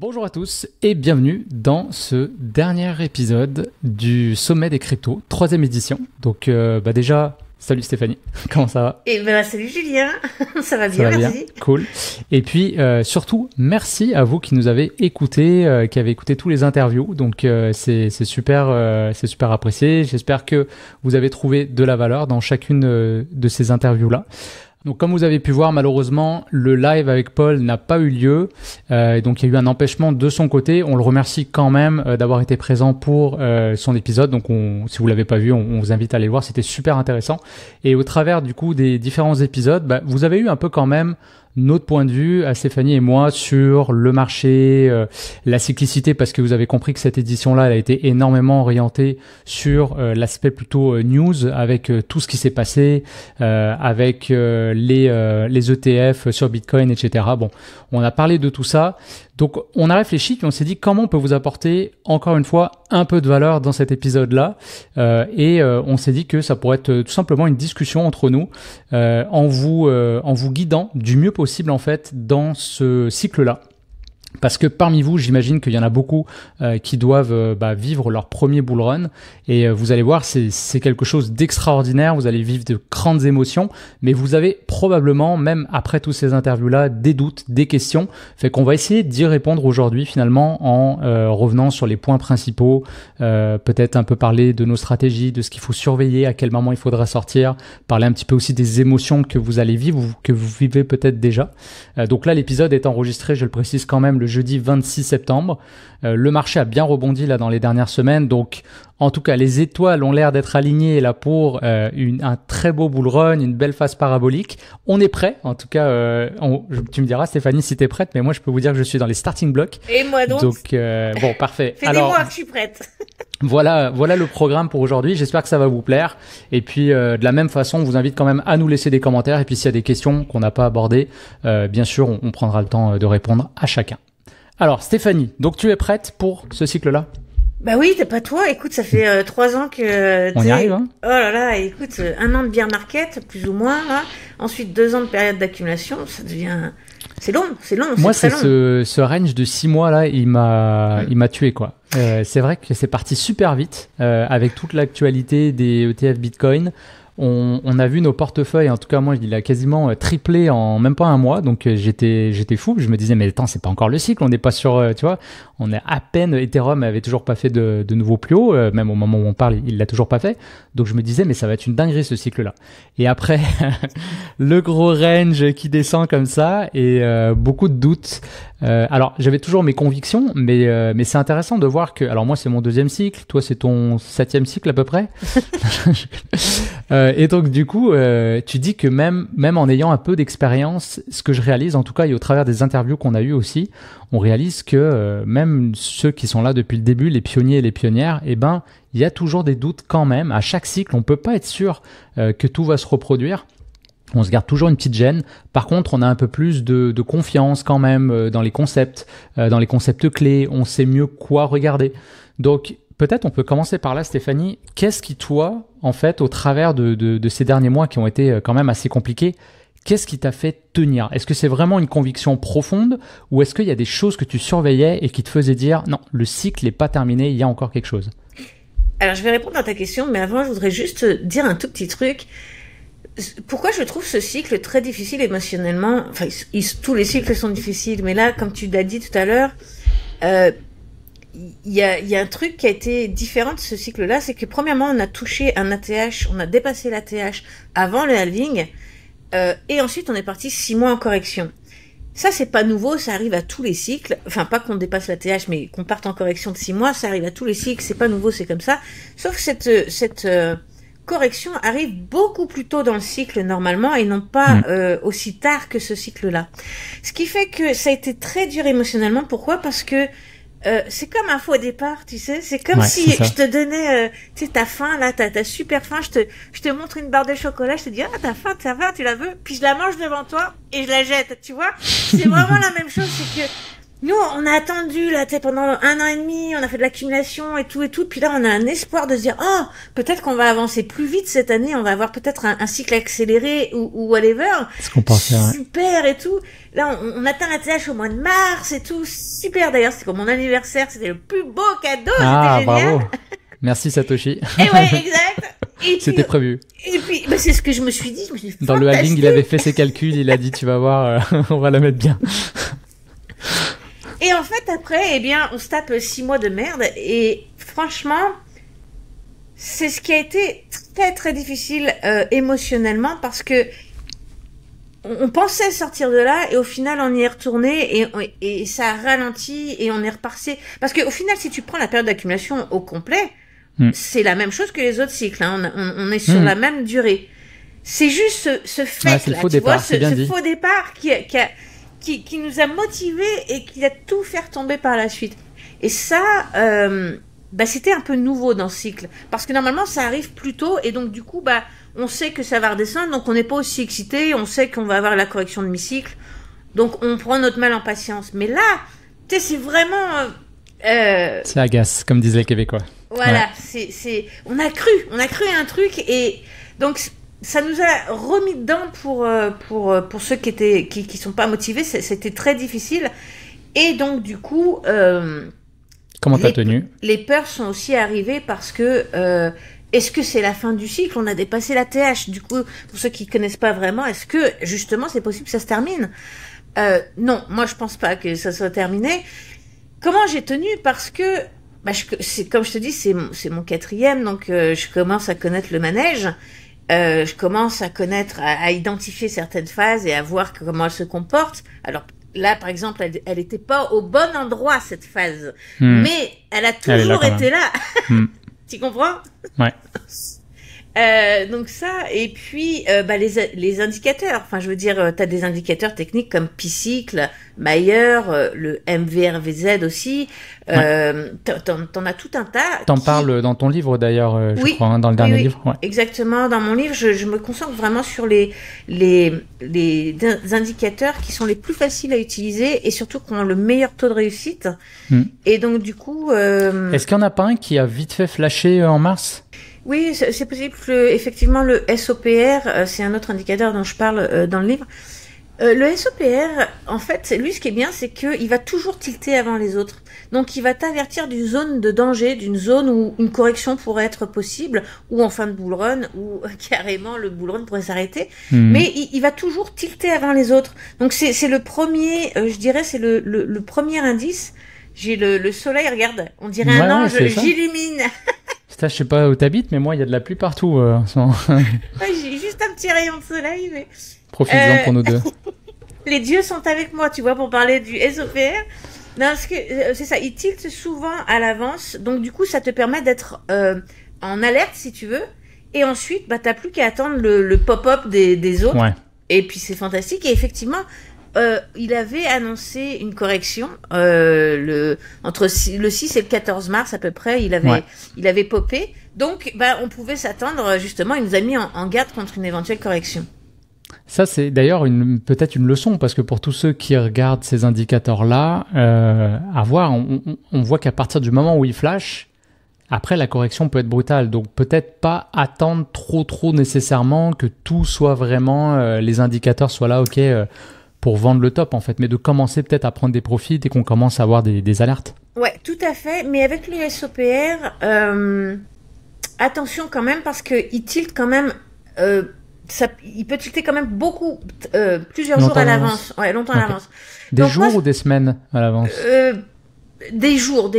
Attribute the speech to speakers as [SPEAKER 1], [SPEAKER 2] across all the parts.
[SPEAKER 1] Bonjour à tous et bienvenue dans ce dernier épisode du Sommet des Cryptos, 3e édition. Donc déjà, salut Stéphanie, comment ça va?
[SPEAKER 2] Salut Julien, ça va bien, merci.
[SPEAKER 1] Bien. Cool. Et puis surtout, merci à vous qui nous avez écoutés, qui avez écouté tous les interviews. Donc c'est super apprécié. J'espère que vous avez trouvé de la valeur dans chacune de ces interviews-là. Donc comme vous avez pu voir, malheureusement, le live avec Paul n'a pas eu lieu. Donc il y a eu un empêchement de son côté. On le remercie quand même d'avoir été présent pour son épisode. Donc si vous l'avez pas vu, on vous invite à aller le voir. C'était super intéressant. Et au travers du coup des différents épisodes, vous avez eu un peu quand même notre point de vue à Stéphanie et moi sur le marché, la cyclicité, parce que vous avez compris que cette édition-là, elle a été énormément orientée sur l'aspect plutôt news, avec tout ce qui s'est passé, avec les ETF sur Bitcoin, etc. Bon, on a parlé de tout ça. Donc, on a réfléchi puis on s'est dit comment on peut vous apporter, encore une fois, un peu de valeur dans cet épisode-là. On s'est dit que ça pourrait être tout simplement une discussion entre nous en vous guidant du mieux possible, en fait, dans ce cycle-là. Parce que parmi vous, j'imagine qu'il y en a beaucoup qui doivent vivre leur premier bull run. Et vous allez voir, c'est quelque chose d'extraordinaire. Vous allez vivre de grandes émotions. Mais vous avez probablement, même après toutes ces interviews-là, des doutes, des questions. Fait qu'on va essayer d'y répondre aujourd'hui, finalement, en revenant sur les points principaux. Peut-être un peu parler de nos stratégies, de ce qu'il faut surveiller, à quel moment il faudra sortir. Parler un petit peu aussi des émotions que vous allez vivre ou que vous vivez peut-être déjà. Donc là, l'épisode est enregistré, je le précise quand même, le jeudi 26 septembre. Le marché a bien rebondi là dans les dernières semaines, donc en tout cas les étoiles ont l'air d'être alignées là pour un très beau bull run, une belle phase parabolique. On est prêt, en tout cas tu me diras Stéphanie si t'es prête, mais moi je peux vous dire que je suis dans les starting blocks.
[SPEAKER 2] Et moi donc
[SPEAKER 1] bon, parfait.
[SPEAKER 2] Fais des mois que je suis prête.
[SPEAKER 1] Voilà le programme pour aujourd'hui. J'espère que ça va vous plaire. Et puis de la même façon, on vous invite quand même à nous laisser des commentaires. Et puis s'il y a des questions qu'on n'a pas abordées, bien sûr, on prendra le temps de répondre à chacun. Alors Stéphanie, donc tu es prête pour ce cycle-là?
[SPEAKER 2] Bah oui, t'es pas toi. Écoute, ça fait 3 ans que
[SPEAKER 1] on y arrive, hein.
[SPEAKER 2] Oh là là, écoute, 1 an de bear market, plus ou moins, là. Ensuite 2 ans de période d'accumulation, ça devient... C'est long.
[SPEAKER 1] Moi, c'est ce range de 6 mois là, il m'a tué quoi. C'est vrai que c'est parti super vite avec toute l'actualité des ETF Bitcoin. On a vu nos portefeuilles, en tout cas moi il a quasiment triplé en même pas un mois, donc j'étais fou. Je me disais mais attends, c'est pas encore le cycle, on n'est pas sur, tu vois, on est à peine, Ethereum avait toujours pas fait de nouveau plus haut, même au moment où on parle il l'a toujours pas fait, donc je me disais mais ça va être une dinguerie ce cycle là. Et après le gros range qui descend comme ça et beaucoup de doutes. Alors j'avais toujours mes convictions, mais c'est intéressant de voir que, alors moi c'est mon 2e cycle, toi c'est ton 7e cycle à peu près. Et donc du coup, tu dis que même en ayant un peu d'expérience, ce que je réalise en tout cas et au travers des interviews qu'on a eues aussi, on réalise que même ceux qui sont là depuis le début, les pionniers et les pionnières, il y a toujours des doutes quand même. À chaque cycle, on peut pas être sûr que tout va se reproduire. On se garde toujours une petite gêne. Par contre, on a un peu plus de confiance quand même dans les concepts clés. On sait mieux quoi regarder. Donc, peut-être on peut commencer par là, Stéphanie. Qu'est-ce qui, toi, en fait, au travers de ces derniers mois qui ont été quand même assez compliqués, qu'est-ce qui t'a fait tenir? Est-ce que c'est vraiment une conviction profonde ou est-ce qu'il y a des choses que tu surveillais et qui te faisaient dire non, le cycle n'est pas terminé, il y a encore quelque chose?
[SPEAKER 2] Alors, je vais répondre à ta question, mais avant, je voudrais juste dire un tout petit truc. Pourquoi je trouve ce cycle très difficile émotionnellement? Enfin, tous les cycles sont difficiles, mais là, comme tu l'as dit tout à l'heure, il y a un truc qui a été différent de ce cycle-là, c'est que premièrement, on a touché un ATH, on a dépassé l'ATH avant le halving, et ensuite on est parti 6 mois en correction. Ça, c'est pas nouveau, ça arrive à tous les cycles. Enfin, pas qu'on dépasse l'ATH, mais qu'on parte en correction de 6 mois, ça arrive à tous les cycles, c'est pas nouveau, c'est comme ça. Sauf que cette correction arrive beaucoup plus tôt dans le cycle normalement et non pas aussi tard que ce cycle-là. Ce qui fait que ça a été très dur émotionnellement. Pourquoi? Parce que c'est comme un faux départ, tu sais. C'est comme si je te donnais, tu sais, t'as faim là, t'as super faim. Je te montre une barre de chocolat, je te dis t'as faim, tu la veux, puis je la mange devant toi et je la jette, tu vois. C'est vraiment la même chose, c'est que Nous, on a attendu, là, tu sais, pendant 1 an et demi, on a fait de l'accumulation et tout, puis là, on a un espoir de se dire, oh, peut-être qu'on va avancer plus vite cette année, on va avoir peut-être un cycle accéléré ou whatever.
[SPEAKER 1] C'est ce qu'on pensait, ouais.
[SPEAKER 2] Super et tout. Là, on atteint la TH au mois de mars et tout, super. D'ailleurs, c'est pour mon anniversaire, c'était le plus beau cadeau, c'était génial.
[SPEAKER 1] Bravo. Merci Satoshi.
[SPEAKER 2] Et ouais, exact.
[SPEAKER 1] C'était prévu.
[SPEAKER 2] Et puis, bah, c'est ce que je me suis dit.
[SPEAKER 1] Dans le halving, il avait fait ses calculs, il a dit, tu vas voir, on va la mettre bien.
[SPEAKER 2] Et en fait, après, eh bien, on se tape 6 mois de merde. Et franchement, c'est ce qui a été très, très difficile émotionnellement parce que on pensait sortir de là et au final, on y est retourné et ça a ralenti et on est reparti. Parce qu'au final, si tu prends la période d'accumulation au complet, c'est la même chose que les autres cycles. Hein. On est sur la même durée. C'est juste ce fait-là,
[SPEAKER 1] c'est le faux départ,
[SPEAKER 2] ce faux départ qui nous a motivés et qui a tout fait tomber par la suite. Et ça, c'était un peu nouveau dans ce cycle. Parce que normalement, ça arrive plus tôt et donc du coup, on sait que ça va redescendre, donc on n'est pas aussi excité, on sait qu'on va avoir la correction de mi-cycle. Donc on prend notre mal en patience. Mais là, tu sais, c'est vraiment...
[SPEAKER 1] C'est agace, comme disent les Québécois.
[SPEAKER 2] Voilà, ouais. On a cru à un truc et donc... Ça nous a remis dedans pour ceux qui sont pas motivés. C'était très difficile. Et donc, du coup...
[SPEAKER 1] Comment t'as tenu ?
[SPEAKER 2] Les peurs sont aussi arrivées parce que... est-ce que c'est la fin du cycle ? On a dépassé la TH. Du coup, pour ceux qui connaissent pas vraiment, est-ce que, justement, c'est possible que ça se termine ? Non, moi, je pense pas que ça soit terminé. Comment j'ai tenu ? Parce que... comme je te dis, c'est mon 4e, donc je commence à connaître le manège. Je commence à connaître, à identifier certaines phases et à voir comment elles se comportent. Alors là, par exemple, elle était pas au bon endroit, cette phase. Mais elle a toujours été là. Tu comprends ?
[SPEAKER 1] Ouais.
[SPEAKER 2] Donc ça, et puis les indicateurs. Enfin, je veux dire, t'as des indicateurs techniques comme P-cycle, Mayer, le MVRVZ aussi. Ouais. T'en as tout un tas.
[SPEAKER 1] T'en parles dans ton livre d'ailleurs, je crois, hein, dans le dernier livre. Ouais.
[SPEAKER 2] Exactement. Dans mon livre, je me concentre vraiment sur les indicateurs qui sont les plus faciles à utiliser et surtout qui ont le meilleur taux de réussite. Et donc du coup,
[SPEAKER 1] est-ce qu'il y en a pas un qui a vite fait flasher en mars ?
[SPEAKER 2] Oui, c'est possible que, effectivement, le SOPR, c'est un autre indicateur dont je parle dans le livre. Le SOPR, en fait, lui, ce qui est bien, c'est qu'il va toujours tilter avant les autres. Donc, il va t'avertir d'une zone de danger, d'une zone où une correction pourrait être possible, ou en fin de bull run, ou carrément le bull run pourrait s'arrêter. Mais il va toujours tilter avant les autres. Donc, c'est le premier, je dirais, c'est le premier indice. J'ai le soleil, regarde, on dirait un ange, j'illumine.
[SPEAKER 1] Je sais pas où t'habites, mais moi, il y a de la pluie partout.
[SPEAKER 2] Ouais, j'ai juste un petit rayon de soleil. Mais...
[SPEAKER 1] Profites-en pour nous deux.
[SPEAKER 2] Les dieux sont avec moi, tu vois, pour parler du SOPR. Non, parce que c'est ça, ils tiltent souvent à l'avance. Donc, du coup, ça te permet d'être en alerte, si tu veux. Et ensuite, t'as plus qu'à attendre le pop-up des autres. Ouais. Et puis, c'est fantastique. Et effectivement... il avait annoncé une correction entre le 6 et le 14 mars à peu près, il avait popé. Donc, on pouvait s'attendre, justement, il nous a mis en garde contre une éventuelle correction.
[SPEAKER 1] Ça, c'est d'ailleurs peut-être une leçon, parce que pour tous ceux qui regardent ces indicateurs-là, à voir, on voit qu'à partir du moment où ils flashent, après, la correction peut être brutale. Donc, peut-être pas attendre trop nécessairement que tout soit vraiment, les indicateurs soient là, ok, pour vendre le top en fait, mais de commencer peut-être à prendre des profits dès qu'on commence à avoir des alertes.
[SPEAKER 2] Ouais, tout à fait, mais avec le SOPR, attention quand même parce qu'il tilte quand même, il peut tilter quand même beaucoup, plusieurs jours à l'avance. Ouais, longtemps à l'avance.
[SPEAKER 1] Des Donc, jours ou des semaines à l'avance ?
[SPEAKER 2] Des jours.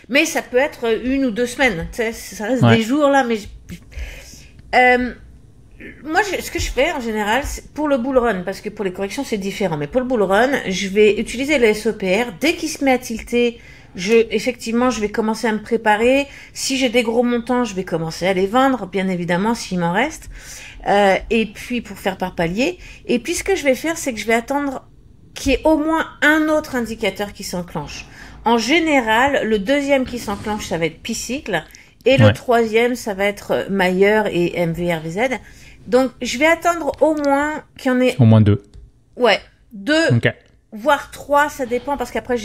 [SPEAKER 2] Mais ça peut être 1 ou 2 semaines, tu sais, ça reste des jours là, mais... Moi, ce que je fais en général, c'est pour le bull run, parce que pour les corrections c'est différent, mais pour le bull run, je vais utiliser le SOPR. Dès qu'il se met à tilter, effectivement, je vais commencer à me préparer. Si j'ai des gros montants, je vais commencer à les vendre, bien évidemment, s'il m'en reste. Et puis, pour faire par palier. Et puis, ce que je vais faire, c'est que je vais attendre qu'il y ait au moins un autre indicateur qui s'enclenche. En général, le deuxième qui s'enclenche, ça va être P-cycle. Et le troisième, ça va être Mayer et MVRVZ. Donc, je vais attendre au moins qu'il y en ait...
[SPEAKER 1] Au moins 2.
[SPEAKER 2] Ouais, 2.
[SPEAKER 1] Okay.
[SPEAKER 2] voire 3, ça dépend, parce qu'après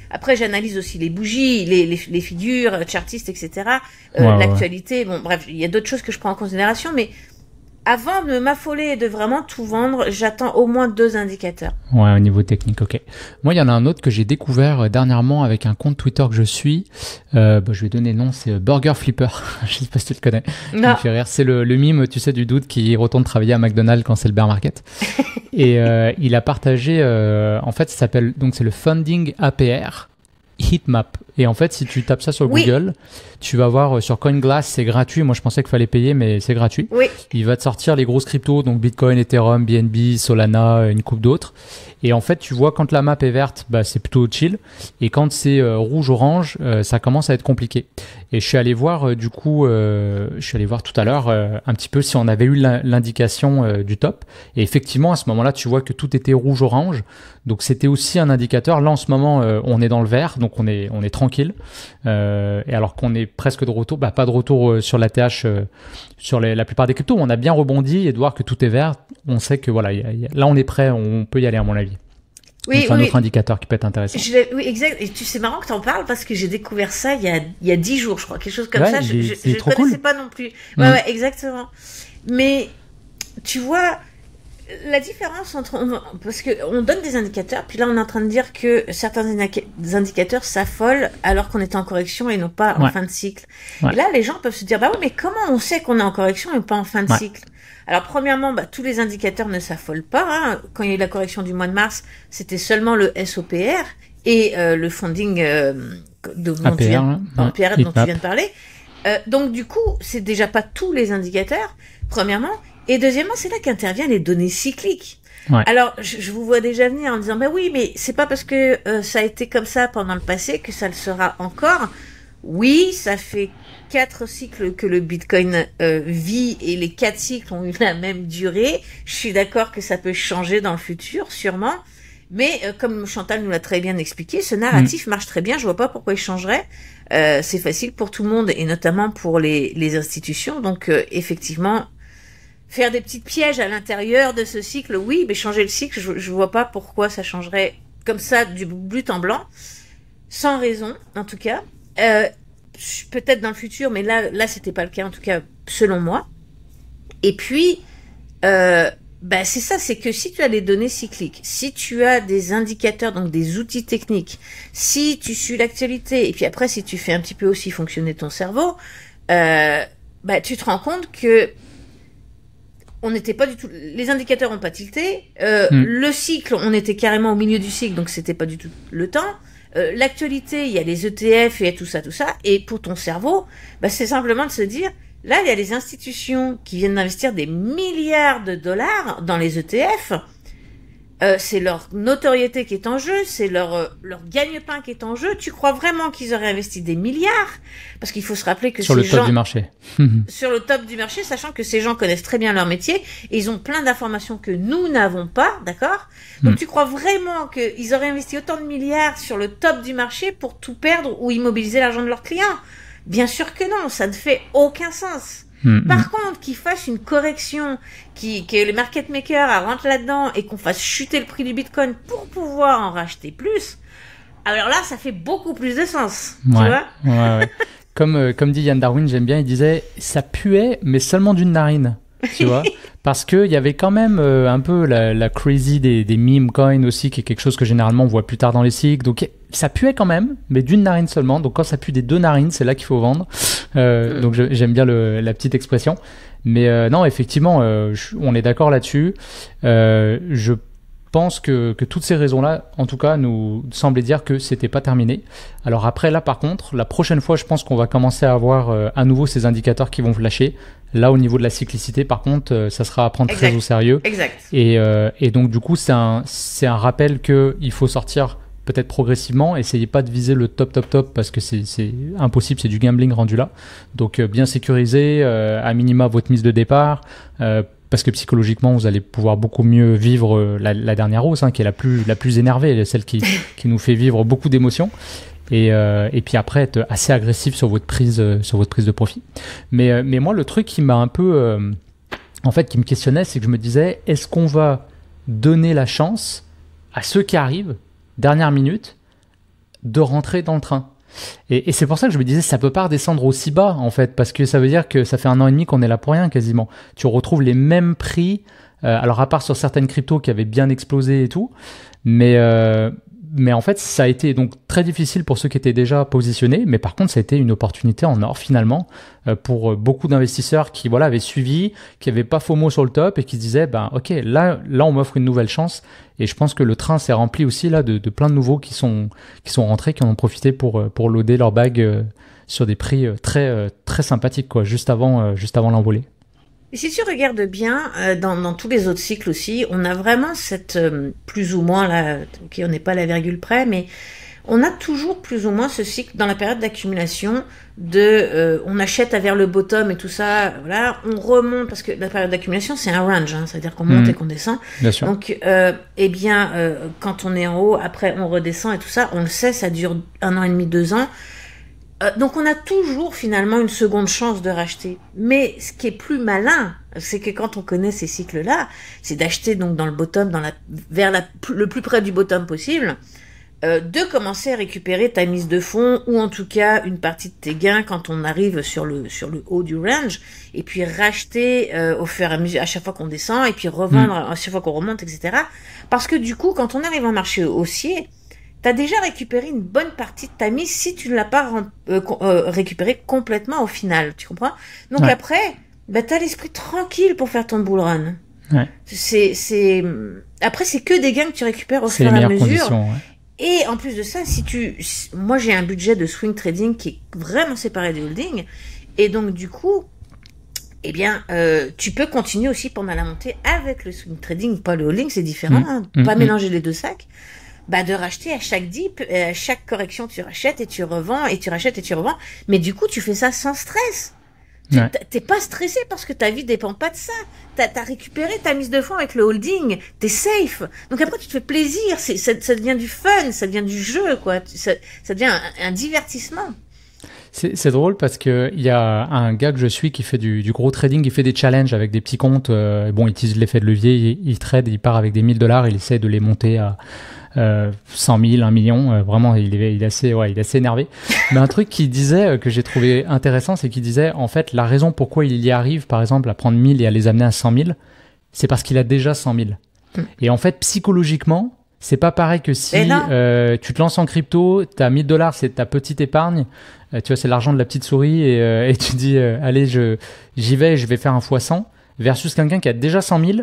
[SPEAKER 2] après j'analyse aussi les bougies, les figures, chartistes, etc. L'actualité, bon bref, il y a d'autres choses que je prends en considération, mais avant de m'affoler et de vraiment tout vendre, j'attends au moins 2 indicateurs.
[SPEAKER 1] Ouais, au niveau technique, ok. Moi, il y en a un autre que j'ai découvert dernièrement avec un compte Twitter que je suis. Je vais donner le nom, c'est Burger Flipper. Je sais pas si tu le connais.
[SPEAKER 2] Non.
[SPEAKER 1] Ça me fait rire. C'est le mime, tu sais, du dude qui retourne travailler à McDonald's quand c'est le bear market. Et il a partagé, en fait, ça s'appelle, donc c'est le Funding APR Heatmap. Et en fait, si tu tapes ça sur Google, tu vas voir sur CoinGlass, c'est gratuit. Moi, je pensais qu'il fallait payer, mais c'est gratuit.
[SPEAKER 2] Oui.
[SPEAKER 1] Il va te sortir les grosses cryptos, donc Bitcoin, Ethereum, BNB, Solana, une coupe d'autres. Et en fait, tu vois, quand la map est verte, bah, c'est plutôt chill. Et quand c'est rouge-orange, ça commence à être compliqué. Et je suis allé voir, du coup, tout à l'heure un petit peu si on avait eu l'indication du top. Et effectivement, à ce moment-là, tu vois que tout était rouge-orange. Donc, c'était aussi un indicateur. Là, en ce moment, on est dans le vert, donc on est tranquille. Et alors qu'on est presque de retour, bah, pas de retour sur l'ATH sur la plupart des cryptos. On a bien rebondi et de voir que tout est vert, on sait que voilà, là, on est prêt, on peut y aller à mon avis.
[SPEAKER 2] Oui,
[SPEAKER 1] c'est un autre indicateur qui peut être intéressant.
[SPEAKER 2] Oui, exact. Et c'est marrant que tu en parles parce que j'ai découvert ça il y a 10 jours, je crois, quelque chose comme ça. Je ne connaissais pas non plus. Ouais, exactement. Mais tu vois, la différence parce que on donne des indicateurs, puis là on est en train de dire que certains indicateurs s'affolent alors qu'on est en correction et non pas en fin de cycle. Et là, les gens peuvent se dire, bah oui, mais comment on sait qu'on est en correction et pas en fin de cycle? Alors, premièrement, tous les indicateurs ne s'affolent pas. Hein. Quand il y a eu la correction du mois de mars, c'était seulement le SOPR et le funding dont tu viens de parler. Donc, du coup, c'est déjà pas tous les indicateurs, premièrement. Et deuxièmement, c'est là qu'interviennent les données cycliques. Ouais. Alors, je vous vois déjà venir en disant, bah oui, mais c'est pas parce que ça a été comme ça pendant le passé que ça le sera encore. Oui, ça fait 4 cycles que le Bitcoin vit et les 4 cycles ont eu la même durée. Je suis d'accord que ça peut changer dans le futur, sûrement. Mais comme Chantal nous l'a très bien expliqué, ce narratif marche très bien. Je vois pas pourquoi il changerait. C'est facile pour tout le monde et notamment pour les institutions. Donc effectivement, faire des petits pièges à l'intérieur de ce cycle, oui, mais changer le cycle, je vois pas pourquoi ça changerait comme ça du but en blanc, sans raison en tout cas. Peut-être dans le futur, mais là c'était pas le cas en tout cas selon moi. Et puis c'est ça, c'est que si tu as des données cycliques, si tu as des indicateurs, donc des outils techniques, si tu suis l'actualité et puis après si tu fais un petit peu aussi fonctionner ton cerveau, tu te rends compte que on n'était pas du tout, les indicateurs ont pas tilté, le cycle, on était carrément au milieu du cycle, donc c'était pas du tout le temps. L'actualité, il y a les ETF et tout ça, et pour ton cerveau, c'est simplement de se dire, là, il y a les institutions qui viennent d'investir des milliards de dollars dans les ETF, c'est leur notoriété qui est en jeu, c'est leur gagne-pain qui est en jeu. Tu crois vraiment qu'ils auraient investi des milliards? Parce qu'il faut se rappeler que
[SPEAKER 1] sur le top du marché.
[SPEAKER 2] Sur le top du marché, sachant que ces gens connaissent très bien leur métier et ils ont plein d'informations que nous n'avons pas, d'accord? Donc tu crois vraiment qu'ils auraient investi autant de milliards sur le top du marché pour tout perdre ou immobiliser l'argent de leurs clients? Bien sûr que non, ça ne fait aucun sens. Par contre, qu'ils fassent une correction, que les market makers rentrent là-dedans et qu'on fasse chuter le prix du Bitcoin pour pouvoir en racheter plus, alors là, ça fait beaucoup plus de sens. Tu vois?
[SPEAKER 1] Ouais. Comme dit Yann Darwin, j'aime bien, il disait « ça puait, mais seulement d'une narine ». Tu vois, parce qu'il y avait quand même un peu la crazy des meme coins aussi, qui est quelque chose que généralement on voit plus tard dans les cycles. Donc ça puait quand même, mais d'une narine seulement. Donc quand ça pue des 2 narines, c'est là qu'il faut vendre. Donc j'aime bien la petite expression. Mais non, effectivement, on est d'accord là-dessus. Je pense que toutes ces raisons-là, en tout cas, nous semblaient dire que c'était pas terminé. Alors après, là, par contre, la prochaine fois, je pense qu'on va commencer à avoir à nouveau ces indicateurs qui vont flasher. Là, au niveau de la cyclicité, par contre, ça sera à prendre très au sérieux.
[SPEAKER 2] Exact.
[SPEAKER 1] Et donc, du coup, c'est un rappel qu'il faut sortir peut-être progressivement. Essayez pas de viser le top parce que c'est impossible, c'est du gambling rendu là. Donc, bien sécuriser, à minima, votre mise de départ. Parce que psychologiquement, vous allez pouvoir beaucoup mieux vivre la dernière hausse, qui est la plus énervée, celle qui nous fait vivre beaucoup d'émotions. Et puis après, être assez agressif sur votre prise de profit. Mais moi, le truc qui m'a un peu, qui me questionnait, c'est que je me disais, est-ce qu'on va donner la chance à ceux qui arrivent, dernière minute, de rentrer dans le train. Et c'est pour ça que je me disais, ça peut pas redescendre aussi bas, en fait, parce que ça veut dire que ça fait 1 an et demi qu'on est là pour rien, quasiment. Tu retrouves les mêmes prix, alors à part sur certaines cryptos qui avaient bien explosé et tout, mais en fait, ça a été donc très difficile pour ceux qui étaient déjà positionnés, mais par contre, ça a été une opportunité en or, finalement, pour beaucoup d'investisseurs qui, voilà, avaient suivi, qui n'avaient pas FOMO sur le top et qui se disaient, ben, ok, là, on m'offre une nouvelle chance. Et je pense que le train s'est rempli aussi là de plein de nouveaux qui sont rentrés, qui en ont profité pour loader leur bag sur des prix très sympathiques, quoi, juste avant l'envolée.
[SPEAKER 2] Et si tu regardes bien, dans tous les autres cycles aussi, on a vraiment cette, plus ou moins là, ok, on n'est pas à la virgule près, mais on a toujours plus ou moins ce cycle dans la période d'accumulation on achète vers le bottom et tout ça, voilà, on remonte parce que la période d'accumulation c'est un range, hein, c'est-à-dire qu'on monte et qu'on descend.
[SPEAKER 1] Bien sûr.
[SPEAKER 2] Donc, quand on est en haut, après on redescend et tout ça, on le sait, ça dure 1 an et demi, 2 ans. Donc on a toujours finalement une seconde chance de racheter. Mais ce qui est plus malin, c'est que quand on connaît ces cycles-là, c'est d'acheter donc dans le bottom, le plus près du bottom possible, de commencer à récupérer ta mise de fonds ou en tout cas une partie de tes gains quand on arrive sur le haut du range, et puis racheter au fur et à mesure à chaque fois qu'on descend et puis revendre à chaque fois qu'on remonte, etc. Parce que du coup, quand on arrive en marché haussier, t'as déjà récupéré une bonne partie de ta mise si tu ne l'as pas récupéré complètement au final, tu comprends? Donc après, t'as l'esprit tranquille pour faire ton bull run.
[SPEAKER 1] Ouais.
[SPEAKER 2] Après, c'est que des gains que tu récupères au fur et à mesure. Et en plus de ça, moi j'ai un budget de swing trading qui est vraiment séparé du holding, et donc du coup, eh bien, tu peux continuer aussi pendant la montée avec le swing trading, pas le holding, c'est différent, pas mélanger les deux sacs. De racheter à chaque dip, à chaque correction, tu rachètes et tu revends, et tu rachètes et tu revends. Mais du coup, tu fais ça sans stress. T'es pas stressé parce que ta vie dépend pas de ça. T'as récupéré ta mise de fonds avec le holding. T'es safe. Donc après, tu te fais plaisir. Ça devient du fun, ça devient du jeu, quoi. Ça devient un divertissement.
[SPEAKER 1] C'est drôle parce que il y a un gars que je suis qui fait du gros trading, il fait des challenges avec des petits comptes. Il utilise l'effet de levier, il trade, il part avec des $1000, il essaie de les monter à 100 000, 1 million. Vraiment, il est assez énervé. Mais un truc qu'il disait que j'ai trouvé intéressant, c'est qu'il disait en fait la raison pourquoi il y arrive, par exemple, à prendre 1000 et à les amener à 100 000, c'est parce qu'il a déjà 100 000. Et en fait, psychologiquement, c'est pas pareil que si tu te lances en crypto, t'as $1000, c'est ta petite épargne, tu vois, c'est l'argent de la petite souris, et tu dis allez, j'y vais, je vais faire un x100, versus quelqu'un qui a déjà 100 000,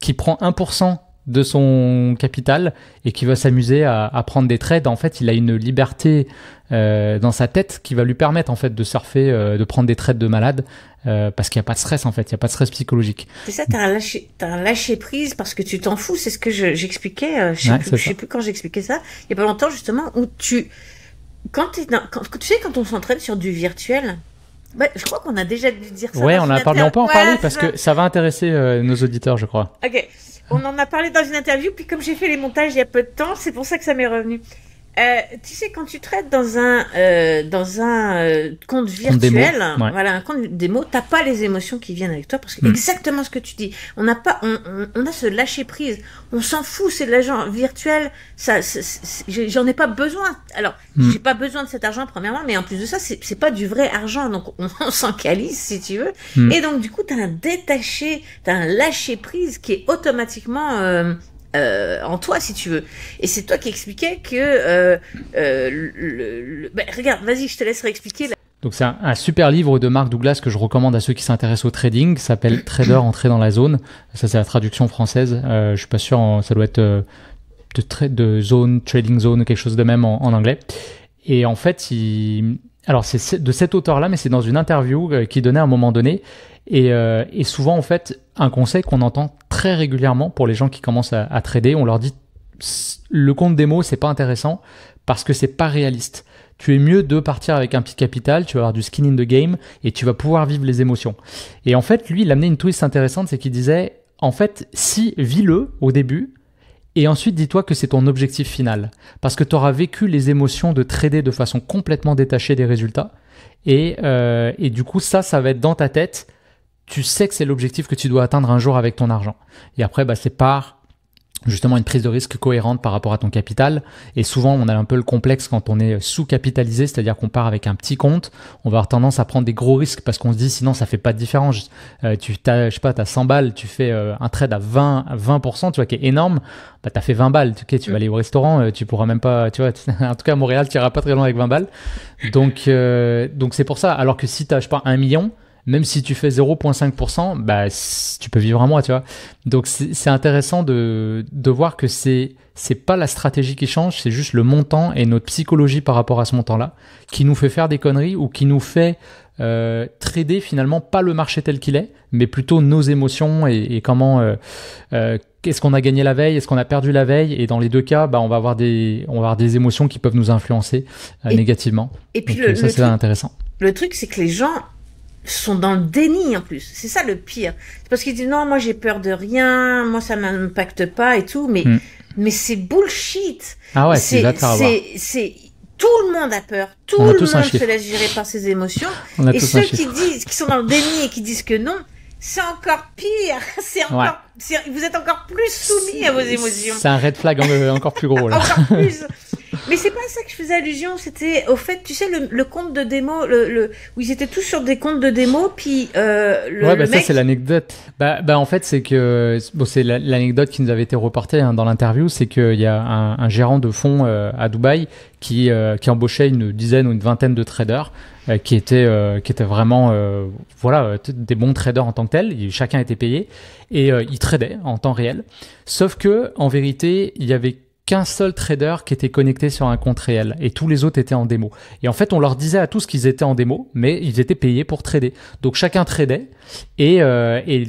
[SPEAKER 1] qui prend 1% de son capital et qui va s'amuser à prendre des trades. En fait, il a une liberté dans sa tête qui va lui permettre en fait de surfer, de prendre des trades de malade, parce qu'il n'y a pas de stress en fait, il n'y a pas de stress psychologique.
[SPEAKER 2] C'est ça, t'as un lâcher prise parce que tu t'en fous. C'est ce que j'expliquais. Je sais plus quand j'expliquais ça. Il y a pas longtemps justement où quand on s'entraîne sur du virtuel. Je crois qu'on a déjà dû dire ça.
[SPEAKER 1] Ouais, on peut en parler parce que ça va intéresser nos auditeurs, je crois.
[SPEAKER 2] Ok. On en a parlé dans une interview, puis comme j'ai fait les montages il y a peu de temps, c'est pour ça que ça m'est revenu. Tu sais, quand tu traites dans un compte virtuel, voilà, un compte démo, t'as pas les émotions qui viennent avec toi parce que exactement ce que tu dis. On a ce lâcher prise. On s'en fout, c'est de l'argent virtuel. J'en ai pas besoin. Alors, j'ai pas besoin de cet argent premièrement, mais en plus de ça, c'est pas du vrai argent, donc on s'en calise si tu veux. Et donc du coup, t'as un lâcher prise qui est automatiquement en toi, si tu veux. Et c'est toi qui expliquais que regarde, vas-y, je te laisse réexpliquer.
[SPEAKER 1] Donc c'est un super livre de Mark Douglas que je recommande à ceux qui s'intéressent au trading, qui s'appelle Trader entré dans la zone. Ça, c'est la traduction française. Je suis pas sûr, ça doit être de zone, trading zone, quelque chose de même en anglais. Et en fait, alors c'est de cet auteur-là, mais c'est dans une interview qu'il donnait à un moment donné. Et souvent, en fait, un conseil qu'on entend très régulièrement pour les gens qui commencent à trader, on leur dit le compte démo, c'est pas intéressant parce que c'est pas réaliste. Tu es mieux de partir avec un petit capital, tu vas avoir du skin in the game et tu vas pouvoir vivre les émotions. Et en fait, lui, il amenait une twist intéressante, c'est qu'il disait, en fait, vis-le au début et ensuite dis-toi que c'est ton objectif final. Parce que tu auras vécu les émotions de trader de façon complètement détachée des résultats. Et du coup, ça va être dans ta tête. Tu sais que c'est l'objectif que tu dois atteindre un jour avec ton argent. Et après, c'est par justement une prise de risque cohérente par rapport à ton capital. Et souvent, on a un peu le complexe quand on est sous-capitalisé, c'est-à-dire qu'on part avec un petit compte, on va avoir tendance à prendre des gros risques parce qu'on se dit sinon ça fait pas de différence. T'as 100 balles, tu fais un trade à 20%, tu vois, qui est énorme, bah t'as fait 20 balles. Ok, tu vas aller au restaurant, tu pourras même pas, tu vois, en tout cas à Montréal, tu iras pas très loin avec 20 balles. Donc c'est pour ça. Alors que si t'as, je sais pas, 1 million, même si tu fais 0,5%, bah, tu peux vivre un mois, tu vois. Donc, c'est intéressant de voir que c'est pas la stratégie qui change, c'est juste le montant et notre psychologie par rapport à ce montant-là qui nous fait faire des conneries ou qui nous fait trader finalement pas le marché tel qu'il est, mais plutôt nos émotions et comment est-ce qu'on a gagné la veille, est-ce qu'on a perdu la veille, et dans les deux cas, bah, on va avoir des émotions qui peuvent nous influencer négativement. Et puis donc, ça, c'est intéressant.
[SPEAKER 2] Le truc, c'est que les gens sont dans le déni en plus. C'est ça le pire. C'est parce qu'ils disent non, moi j'ai peur de rien, moi ça m'impacte pas et tout, mais c'est bullshit.
[SPEAKER 1] Ah ouais,
[SPEAKER 2] c'est tout le monde a peur, tout le monde se laisse gérer par ses émotions. Et ceux qui sont dans le déni et qui disent que non, c'est encore pire. Vous êtes encore plus soumis à vos émotions.
[SPEAKER 1] C'est un red flag encore plus gros là.
[SPEAKER 2] Encore plus. Mais c'est pas à ça que je faisais allusion, c'était au fait, tu sais, le compte de démo, où ils étaient tous sur des comptes de démo, puis le mec...
[SPEAKER 1] ça c'est l'anecdote. En fait, c'est que c'est l'anecdote qui nous avait été reportée dans l'interview, c'est qu'il y a un gérant de fonds à Dubaï qui embauchait une dizaine ou une vingtaine de traders qui étaient vraiment des bons traders en tant que tels. Chacun était payé et ils tradaient en temps réel. Sauf que en vérité, il y avait qu'un seul trader qui était connecté sur un compte réel et tous les autres étaient en démo. Et en fait, on leur disait à tous qu'ils étaient en démo, mais ils étaient payés pour trader. Donc chacun tradait et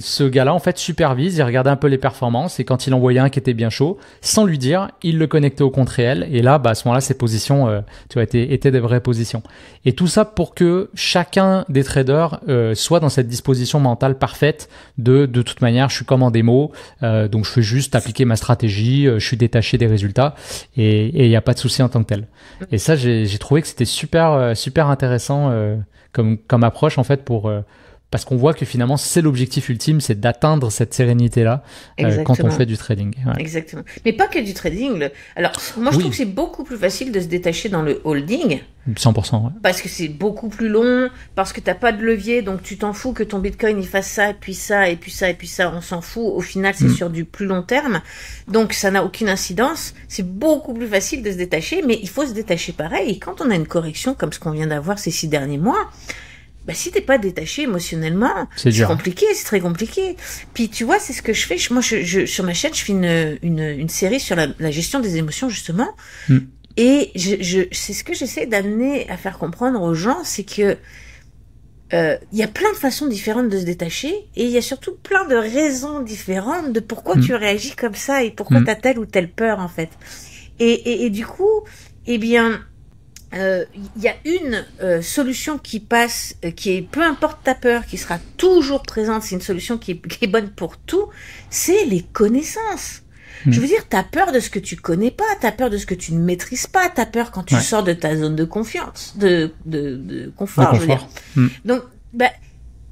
[SPEAKER 1] ce gars-là, en fait, supervise, il regardait un peu les performances et quand il envoyait un qui était bien chaud, sans lui dire, il le connectait au compte réel et là, à ce moment-là, ses positions étaient des vraies positions. Et tout ça pour que chacun des traders soit dans cette disposition mentale parfaite de toute manière, je suis comme en démo, donc je fais juste appliquer ma stratégie, je suis détaché des résultats et il n'y a pas de souci en tant que tel. Et ça, j'ai trouvé que c'était super intéressant comme approche en fait parce qu'on voit que finalement c'est l'objectif ultime, c'est d'atteindre cette sérénité-là quand on fait du trading. Ouais.
[SPEAKER 2] Exactement. Mais pas que du trading. Alors moi je trouve que c'est beaucoup plus facile de se détacher dans le holding.
[SPEAKER 1] 100%. Ouais.
[SPEAKER 2] Parce que c'est beaucoup plus long, parce que t'as pas de levier, donc tu t'en fous que ton Bitcoin il fasse ça, et puis ça, et puis ça, et puis ça, on s'en fout. Au final, c'est sur du plus long terme, donc ça n'a aucune incidence. C'est beaucoup plus facile de se détacher, mais il faut se détacher pareil. Et quand on a une correction comme ce qu'on vient d'avoir ces 6 derniers mois, si t'es pas détaché émotionnellement, c'est compliqué, c'est très compliqué. Puis tu vois, c'est ce que je fais. Moi, sur ma chaîne, je fais une série sur la gestion des émotions justement. Et c'est ce que j'essaie d'amener à faire comprendre aux gens, c'est que il y a plein de façons différentes de se détacher et il y a surtout plein de raisons différentes de pourquoi tu réagis comme ça et pourquoi t'as telle ou telle peur en fait. Et du coup, eh bien, il y a une solution qui passe, qui est peu importe ta peur, qui sera toujours présente. C'est une solution qui est bonne pour tout. C'est les connaissances. Je veux dire, t'as peur de ce que tu connais pas, t'as peur de ce que tu ne maîtrises pas, t'as peur quand tu sors de ta zone de confiance, de confort, je veux dire. Donc,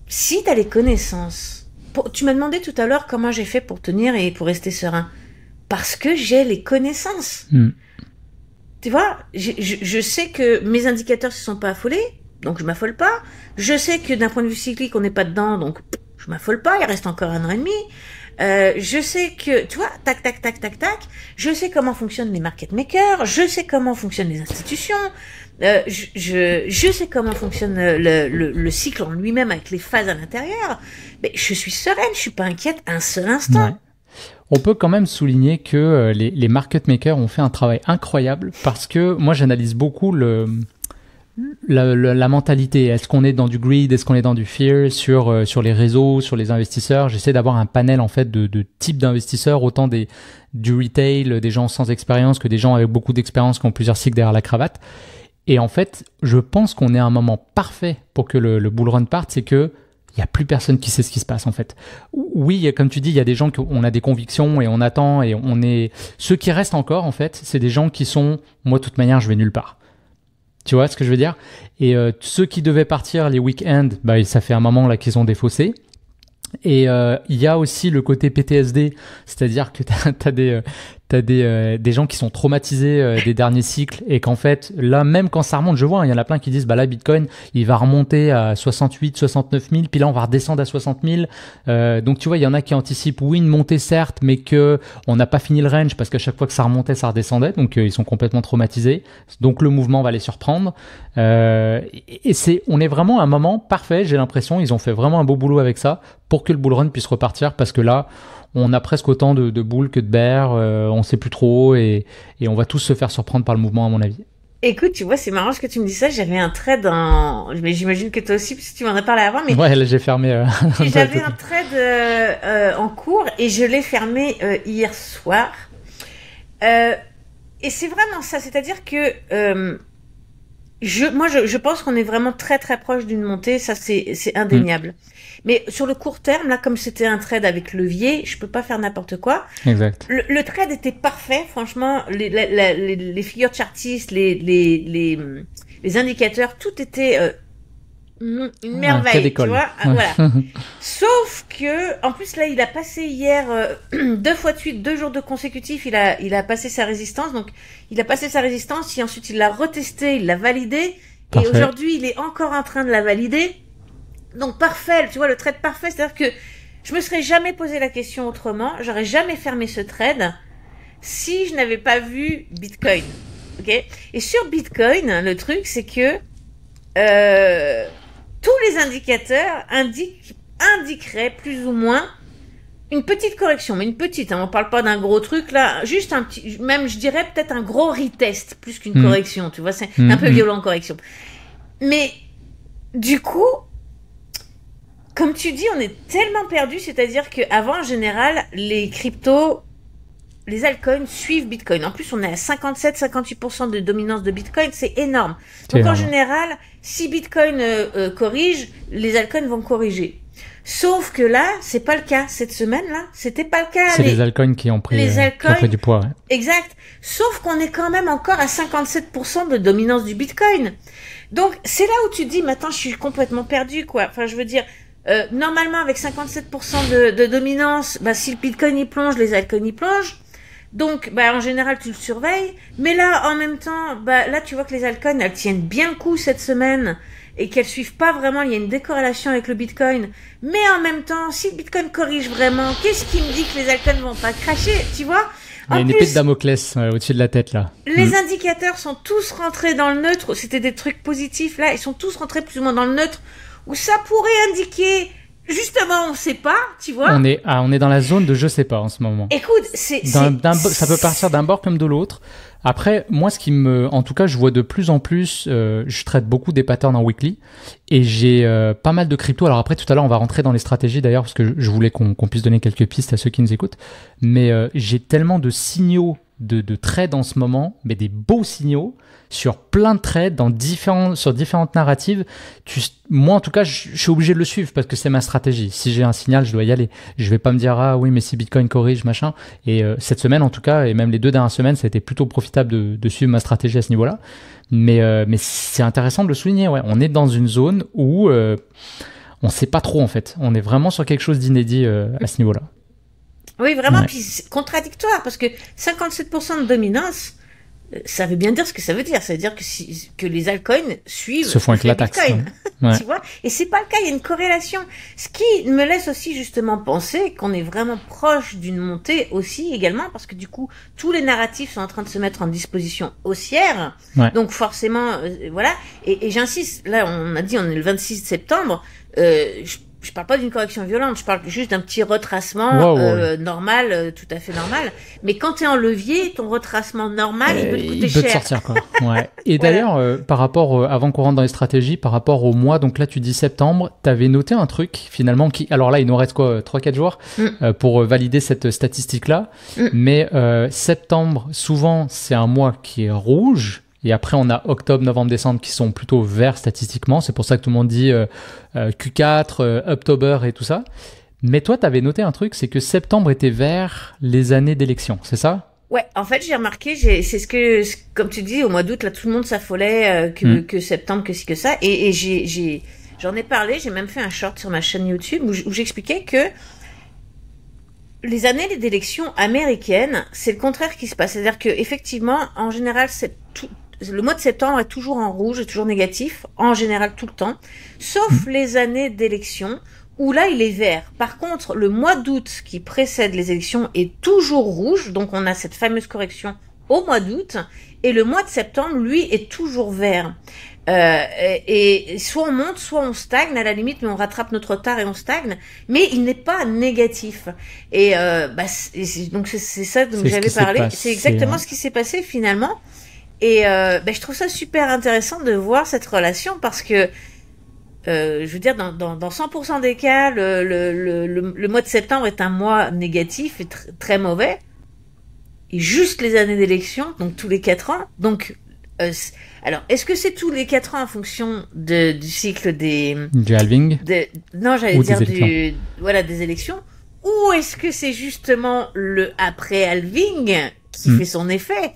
[SPEAKER 2] si t'as les connaissances, tu m'as demandé tout à l'heure comment j'ai fait pour tenir et pour rester serein. Parce que j'ai les connaissances. Tu vois, je sais que mes indicateurs se sont pas affolés, donc je m'affole pas. Je sais que d'un point de vue cyclique, on n'est pas dedans, donc je m'affole pas, il reste encore 1 an et demi. Je sais que, tu vois, tac. Je sais comment fonctionnent les market makers. Je sais comment fonctionnent les institutions. Je sais comment fonctionne le cycle en lui-même avec les phases à l'intérieur. Mais je suis sereine, je suis pas inquiète un seul instant.
[SPEAKER 1] Ouais. On peut quand même souligner que les market makers ont fait un travail incroyable parce que moi j'analyse beaucoup la mentalité. Est-ce qu'on est dans du greed, est-ce qu'on est dans du fear sur les réseaux, sur les investisseurs. J'essaie d'avoir un panel en fait de types d'investisseurs, autant du retail, des gens sans expérience que des gens avec beaucoup d'expérience qui ont plusieurs cycles derrière la cravate. Et en fait, je pense qu'on est à un moment parfait pour que le bull run parte, c'est que il y a plus personne qui sait ce qui se passe en fait. Oui, comme tu dis, il y a des gens qui on a des convictions et on attend et on est ceux qui restent encore en fait, c'est des gens qui sont moi de toute manière, je vais nulle part. Tu vois ce que je veux dire? Et ceux qui devaient partir les week-ends, ça fait un moment là qu'ils ont défaussé. Et il y a aussi le côté PTSD, c'est-à-dire que t'as des gens qui sont traumatisés des derniers cycles et qu'en fait, là, même quand ça remonte, je vois, il y en a plein qui disent, bah là, Bitcoin, il va remonter à 68, 69 000, puis là, on va redescendre à 60 000. Donc, tu vois, il y en a qui anticipent, oui, une montée, certes, mais que on n'a pas fini le range parce qu'à chaque fois que ça remontait, ça redescendait. Donc, ils sont complètement traumatisés. Donc, le mouvement va les surprendre. On est vraiment à un moment parfait, j'ai l'impression. Ils ont fait vraiment un beau boulot avec ça pour que le bull run puisse repartir parce que là, on a presque autant de bulls que de bears, on sait plus trop et on va tous se faire surprendre par le mouvement à mon avis.
[SPEAKER 2] Écoute, tu vois, c'est marrant que tu me dis ça. J'avais un trade mais j'imagine que toi aussi, parce que tu m'en as parlé avant. Mais
[SPEAKER 1] ouais, là j'ai fermé.
[SPEAKER 2] J'avais un trade en cours et je l'ai fermé hier soir. Et c'est vraiment ça, c'est-à-dire que je pense qu'on est vraiment très très proche d'une montée, ça c'est indéniable. Mais sur le court terme, là, comme c'était un trade avec levier, je peux pas faire n'importe quoi.
[SPEAKER 1] Exact.
[SPEAKER 2] Le trade était parfait, franchement, les figures chartistes, les indicateurs, tout était une merveille, tu vois. Ouais. Voilà. Sauf que, en plus là, il a passé hier 2 fois de suite, 2 jours de consécutifs, il a passé sa résistance. Donc, il a passé sa résistance, et ensuite il l'a retesté, il l'a validé, et aujourd'hui il est encore en train de la valider. Donc parfait, tu vois, le trade parfait, c'est-à-dire que je me serais jamais posé la question autrement, j'aurais jamais fermé ce trade si je n'avais pas vu Bitcoin. Ok ? Et sur Bitcoin, le truc c'est que tous les indicateurs indiqueraient plus ou moins une petite correction, mais une petite, hein, on parle pas d'un gros truc là, juste un petit, même je dirais peut-être un gros retest plus qu'une correction, tu vois, c'est un peu violent correction. Mais du coup, comme tu dis, on est tellement perdu, c'est-à-dire qu'avant, en général, les cryptos, les altcoins suivent Bitcoin. En plus, on est à 57-58% de dominance de Bitcoin, c'est énorme. Donc, en général, si Bitcoin corrige, les altcoins vont corriger. Sauf que là, c'est pas le cas. Cette semaine-là, c'était pas le cas.
[SPEAKER 1] C'est les altcoins qui ont pris du poids. Ouais.
[SPEAKER 2] Exact. Sauf qu'on est quand même encore à 57% de dominance du Bitcoin. Donc, c'est là où tu te dis, maintenant, je suis complètement perdu, quoi. Enfin, je veux dire, normalement, avec 57% de dominance, bah, si le Bitcoin y plonge, les altcoins y plongent. Donc, bah, en général, tu le surveilles. Mais là, en même temps, bah, là, tu vois que les altcoins, elles tiennent bien le coup cette semaine et qu'elles suivent pas vraiment. Il y a une décorrélation avec le Bitcoin. Mais en même temps, si le Bitcoin corrige vraiment, qu'est-ce qui me dit que les altcoins vont pas cracher, tu vois?
[SPEAKER 1] Il y a une épée de Damoclès au-dessus de la tête, là.
[SPEAKER 2] Les indicateurs sont tous rentrés dans le neutre. C'était des trucs positifs, là. Ils sont tous rentrés plus ou moins dans le neutre. Où ça pourrait indiquer, justement, on sait pas, tu vois.
[SPEAKER 1] On est dans la zone de je sais pas en ce moment.
[SPEAKER 2] Écoute,
[SPEAKER 1] ça peut partir d'un bord comme de l'autre. Après, moi, en tout cas, je vois de plus en plus, je traite beaucoup des patterns en weekly et j'ai pas mal de crypto. Alors après, tout à l'heure, on va rentrer dans les stratégies d'ailleurs parce que je voulais qu'on puisse donner quelques pistes à ceux qui nous écoutent. Mais j'ai tellement de signaux de trades en ce moment, mais des beaux signaux sur plein de trades sur différentes narratives. Moi, en tout cas, je suis obligé de le suivre parce que c'est ma stratégie. Si j'ai un signal, je dois y aller. Je vais pas me dire, ah oui, mais si Bitcoin corrige, machin. Et cette semaine, en tout cas, et même les 2 dernières semaines, ça a été plutôt profitable de suivre ma stratégie à ce niveau-là. Mais c'est intéressant de le souligner. Ouais. On est dans une zone où on sait pas trop, en fait. On est vraiment sur quelque chose d'inédit à ce niveau-là.
[SPEAKER 2] Oui, vraiment. Ouais. Puis c'est contradictoire parce que 57% de dominance, ça veut bien dire ce que ça veut dire. Ça veut dire que les altcoins suivent
[SPEAKER 1] se font avec la taxe.
[SPEAKER 2] Ouais. Tu vois? Et c'est pas le cas. Il y a une corrélation. Ce qui me laisse aussi justement penser qu'on est vraiment proche d'une montée aussi également parce que du coup, tous les narratifs sont en train de se mettre en disposition haussière. Ouais. Donc forcément, voilà. Et j'insiste. Là, on a dit, on est le 26 septembre. Je parle pas d'une correction violente, je parle juste d'un petit retracement normal, tout à fait normal. Mais quand tu es en levier, ton retracement normal, il peut te coûter cher.
[SPEAKER 1] Il peut te sortir, quoi. Ouais. Et d'ailleurs, par rapport, avant qu'on rentre dans les stratégies, par rapport au mois, donc là tu dis septembre, tu avais noté un truc finalement alors là il nous reste quoi, 3-4 jours pour valider cette statistique-là. Mais septembre, souvent c'est un mois qui est rouge. Et après, on a octobre, novembre, décembre qui sont plutôt verts statistiquement. C'est pour ça que tout le monde dit Q4, October et tout ça. Mais toi, tu avais noté un truc, c'est que septembre était vert les années d'élection, c'est ça ?
[SPEAKER 2] Ouais, en fait, j'ai remarqué, comme tu dis, au mois d'août, là, tout le monde s'affolait que septembre, que ci, que ça. Et J'en ai parlé, j'ai même fait un short sur ma chaîne YouTube où j'expliquais que les années d'élections américaines, c'est le contraire qui se passe. C'est-à-dire que effectivement, en général, le mois de septembre est toujours en rouge, est toujours négatif, en général tout le temps, sauf les années d'élections où là il est vert. Par contre, le mois d'août qui précède les élections est toujours rouge, donc on a cette fameuse correction au mois d'août, et le mois de septembre, lui, est toujours vert. Et soit on monte, soit on stagne à la limite, mais on rattrape notre retard et on stagne. Mais il n'est pas négatif. Et donc c'est ça dont j'avais parlé. C'est exactement ce qui s'est passé finalement. Et je trouve ça super intéressant de voir cette relation parce que je veux dire dans 100% des cas, le mois de septembre est un mois négatif et très mauvais. Et juste les années d'élection, donc tous les 4 ans. Donc alors, est-ce que c'est tous les 4 ans en fonction du cycle
[SPEAKER 1] du halving?
[SPEAKER 2] Non, j'allais dire des élections. Ou est-ce que c'est justement le après-halving qui fait son effet?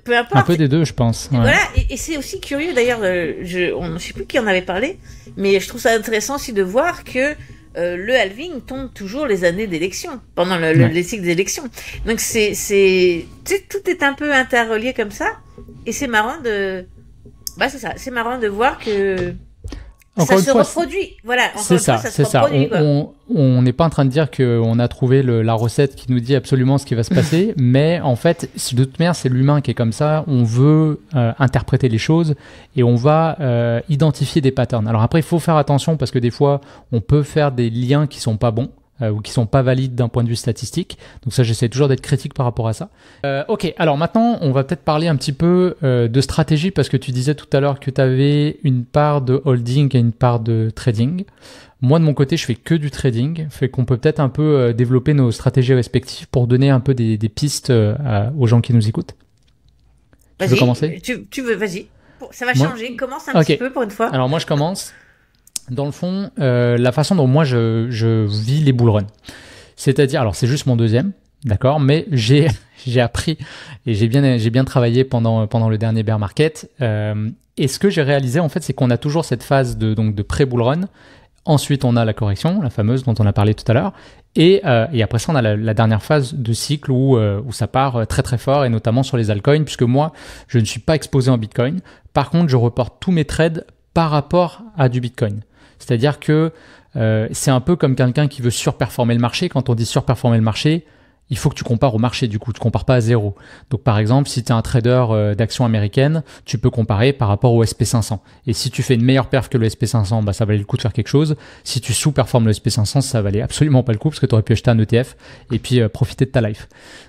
[SPEAKER 2] Peu importe.
[SPEAKER 1] Un peu des deux, je pense. Ouais.
[SPEAKER 2] Voilà, et c'est aussi curieux, d'ailleurs, on ne sait plus qui en avait parlé, mais je trouve ça intéressant aussi de voir que le halving tombe toujours les années d'élection, pendant les cycles d'élection. Donc tout est un peu interrelié comme ça, et c'est marrant c'est marrant de voir que
[SPEAKER 1] encore
[SPEAKER 2] ça se reproduit. Voilà,
[SPEAKER 1] c'est ça. On n'est pas en train de dire qu'on a trouvé la recette qui nous dit absolument ce qui va se passer, mais en fait, de toute manière, c'est l'humain qui est comme ça. On veut interpréter les choses et on va identifier des patterns. Alors après, il faut faire attention parce que des fois, on peut faire des liens qui sont pas bons. Ou qui sont pas valides d'un point de vue statistique. Donc ça, j'essaie toujours d'être critique par rapport à ça. Ok, alors maintenant, on va peut-être parler un petit peu de stratégie parce que tu disais tout à l'heure que tu avais une part de holding et une part de trading. Moi, de mon côté, je fais que du trading. Fait qu'on peut peut-être un peu développer nos stratégies respectives pour donner un peu des pistes aux gens qui nous écoutent. Tu veux commencer ?
[SPEAKER 2] Tu veux, vas-y. Ça va changer. Commence un petit peu pour une fois.
[SPEAKER 1] Alors moi, je commence. Dans le fond, la façon dont moi je vis les bull runs, c'est-à-dire, alors c'est juste mon deuxième, d'accord, mais j'ai appris et j'ai bien travaillé pendant le dernier bear market. Et ce que j'ai réalisé en fait, c'est qu'on a toujours cette phase de pré-bull run. Ensuite, on a la correction, la fameuse dont on a parlé tout à l'heure, et après ça, on a la dernière phase de cycle où ça part très très fort, et notamment sur les altcoins, puisque moi, je ne suis pas exposé en Bitcoin. Par contre, je reporte tous mes trades par rapport à du Bitcoin. C'est-à-dire que c'est un peu comme quelqu'un qui veut surperformer le marché. Quand on dit surperformer le marché, il faut que tu compares au marché du coup, tu ne compares pas à zéro. Donc par exemple, si tu es un trader d'actions américaines, tu peux comparer par rapport au SP500. Et si tu fais une meilleure perf que le SP500, ça valait le coup de faire quelque chose. Si tu sous-performes le SP500, ça valait absolument pas le coup parce que tu aurais pu acheter un ETF et puis profiter de ta life.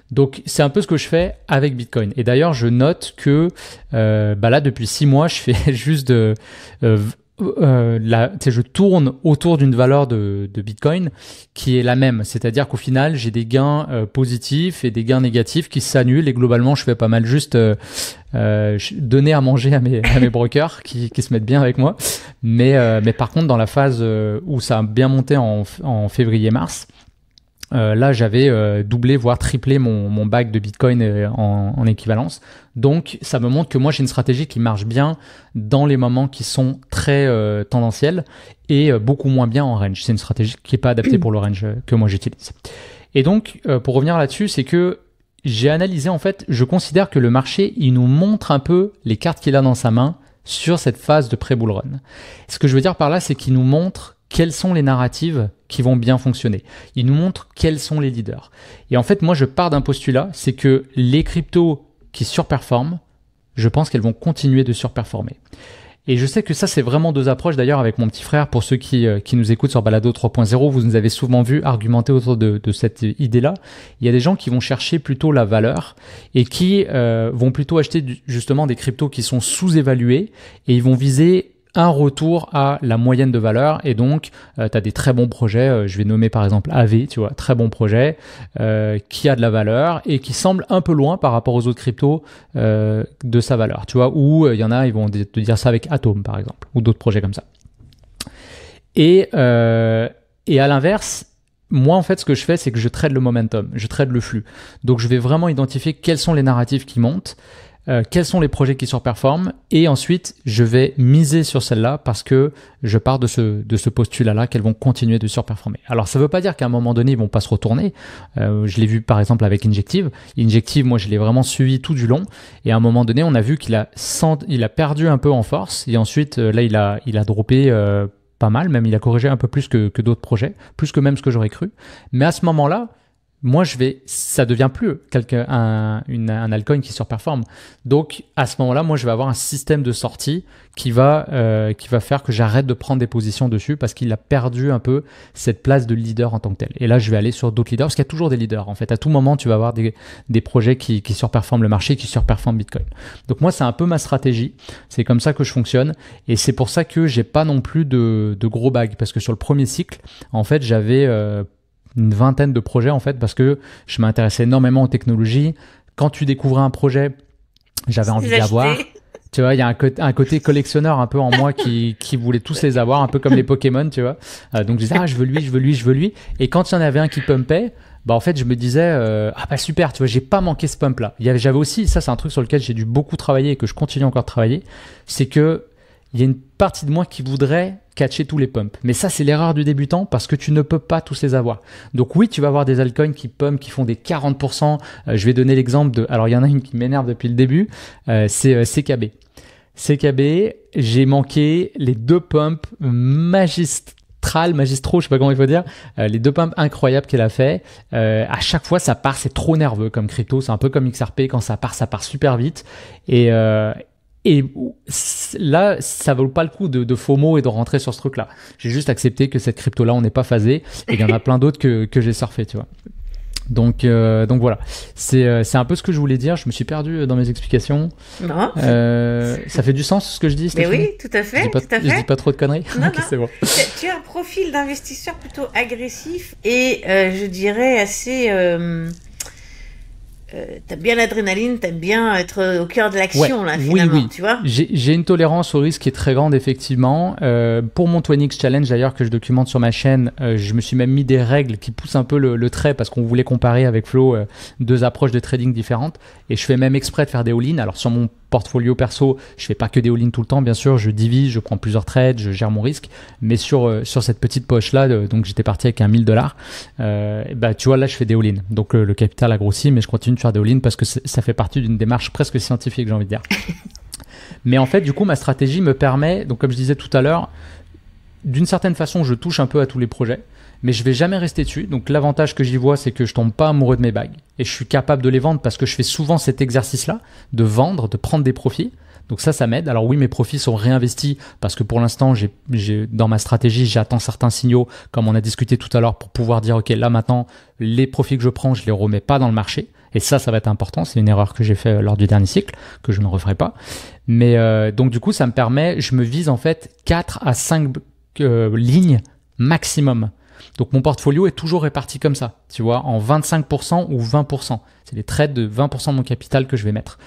[SPEAKER 1] Donc c'est un peu ce que je fais avec Bitcoin. Et d'ailleurs, je note que là, depuis 6 mois, je fais juste je tourne autour d'une valeur de Bitcoin qui est la même, c'est-à-dire qu'au final j'ai des gains positifs et des gains négatifs qui s'annulent et globalement je fais pas mal juste donner à manger à mes brokers qui se mettent bien avec moi, mais par contre dans la phase où ça a bien monté en février-mars, là j'avais doublé voire triplé mon back de Bitcoin en équivalence. Donc ça me montre que moi j'ai une stratégie qui marche bien dans les moments qui sont très tendanciels et beaucoup moins bien en range. C'est une stratégie qui n'est pas adaptée pour le range que moi j'utilise. Et donc pour revenir là-dessus, c'est que j'ai analysé, en fait, je considère que le marché il nous montre un peu les cartes qu'il a dans sa main sur cette phase de pré-bull run. Ce que je veux dire par là, c'est qu'il nous montre quelles sont les narratives qui vont bien fonctionner. Il nous montre quels sont les leaders. Et en fait, moi, je pars d'un postulat, c'est que les cryptos qui surperforment, je pense qu'elles vont continuer de surperformer. Et je sais que ça, c'est vraiment deux approches. D'ailleurs, avec mon petit frère, pour ceux qui nous écoutent sur Balado 3.0, vous nous avez souvent vu argumenter autour de cette idée-là. Il y a des gens qui vont chercher plutôt la valeur et qui vont plutôt acheter justement des cryptos qui sont sous-évalués et ils vont viser un retour à la moyenne de valeur. Et donc tu as des très bons projets, je vais nommer par exemple AV, tu vois, très bon projet qui a de la valeur et qui semble un peu loin par rapport aux autres cryptos de sa valeur, tu vois, ou il y en a, ils vont te dire ça avec Atom par exemple, ou d'autres projets comme ça. Et à l'inverse, moi, en fait, ce que je fais, c'est que je trade le momentum, je trade le flux. Donc, je vais vraiment identifier quels sont les narratifs qui montent. quels sont les projets qui surperforment, et ensuite je vais miser sur celles-là parce que je pars de ce postulat-là qu'elles vont continuer de surperformer. Alors ça veut pas dire qu'à un moment donné ils vont pas se retourner. Je l'ai vu par exemple avec Injective. Injective, moi je l'ai vraiment suivi tout du long, et à un moment donné on a vu qu'il a perdu un peu en force, et ensuite là il a droppé pas mal, même il a corrigé un peu plus que d'autres projets, plus que même ce que j'aurais cru. Mais à ce moment-là, moi, ça devient plus un altcoin qui surperforme. Donc, à ce moment-là, moi, je vais avoir un système de sortie qui va faire que j'arrête de prendre des positions dessus parce qu'il a perdu un peu cette place de leader en tant que tel. Et là, je vais aller sur d'autres leaders parce qu'il y a toujours des leaders. En fait, à tout moment, tu vas avoir des projets qui surperforment le marché, qui surperforment Bitcoin. Donc, moi, c'est un peu ma stratégie. C'est comme ça que je fonctionne. Et c'est pour ça que j'ai pas non plus de gros bags, parce que sur le premier cycle, en fait, j'avais une vingtaine de projets en fait, parce que je m'intéressais énormément aux technologies. Quand tu découvrais un projet, j'avais envie de l'avoir. Tu vois, il y a un côté collectionneur un peu en moi qui voulait tous les avoir, un peu comme les Pokémon, tu vois. Donc je disais, je veux lui. Et quand il y en avait un qui pumpait, bah en fait je me disais, super, tu vois, j'ai pas manqué ce pump là. J'avais aussi, ça c'est un truc sur lequel j'ai dû beaucoup travailler et que je continue encore de travailler, c'est que il y a une partie de moi qui voudrait catcher tous les pumps. Mais ça, c'est l'erreur du débutant parce que tu ne peux pas tous les avoir. Donc oui, tu vas avoir des altcoins qui pumpent, qui font des 40%. Je vais donner l'exemple de... Alors, il y en a une qui m'énerve depuis le début. C'est CKB. CKB, j'ai manqué les 2 pumps magistraux, je sais pas comment il faut dire, les 2 pumps incroyables qu'elle a fait. À chaque fois, ça part, c'est trop nerveux comme crypto. C'est un peu comme XRP. Quand ça part super vite. Et là, ça vaut pas le coup de FOMO et de rentrer sur ce truc-là. J'ai juste accepté que cette crypto-là, on n'est pas phasé, et il y en a plein d'autres que j'ai surfé, tu vois. Donc voilà. C'est un peu ce que je voulais dire. Je me suis perdu dans mes explications.
[SPEAKER 2] Non.
[SPEAKER 1] Ça fait du sens ce que je dis, Stéphanie?
[SPEAKER 2] Mais oui, tout à fait.
[SPEAKER 1] Je dis pas trop de conneries?
[SPEAKER 2] Non,
[SPEAKER 1] okay,
[SPEAKER 2] non.
[SPEAKER 1] C'est bon.
[SPEAKER 2] Tu as un profil d'investisseur plutôt agressif et je dirais assez... t'aimes bien l'adrénaline, t'aimes bien être au cœur de l'action, là, finalement,
[SPEAKER 1] oui.
[SPEAKER 2] tu vois.
[SPEAKER 1] J'ai une tolérance au risque qui est très grande, effectivement. Pour mon 20x Challenge, d'ailleurs, que je documente sur ma chaîne, je me suis même mis des règles qui poussent un peu le trait parce qu'on voulait comparer avec Flo 2 approches de trading différentes. Et je fais même exprès de faire des all-in. Alors, sur mon portfolio perso, je fais pas que des all-in tout le temps, bien sûr. Je divise, je prends plusieurs trades, je gère mon risque. Mais sur cette petite poche-là, donc j'étais parti avec un $1000, tu vois, là, je fais des all-in. Donc, le capital a grossi, mais je continue de faire des all-in parce que ça fait partie d'une démarche presque scientifique, j'ai envie de dire. Mais en fait, du coup, ma stratégie me permet, donc comme je disais tout à l'heure, d'une certaine façon, je touche un peu à tous les projets, mais je vais jamais rester dessus. Donc l'avantage que j'y vois, c'est que je tombe pas amoureux de mes bags et je suis capable de les vendre parce que je fais souvent cet exercice-là, de vendre, de prendre des profits. Donc ça m'aide. Alors oui, mes profits sont réinvestis parce que pour l'instant, dans ma stratégie, j'attends certains signaux, comme on a discuté tout à l'heure, pour pouvoir dire, OK, là maintenant, les profits que je prends, je les remets pas dans le marché. Et ça va être important. C'est une erreur que j'ai fait lors du dernier cycle, que je ne referai pas. Mais donc du coup, ça me permet, je me vise en fait 4 à 5 lignes maximum. Donc mon portfolio est toujours réparti comme ça, tu vois, en 25% ou 20%. C'est des trades de 20% de mon capital que je vais mettre.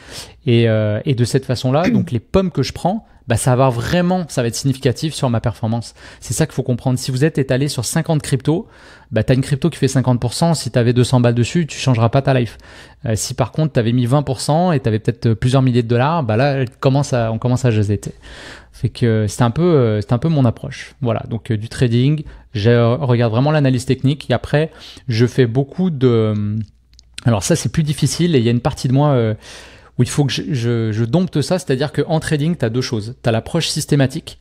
[SPEAKER 1] Et de cette façon-là, donc les pommes que je prends, ça va être significatif sur ma performance. C'est ça qu'il faut comprendre. Si vous êtes étalé sur 50 cryptos, tu as une crypto qui fait 50%. Si tu avais 200 balles dessus, tu changeras pas ta life. Si par contre, tu avais mis 20% et tu avais peut-être plusieurs milliers de dollars, là, on commence à jaser. Fait que c'est un peu mon approche. Voilà, donc du trading, je regarde vraiment l'analyse technique et après, je fais beaucoup de... Alors ça, c'est plus difficile et il y a une partie de moi où il faut que je dompte ça, c'est-à-dire qu'en trading, tu as 2 choses. Tu as l'approche systématique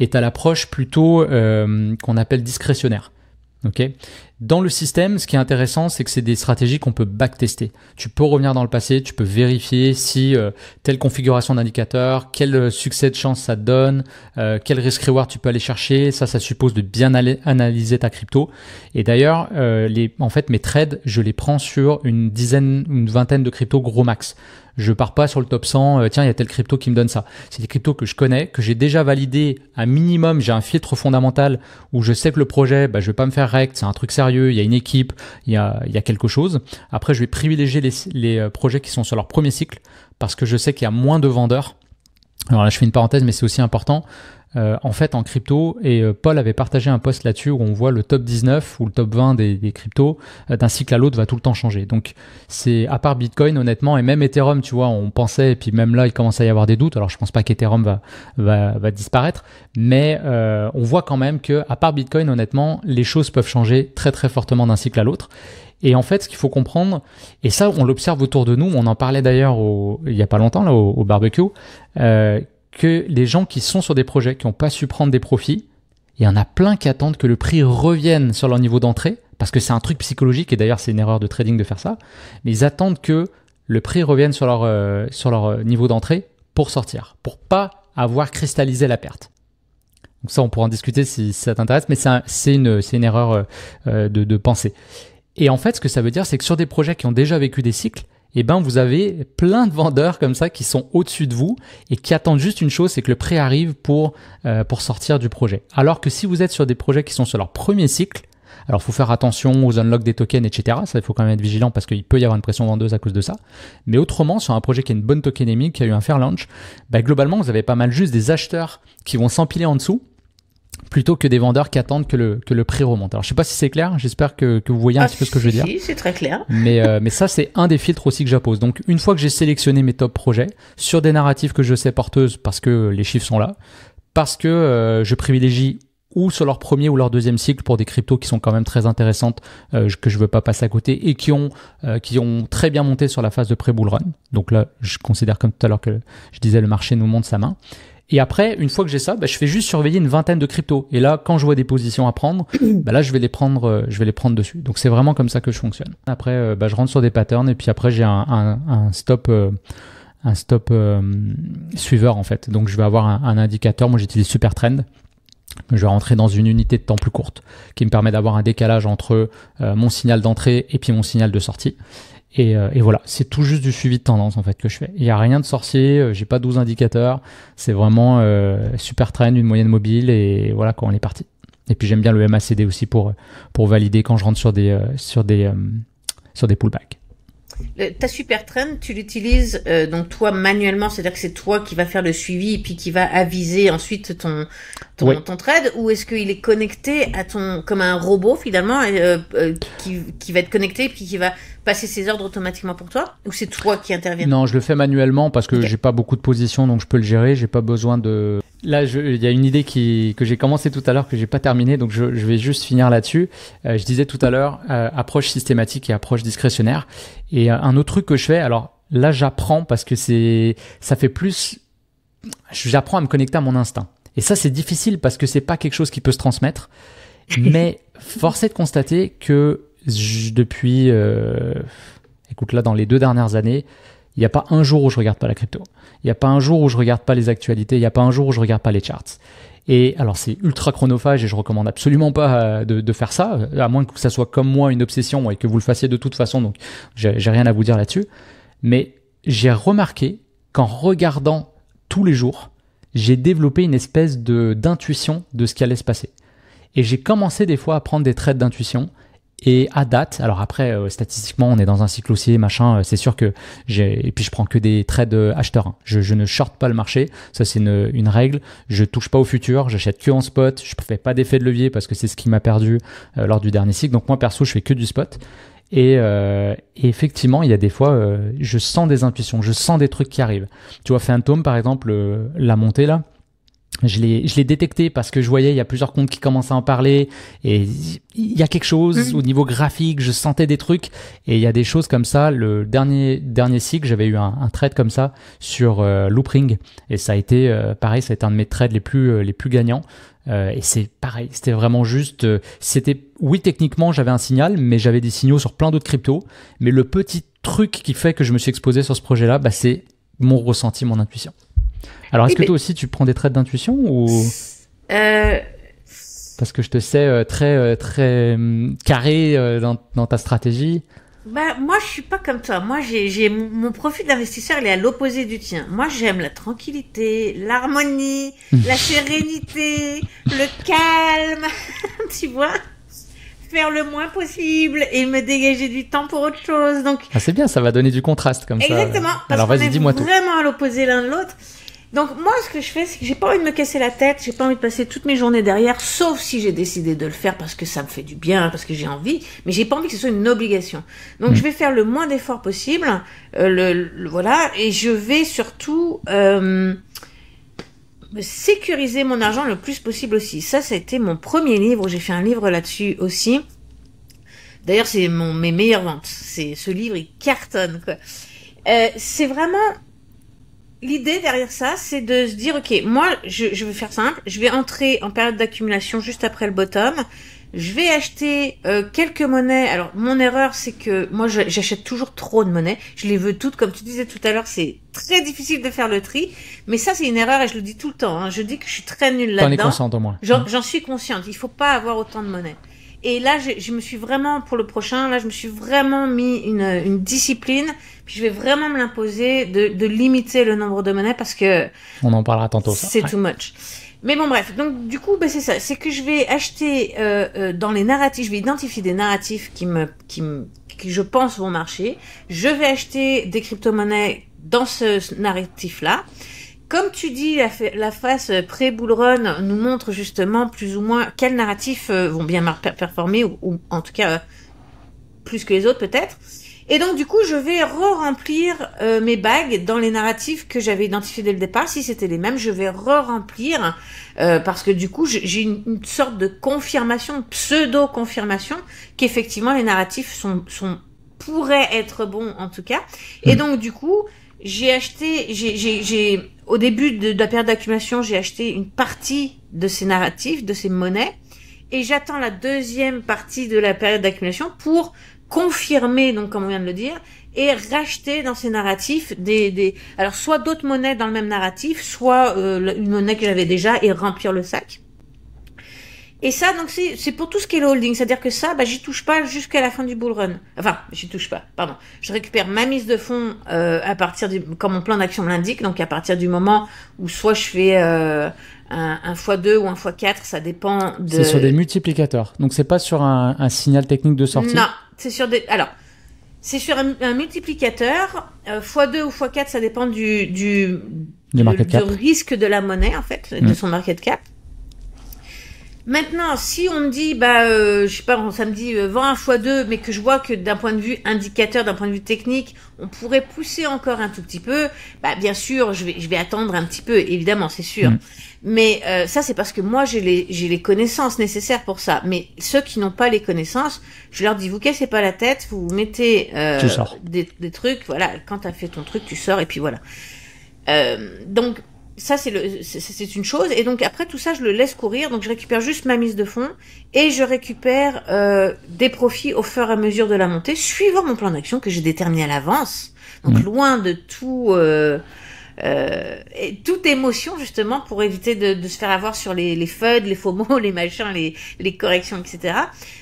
[SPEAKER 1] et tu as l'approche plutôt qu'on appelle discrétionnaire. Okay. Dans le système, ce qui est intéressant, c'est que c'est des stratégies qu'on peut backtester. Tu peux revenir dans le passé, tu peux vérifier si telle configuration d'indicateur, quel succès de chance ça te donne, quel risk reward tu peux aller chercher. Ça suppose de bien analyser ta crypto. Et d'ailleurs, en fait, mes trades, je les prends sur une vingtaine de cryptos gros max. Je pars pas sur le top 100, tiens, il y a tel crypto qui me donne ça. C'est des cryptos que je connais, que j'ai déjà validé un minimum. J'ai un filtre fondamental où je sais que le projet, je vais pas me faire rect, c'est un truc sérieux, il y a une équipe, il y a quelque chose. Après, je vais privilégier les projets qui sont sur leur premier cycle parce que je sais qu'il y a moins de vendeurs. Alors là, je fais une parenthèse, mais c'est aussi important. En fait, en crypto, et Paul avait partagé un post là-dessus où on voit le top 19 ou le top 20 des cryptos d'un cycle à l'autre va tout le temps changer. Donc, c'est à part Bitcoin, honnêtement, et même Ethereum, tu vois, on pensait, et puis même là, il commence à y avoir des doutes. Alors, je pense pas qu'Ethereum va disparaître, mais on voit quand même que, à part Bitcoin, honnêtement, les choses peuvent changer très très fortement d'un cycle à l'autre. Et en fait, ce qu'il faut comprendre, et ça, on l'observe autour de nous, on en parlait d'ailleurs il y a pas longtemps là au barbecue. Que les gens qui sont sur des projets, qui n'ont pas su prendre des profits, il y en a plein qui attendent que le prix revienne sur leur niveau d'entrée, parce que c'est un truc psychologique, et d'ailleurs c'est une erreur de trading de faire ça, mais ils attendent que le prix revienne sur leur niveau d'entrée pour sortir, pour pas avoir cristallisé la perte. Donc ça, on pourra en discuter si ça t'intéresse, mais c'est une erreur de pensée. Et en fait, ce que ça veut dire, c'est que sur des projets qui ont déjà vécu des cycles, eh ben, vous avez plein de vendeurs comme ça qui sont au-dessus de vous et qui attendent juste une chose, c'est que le prix arrive pour sortir du projet. Alors que si vous êtes sur des projets qui sont sur leur premier cycle, alors il faut faire attention aux unlocks des tokens, etc. Ça, il faut quand même être vigilant parce qu'il peut y avoir une pression vendeuse à cause de ça. Mais autrement, sur un projet qui a une bonne tokenémie, qui a eu un fair launch, bah, globalement, vous avez pas mal juste des acheteurs qui vont s'empiler en dessous, plutôt que des vendeurs qui attendent que le prix remonte. Alors, je sais pas si c'est clair, j'espère que vous voyez un petit peu ce que je veux dire.
[SPEAKER 2] Si, c'est très clair.
[SPEAKER 1] Mais ça, c'est un des filtres aussi que j'appose. Donc, une fois que j'ai sélectionné mes top projets, sur des narratifs que je sais porteuses, parce que les chiffres sont là, parce que je privilégie ou sur leur premier ou leur deuxième cycle pour des cryptos qui sont quand même très intéressantes, que je veux pas passer à côté, et qui ont très bien monté sur la phase de pré-bull run. Donc là, je considère comme tout à l'heure que je disais, le marché nous montre sa main. Et après, une fois que j'ai ça, bah, je fais juste surveiller une vingtaine de cryptos. Et là, quand je vois des positions à prendre, bah là, je vais les prendre dessus. Donc, c'est vraiment comme ça que je fonctionne. Après, bah, je rentre sur des patterns et puis après, j'ai un stop suiveur, en fait. Donc, je vais avoir un indicateur. Moi, j'utilise Supertrend. Je vais rentrer dans une unité de temps plus courte qui me permet d'avoir un décalage entre mon signal d'entrée et puis mon signal de sortie. Et voilà, c'est tout juste du suivi de tendance en fait que je fais. Il n'y a rien de sorcier, j'ai pas 12 indicateurs, c'est vraiment Supertrend, une moyenne mobile et voilà quand on est parti. Et puis j'aime bien le MACD aussi pour valider quand je rentre sur des pullbacks.
[SPEAKER 2] Ta Supertrend, tu l'utilises donc toi manuellement, c'est-à-dire que c'est toi qui va faire le suivi et puis qui va aviser ensuite ton trade, ou est-ce qu'il est connecté à comme un robot finalement qui va être connecté et puis qui va passer ses ordres automatiquement pour toi, ou c'est toi qui interviens?
[SPEAKER 1] Non, je le fais manuellement parce que j'ai pas beaucoup de positions, donc je peux le gérer. J'ai pas besoin de. Là, il y a une idée que j'ai commencé tout à l'heure que j'ai pas terminée, donc je vais juste finir là-dessus. Je disais tout à l'heure approche systématique et approche discrétionnaire. Et un autre truc que je fais, alors là, j'apprends parce que ça fait plus. J'apprends à me connecter à mon instinct. Et ça, c'est difficile parce que c'est pas quelque chose qui peut se transmettre. Mais force est de constater que depuis, écoute là, dans les 2 dernières années, il n'y a pas un jour où je regarde pas la crypto. Il n'y a pas un jour où je regarde pas les actualités. Il n'y a pas un jour où je regarde pas les charts. Et alors, c'est ultra chronophage et je recommande absolument pas de faire ça, à moins que ça soit comme moi une obsession et que vous le fassiez de toute façon. Donc, j'ai rien à vous dire là-dessus. Mais j'ai remarqué qu'en regardant tous les jours, j'ai développé une espèce d'intuition de ce qui allait se passer. Et j'ai commencé des fois à prendre des trades d'intuition. Et à date, alors après, statistiquement, on est dans un cycle haussier, machin, c'est sûr que et puis je prends que des trades acheteurs. Hein. Je ne short pas le marché, ça c'est une règle. Je touche pas au futur, j'achète que en spot. Je fais pas d'effet de levier parce que c'est ce qui m'a perdu lors du dernier cycle. Donc moi perso, je fais que du spot. Et effectivement, il y a des fois, je sens des intuitions, je sens des trucs qui arrivent. Tu vois, Phantom par exemple, la montée là. Je l'ai détecté parce que je voyais il y a plusieurs comptes qui commençaient à en parler et il y a quelque chose au niveau graphique, je sentais des trucs et il y a des choses comme ça. Le dernier cycle, j'avais eu un trade comme ça sur Loopring et ça a été pareil, ça a été un de mes trades les plus gagnants. Et c'est pareil, c'était vraiment juste, oui, techniquement j'avais un signal, mais j'avais des signaux sur plein d'autres cryptos. Mais le petit truc qui fait que je me suis exposé sur ce projet-là, bah, c'est mon ressenti, mon intuition. Alors, est-ce que toi aussi, tu prends des trades d'intuition ou parce que je te sais très carré dans ta stratégie.
[SPEAKER 2] Bah, moi, je suis pas comme toi. Moi, j'ai mon profil d'investisseur, il est à l'opposé du tien. Moi, j'aime la tranquillité, l'harmonie, la sérénité, le calme, tu vois, faire le moins possible et me dégager du temps pour autre chose. Donc,
[SPEAKER 1] c'est bien, ça va donner du contraste comme
[SPEAKER 2] exactement,
[SPEAKER 1] ça. Alors, vas-y, dis-moi tout.
[SPEAKER 2] Vraiment à l'opposé l'un de l'autre. Donc moi, ce que je fais, c'est que j'ai pas envie de me casser la tête, j'ai pas envie de passer toutes mes journées derrière, sauf si j'ai décidé de le faire parce que ça me fait du bien, parce que j'ai envie, mais j'ai pas envie que ce soit une obligation. Donc je vais faire le moins d'efforts possible, voilà, et je vais surtout sécuriser mon argent le plus possible aussi. Ça a été mon premier livre, j'ai fait un livre là-dessus aussi. D'ailleurs, c'est mes meilleures ventes. Ce livre, il cartonne, quoi. C'est vraiment l'idée derrière ça, c'est de se dire, ok, moi, je vais faire simple. Je vais entrer en période d'accumulation juste après le bottom. Je vais acheter quelques monnaies. Alors, mon erreur, c'est que moi, j'achète toujours trop de monnaies. Je les veux toutes, comme tu disais tout à l'heure, c'est très difficile de faire le tri. Mais ça, c'est une erreur et je le dis tout le temps. Hein. Je dis que je suis très nulle là-dedans.
[SPEAKER 1] T'en es consciente au moins.
[SPEAKER 2] J'en suis consciente. Il faut pas avoir autant de monnaies. Et là, je me suis vraiment, pour le prochain, là, je me suis vraiment mis une discipline. Puis je vais vraiment me l'imposer de limiter le nombre de monnaies parce que
[SPEAKER 1] on en parlera tantôt.
[SPEAKER 2] C'est too much. Mais bon, bref. Donc, du coup, c'est ça. C'est que je vais acheter dans les narratifs. Je vais identifier des narratifs qui je pense vont marcher. Je vais acheter des crypto-monnaies dans ce narratif-là. Comme tu dis, la phase pré-bull run nous montre justement plus ou moins quels narratifs vont bien performer ou en tout cas plus que les autres peut-être. Et donc du coup, je vais re-remplir mes bagues dans les narratifs que j'avais identifiés dès le départ. Si c'était les mêmes, je vais re-remplir parce que du coup, j'ai une sorte de confirmation, pseudo-confirmation qu'effectivement les narratifs pourraient être bons en tout cas. Et donc du coup, j'ai acheté, au début de la période d'accumulation, j'ai acheté une partie de ces narratifs, de ces monnaies, et j'attends la deuxième partie de la période d'accumulation pour confirmer, donc comme on vient de le dire, et racheter dans ces narratifs alors soit d'autres monnaies dans le même narratif, soit une monnaie que j'avais déjà et remplir le sac. Et ça, donc, c'est pour tout ce qui est le holding. C'est-à-dire que ça, j'y touche pas jusqu'à la fin du bull run. Enfin, j'y touche pas, pardon. Je récupère ma mise de fonds, à partir comme mon plan d'action l'indique. Donc, à partir du moment où soit je fais, un x2 ou un x4, ça dépend de...
[SPEAKER 1] C'est sur des multiplicateurs. Donc, c'est pas sur un signal technique de sortie.
[SPEAKER 2] Non, c'est sur c'est sur un multiplicateur, x2 ou x4, ça dépend du risque de la monnaie, en fait, de son market cap. Maintenant, si on me dit, je sais pas, ça me dit vends un x2, mais que je vois que d'un point de vue indicateur, d'un point de vue technique, on pourrait pousser encore un tout petit peu, bien sûr, je vais attendre un petit peu, évidemment, c'est sûr. Mais ça, c'est parce que moi, j'ai les connaissances nécessaires pour ça. Mais ceux qui n'ont pas les connaissances, je leur dis, vous cassez pas la tête, vous mettez des trucs, voilà, quand t'as fait ton truc, tu sors, et puis voilà. Donc, ça, c'est une chose. Et donc, après tout ça, je le laisse courir. Donc, je récupère juste ma mise de fonds et je récupère des profits au fur et à mesure de la montée, suivant mon plan d'action que j'ai déterminé à l'avance. Donc, loin de tout... et toute émotion, justement, pour éviter de se faire avoir sur les FUD, les faux mots, les machins, les corrections, etc.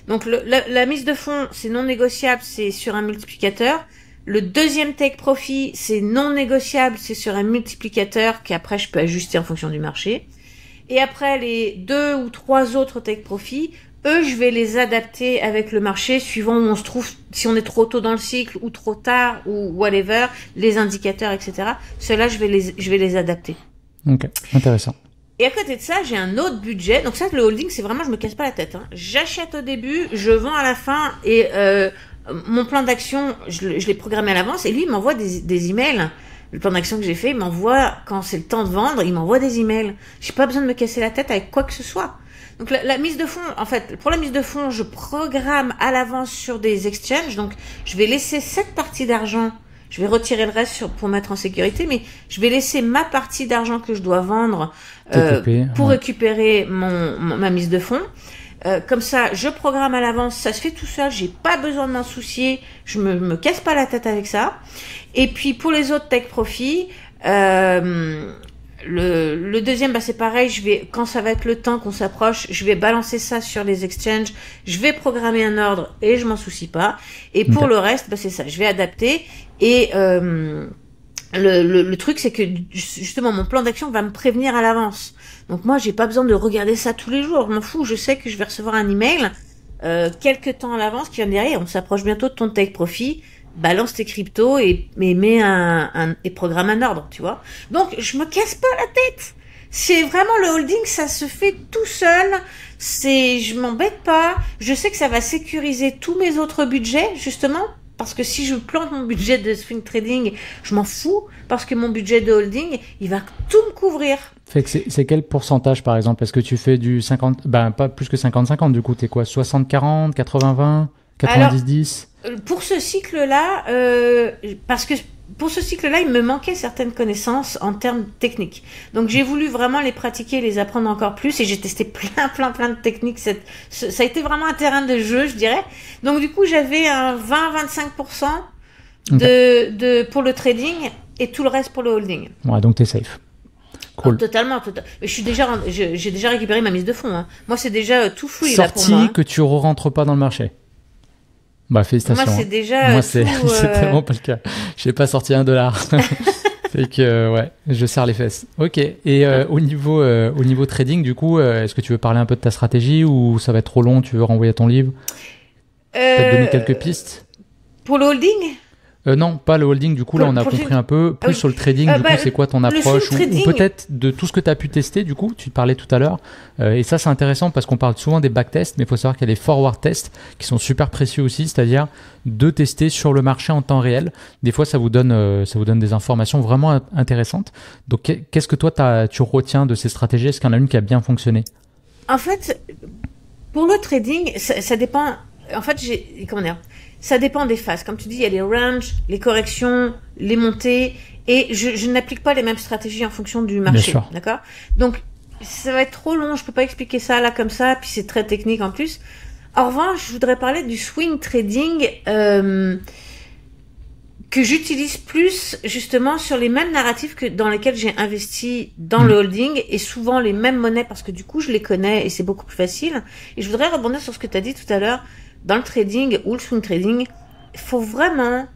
[SPEAKER 2] Donc, la mise de fonds, c'est non négociable, c'est sur un multiplicateur. Le deuxième take profit, c'est non négociable, c'est sur un multiplicateur qu'après je peux ajuster en fonction du marché. Et après, les 2 ou 3 autres take profit, eux, je vais les adapter avec le marché suivant où on se trouve, si on est trop tôt dans le cycle ou trop tard ou whatever, les indicateurs, etc. Ceux-là, je vais les adapter.
[SPEAKER 1] Ok, intéressant.
[SPEAKER 2] Et à côté de ça, j'ai un autre budget. Donc ça, le holding, c'est vraiment, je me casse pas la tête. Hein. J'achète au début, je vends à la fin et mon plan d'action, je l'ai programmé à l'avance et lui, il m'envoie des emails. Le plan d'action que j'ai fait, il m'envoie, quand c'est le temps de vendre, il m'envoie des emails. J'ai pas besoin de me casser la tête avec quoi que ce soit. Donc la mise de fonds, en fait, pour la mise de fonds, je programme à l'avance sur des exchanges. Donc je vais laisser cette partie d'argent, je vais retirer le reste pour mettre en sécurité, mais je vais laisser ma partie d'argent que je dois vendre pour récupérer ma mise de fonds. Comme ça, je programme à l'avance, ça se fait tout seul, j'ai pas besoin de m'en soucier, je me casse pas la tête avec ça. Et puis pour les autres take profit, le deuxième, c'est pareil, quand ça va être le temps qu'on s'approche, je vais balancer ça sur les exchanges, je vais programmer un ordre et je m'en soucie pas. Et pour le reste, c'est ça, je vais adapter et le truc, c'est que justement mon plan d'action va me prévenir à l'avance. Donc moi, j'ai pas besoin de regarder ça tous les jours. Je m'en fous. Je sais que je vais recevoir un email quelques temps à l'avance qui va me dire hey, on s'approche bientôt de ton take profit. balance tes cryptos et programme un ordre, tu vois. Donc, je me casse pas la tête. C'est vraiment le holding, ça se fait tout seul. Je m'embête pas. Je sais que ça va sécuriser tous mes autres budgets, justement. Parce que si je plante mon budget de swing trading, je m'en fous. Parce que mon budget de holding, il va tout me couvrir.
[SPEAKER 1] Fait que c'est quel pourcentage, par exemple? Est-ce que tu fais du 50, pas plus que 50-50, du coup, t'es quoi? 60-40, 80-20, 90-10?
[SPEAKER 2] Pour ce cycle-là, parce que pour ce cycle-là, il me manquait certaines connaissances en termes techniques. Donc, j'ai voulu vraiment les pratiquer, les apprendre encore plus, et j'ai testé plein de techniques. Ça a été vraiment un terrain de jeu, je dirais. Donc, du coup, j'avais un 20-25% pour le trading et tout le reste pour le holding.
[SPEAKER 1] Ouais, donc t'es safe. Cool.
[SPEAKER 2] Oh, totalement. Mais j'ai déjà récupéré ma mise de fonds. Hein. Moi, c'est déjà tout free là pour moi.
[SPEAKER 1] Sorti que tu rentres pas dans le marché. Bah, félicitations.
[SPEAKER 2] Moi, c'est déjà.
[SPEAKER 1] Moi, c'est tellement pas le cas. J'ai pas sorti $1. Fait que, ouais, je serre les fesses. Ok. Et au niveau trading, du coup, est-ce que tu veux parler un peu de ta stratégie ou ça va être trop long? Tu veux renvoyer ton livre? Peut-être donner quelques pistes?
[SPEAKER 2] Pour le holding?
[SPEAKER 1] Non, pas le holding. Du coup, là, on a compris un peu plus sur le trading. Du coup, c'est quoi ton approche ou peut-être de tout ce que tu as pu tester. Du coup, tu parlais tout à l'heure. Et ça, c'est intéressant parce qu'on parle souvent des backtests, mais il faut savoir qu'il y a des forward tests qui sont super précieux aussi, c'est-à-dire de tester sur le marché en temps réel. Des fois, ça vous donne des informations vraiment intéressantes. Donc, qu'est-ce que toi, tu retiens de ces stratégies? Est-ce qu'il y en a une qui a bien fonctionné?
[SPEAKER 2] En fait, pour le trading, ça dépend. En fait, ça dépend des phases. Comme tu dis, il y a les ranges, les corrections, les montées, et je n'applique pas les mêmes stratégies en fonction du marché. D'accord? Donc, ça va être trop long, je peux pas expliquer ça là comme ça, puis c'est très technique en plus. En revanche, je voudrais parler du swing trading que j'utilise plus justement sur les mêmes narratifs que dans lesquels j'ai investi dans le holding, et souvent les mêmes monnaies parce que du coup je les connais et c'est beaucoup plus facile. Et je voudrais rebondir sur ce que tu as dit tout à l'heure. Dans le trading ou le swing trading, il faut vraiment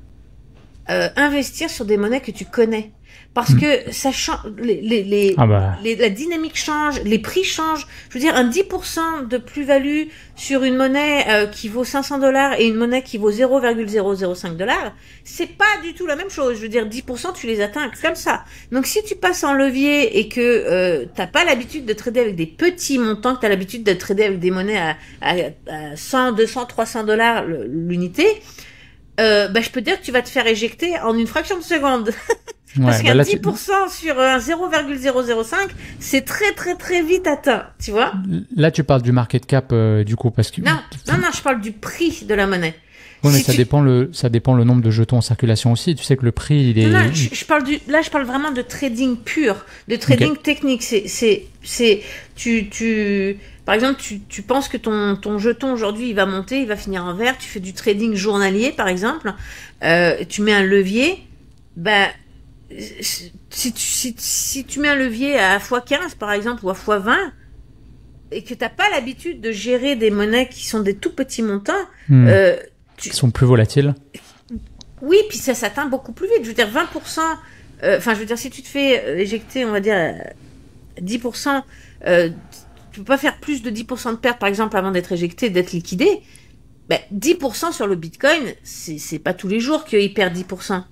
[SPEAKER 2] investir sur des monnaies que tu connais. Parce que ça change, la dynamique change, les prix changent. Je veux dire, un 10% de plus-value sur une monnaie qui vaut $500 et une monnaie qui vaut $0,005, c'est pas du tout la même chose. Je veux dire, 10%, tu les atteins comme ça. Donc, si tu passes en levier et que t'as pas l'habitude de trader avec des petits montants, que t'as l'habitude de trader avec des monnaies à 100, 200, $300 l'unité, je peux dire que tu vas te faire éjecter en une fraction de seconde. Parce qu'un 10% sur un 0,005, c'est très très très vite atteint, tu vois.
[SPEAKER 1] Là, tu parles du market cap, du coup, parce que...
[SPEAKER 2] Non, je parle du prix de la monnaie.
[SPEAKER 1] Oui, mais ça dépend le nombre de jetons en circulation aussi. Tu sais que le prix, il est...
[SPEAKER 2] Non, je parle vraiment de trading pur, de trading technique. Par exemple, tu penses que ton jeton aujourd'hui, il va monter, il va finir en vert. Tu fais du trading journalier, par exemple. Tu mets un levier, si tu mets un levier à x15 par exemple ou à x20 et que t'as pas l'habitude de gérer des monnaies qui sont des tout petits montants,
[SPEAKER 1] qui sont plus volatiles.
[SPEAKER 2] Oui, puis ça s'atteint beaucoup plus vite. Je veux dire 20%. Si tu te fais éjecter, on va dire 10%, tu peux pas faire plus de 10% de perte par exemple avant d'être éjecté, d'être liquidé. 10% sur le Bitcoin, c'est pas tous les jours qu'il perd 10%.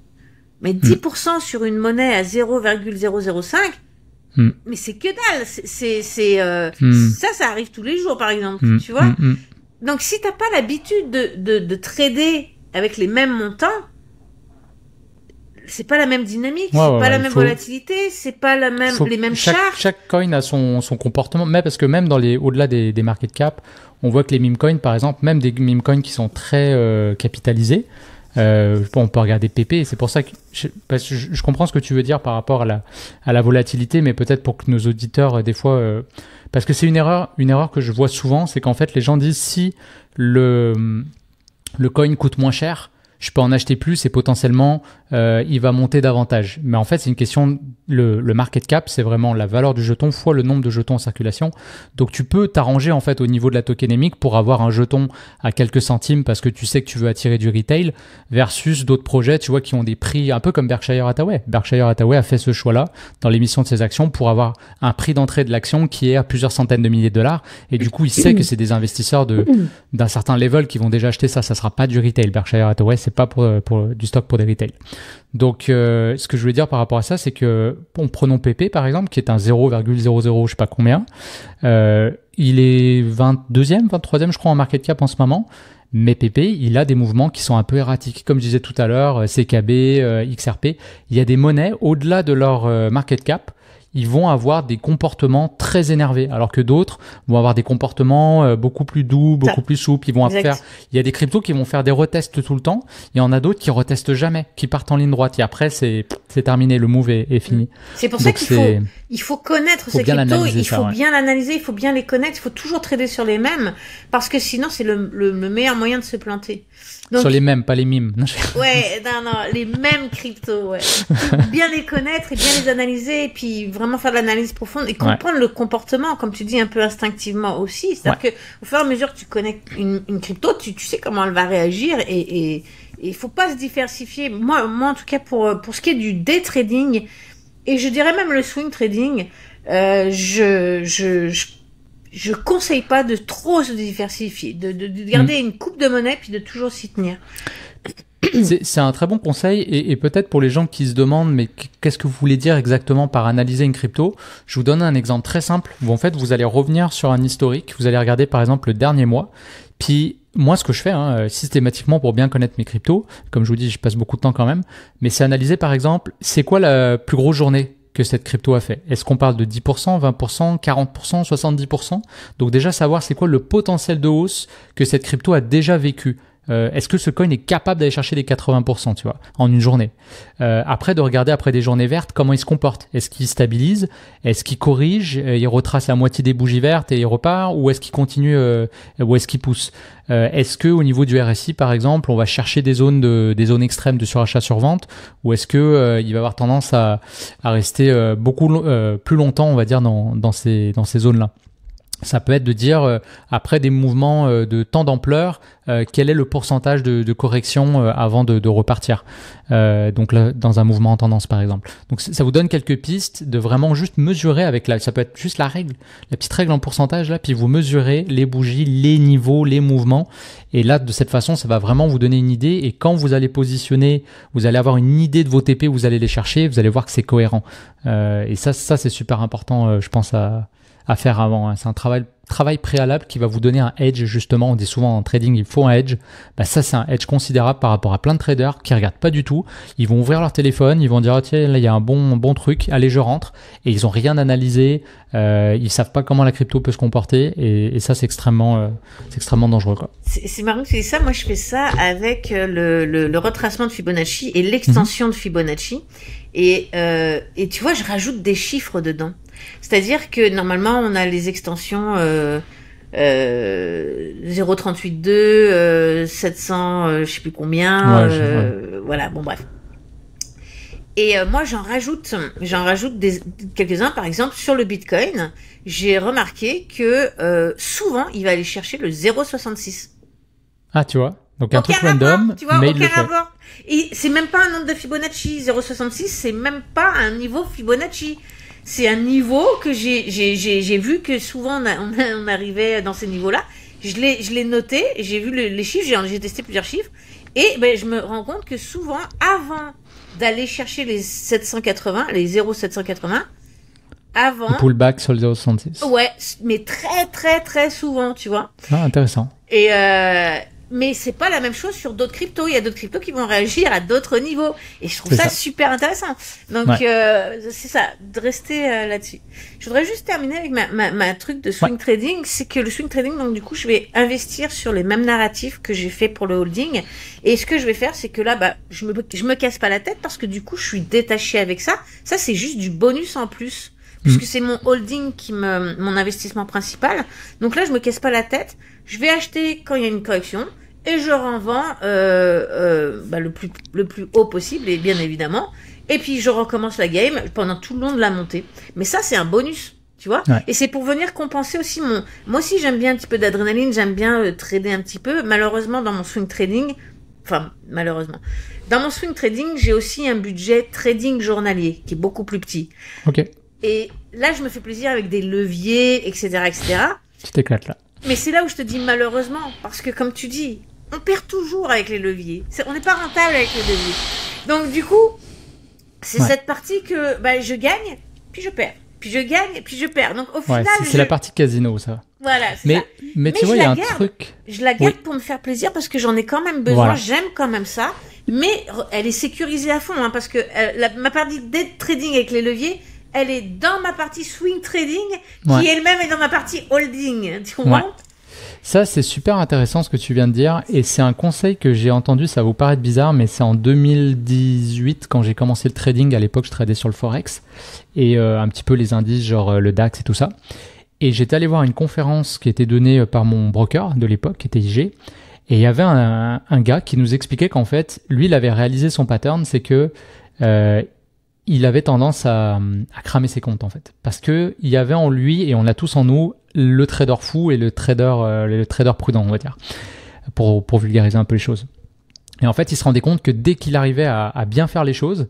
[SPEAKER 2] Mais 10% sur une monnaie à 0,005, mais c'est que dalle. Ça arrive tous les jours, par exemple, tu vois. Donc, si t'as pas l'habitude de trader avec les mêmes montants, c'est pas la même dynamique, c'est pas la même volatilité, c'est pas les mêmes charges.
[SPEAKER 1] Chaque coin a son comportement, mais parce que même au-delà des market cap, on voit que les meme coins, par exemple, même des meme coins qui sont très capitalisés, on peut regarder PP, c'est pour ça que je comprends ce que tu veux dire par rapport à la volatilité, mais peut-être pour que nos auditeurs, des fois, parce que c'est une erreur que je vois souvent, c'est qu'en fait les gens disent si le coin coûte moins cher, je peux en acheter plus et potentiellement il va monter davantage. Mais en fait, c'est une question, le market cap, c'est vraiment la valeur du jeton fois le nombre de jetons en circulation. Donc tu peux t'arranger en fait au niveau de la tokenémique pour avoir un jeton à quelques centimes parce que tu sais que tu veux attirer du retail versus d'autres projets, tu vois, qui ont des prix un peu comme Berkshire Hathaway. Berkshire Hathaway a fait ce choix-là dans l'émission de ses actions pour avoir un prix d'entrée de l'action qui est à plusieurs centaines de milliers de dollars. Et du coup, il sait que c'est des investisseurs d'un certain level qui vont déjà acheter ça. Ça sera pas du retail. Berkshire Hathaway, c'est pas pour du stock pour des retails. Donc, ce que je voulais dire par rapport à ça, c'est que, prenons PP par exemple, qui est un 0,00 je sais pas combien. Il est 22e, 23e, je crois, en market cap en ce moment. Mais PP, il a des mouvements qui sont un peu erratiques. Comme je disais tout à l'heure, CKB, XRP, il y a des monnaies, au-delà de leur market cap, ils vont avoir des comportements très énervés, alors que d'autres vont avoir des comportements beaucoup plus doux, beaucoup plus souples. Il y a des cryptos qui vont faire des retests tout le temps. Il y en a d'autres qui retestent jamais, qui partent en ligne droite. Et après, c'est terminé, le move est fini.
[SPEAKER 2] C'est pour ça qu'il faut connaître ces cryptos, il faut bien l'analyser, il faut bien les connaître, il faut toujours trader sur les mêmes, parce que sinon, c'est le meilleur moyen de se planter.
[SPEAKER 1] Donc, sur les mêmes, pas les mimes.
[SPEAKER 2] Ouais, non, les mêmes cryptos, ouais. Bien les connaître et bien les analyser, et puis vraiment faire de l'analyse profonde et comprendre le comportement, comme tu dis, un peu instinctivement aussi. C'est-à-dire que au fur et à mesure que tu connais une crypto, tu sais comment elle va réagir, et il faut pas se diversifier. Moi, en tout cas, pour ce qui est du day trading, et je dirais même le swing trading, je conseille pas de trop se diversifier, de garder une coupe de monnaie puis de toujours s'y tenir.
[SPEAKER 1] C'est un très bon conseil, et peut-être pour les gens qui se demandent mais qu'est-ce que vous voulez dire exactement par analyser une crypto, je vous donne un exemple très simple où en fait vous allez revenir sur un historique, vous allez regarder par exemple le dernier mois, puis moi ce que je fais systématiquement pour bien connaître mes cryptos, comme je vous dis je passe beaucoup de temps quand même, mais c'est analyser par exemple c'est quoi la plus grosse journée que cette crypto a fait. Est-ce qu'on parle de 10%, 20%, 40%, 70%? Donc déjà savoir c'est quoi le potentiel de hausse que cette crypto a déjà vécu. Est-ce que ce coin est capable d'aller chercher les 80%, tu vois, en une journée? Après, de regarder après des journées vertes, comment il se comporte. Est-ce qu'il stabilise? Est-ce qu'il corrige? Il retrace la moitié des bougies vertes et il repart? Ou est-ce qu'il continue? Ou est-ce qu'il pousse? Est-ce que au niveau du RSI, par exemple, on va chercher des zones extrêmes de surachat survente? Ou est-ce que il va avoir tendance à rester beaucoup plus longtemps, on va dire, dans ces zones-là? Ça peut être de dire, après des mouvements de tant d'ampleur, quel est le pourcentage de correction avant de repartir. Donc là, dans un mouvement en tendance, par exemple. Donc ça vous donne quelques pistes de vraiment juste mesurer ça peut être juste la petite règle en pourcentage là, puis vous mesurez les bougies, les niveaux, les mouvements. Et là, de cette façon, ça va vraiment vous donner une idée. Et quand vous allez positionner, vous allez avoir une idée de vos TP, vous allez les chercher, vous allez voir que c'est cohérent. Et ça c'est super important, je pense, à faire avant. C'est un travail préalable qui va vous donner un edge, justement. On dit souvent en trading, il faut un edge. Ça, c'est un edge considérable par rapport à plein de traders qui regardent pas du tout. Ils vont ouvrir leur téléphone, ils vont dire, tiens, là, il y a un bon truc, allez, je rentre. Et ils ont rien analysé. Ils savent pas comment la crypto peut se comporter. Et ça, c'est extrêmement dangereux, quoi.
[SPEAKER 2] C'est marrant que tu dis ça. Moi, je fais ça avec le retracement de Fibonacci et l'extension de Fibonacci. Et tu vois, je rajoute des chiffres dedans. C'est-à-dire que normalement, on a les extensions 0,382, 700, je sais plus combien. Voilà, bon bref. Et moi, j'en rajoute quelques-uns. Par exemple, sur le Bitcoin, j'ai remarqué que souvent, il va aller chercher le 0,66.
[SPEAKER 1] Ah, tu vois. Donc un truc random, mais il le fait.
[SPEAKER 2] Et c'est même pas un nombre de Fibonacci. 0,66, c'est même pas un niveau Fibonacci. C'est un niveau que j'ai vu que souvent on arrivait dans ces niveaux-là. Je l'ai noté, j'ai vu les chiffres, j'ai testé plusieurs chiffres, et je me rends compte que souvent, avant d'aller chercher les 780, les 0,780, avant...
[SPEAKER 1] Le pullback sur le 0,66.
[SPEAKER 2] Ouais, mais très très très souvent, tu vois.
[SPEAKER 1] Ah, intéressant.
[SPEAKER 2] Et mais c'est pas la même chose sur d'autres cryptos. Il y a d'autres cryptos qui vont réagir à d'autres niveaux. Et je trouve ça super intéressant. Donc, c'est ça, de rester là-dessus. Je voudrais juste terminer avec ma truc de swing trading. C'est que le swing trading, donc du coup, je vais investir sur les mêmes narratifs que j'ai fait pour le holding. Et ce que je vais faire, c'est que là, je me casse pas la tête parce que du coup, je suis détachée avec ça. Ça, c'est juste du bonus en plus. Puisque c'est mon holding mon investissement principal. Donc là, je me casse pas la tête. Je vais acheter quand il y a une correction et je revends le plus haut possible, et bien évidemment. Et puis je recommence la game pendant tout le long de la montée. Mais ça, c'est un bonus, tu vois. Ouais. Et c'est pour venir compenser aussi moi aussi, j'aime bien un petit peu d'adrénaline, j'aime bien trader un petit peu. Malheureusement, dans mon swing trading, dans mon swing trading, j'ai aussi un budget trading journalier qui est beaucoup plus petit.
[SPEAKER 1] Ok.
[SPEAKER 2] Et là, je me fais plaisir avec des leviers, etc., etc.
[SPEAKER 1] Tu t'éclates là.
[SPEAKER 2] Mais c'est là où je te dis malheureusement, parce que comme tu dis, on perd toujours avec les leviers. On n'est pas rentable avec les leviers. Donc du coup, c'est cette partie que je gagne, puis je perds. Puis je gagne, puis je perds. Donc au final,
[SPEAKER 1] c'est la partie casino, ça.
[SPEAKER 2] Voilà, c'est ça.
[SPEAKER 1] Mais tu vois, il y a un truc.
[SPEAKER 2] Je la garde pour me faire plaisir parce que j'en ai quand même besoin. Voilà. J'aime quand même ça. Mais elle est sécurisée à fond, hein, parce que ma partie day trading avec les leviers, elle est dans ma partie swing trading, qui elle-même est dans ma partie holding. Tu comprends ?
[SPEAKER 1] Ça, c'est super intéressant ce que tu viens de dire. Et c'est un conseil que j'ai entendu, ça va vous paraître bizarre, mais c'est en 2018 quand j'ai commencé le trading. À l'époque, je tradais sur le Forex et un petit peu les indices, genre le DAX et tout ça. Et j'étais allé voir une conférence qui était donnée par mon broker de l'époque, qui était IG. Et il y avait un gars qui nous expliquait qu'en fait, lui, il avait réalisé son pattern, c'est que il avait tendance à cramer ses comptes en fait, parce que il y avait en lui, et on l'a tous en nous, le trader fou et le trader prudent, on va dire, pour vulgariser un peu les choses. Et en fait, il se rendait compte que dès qu'il arrivait à bien faire les choses,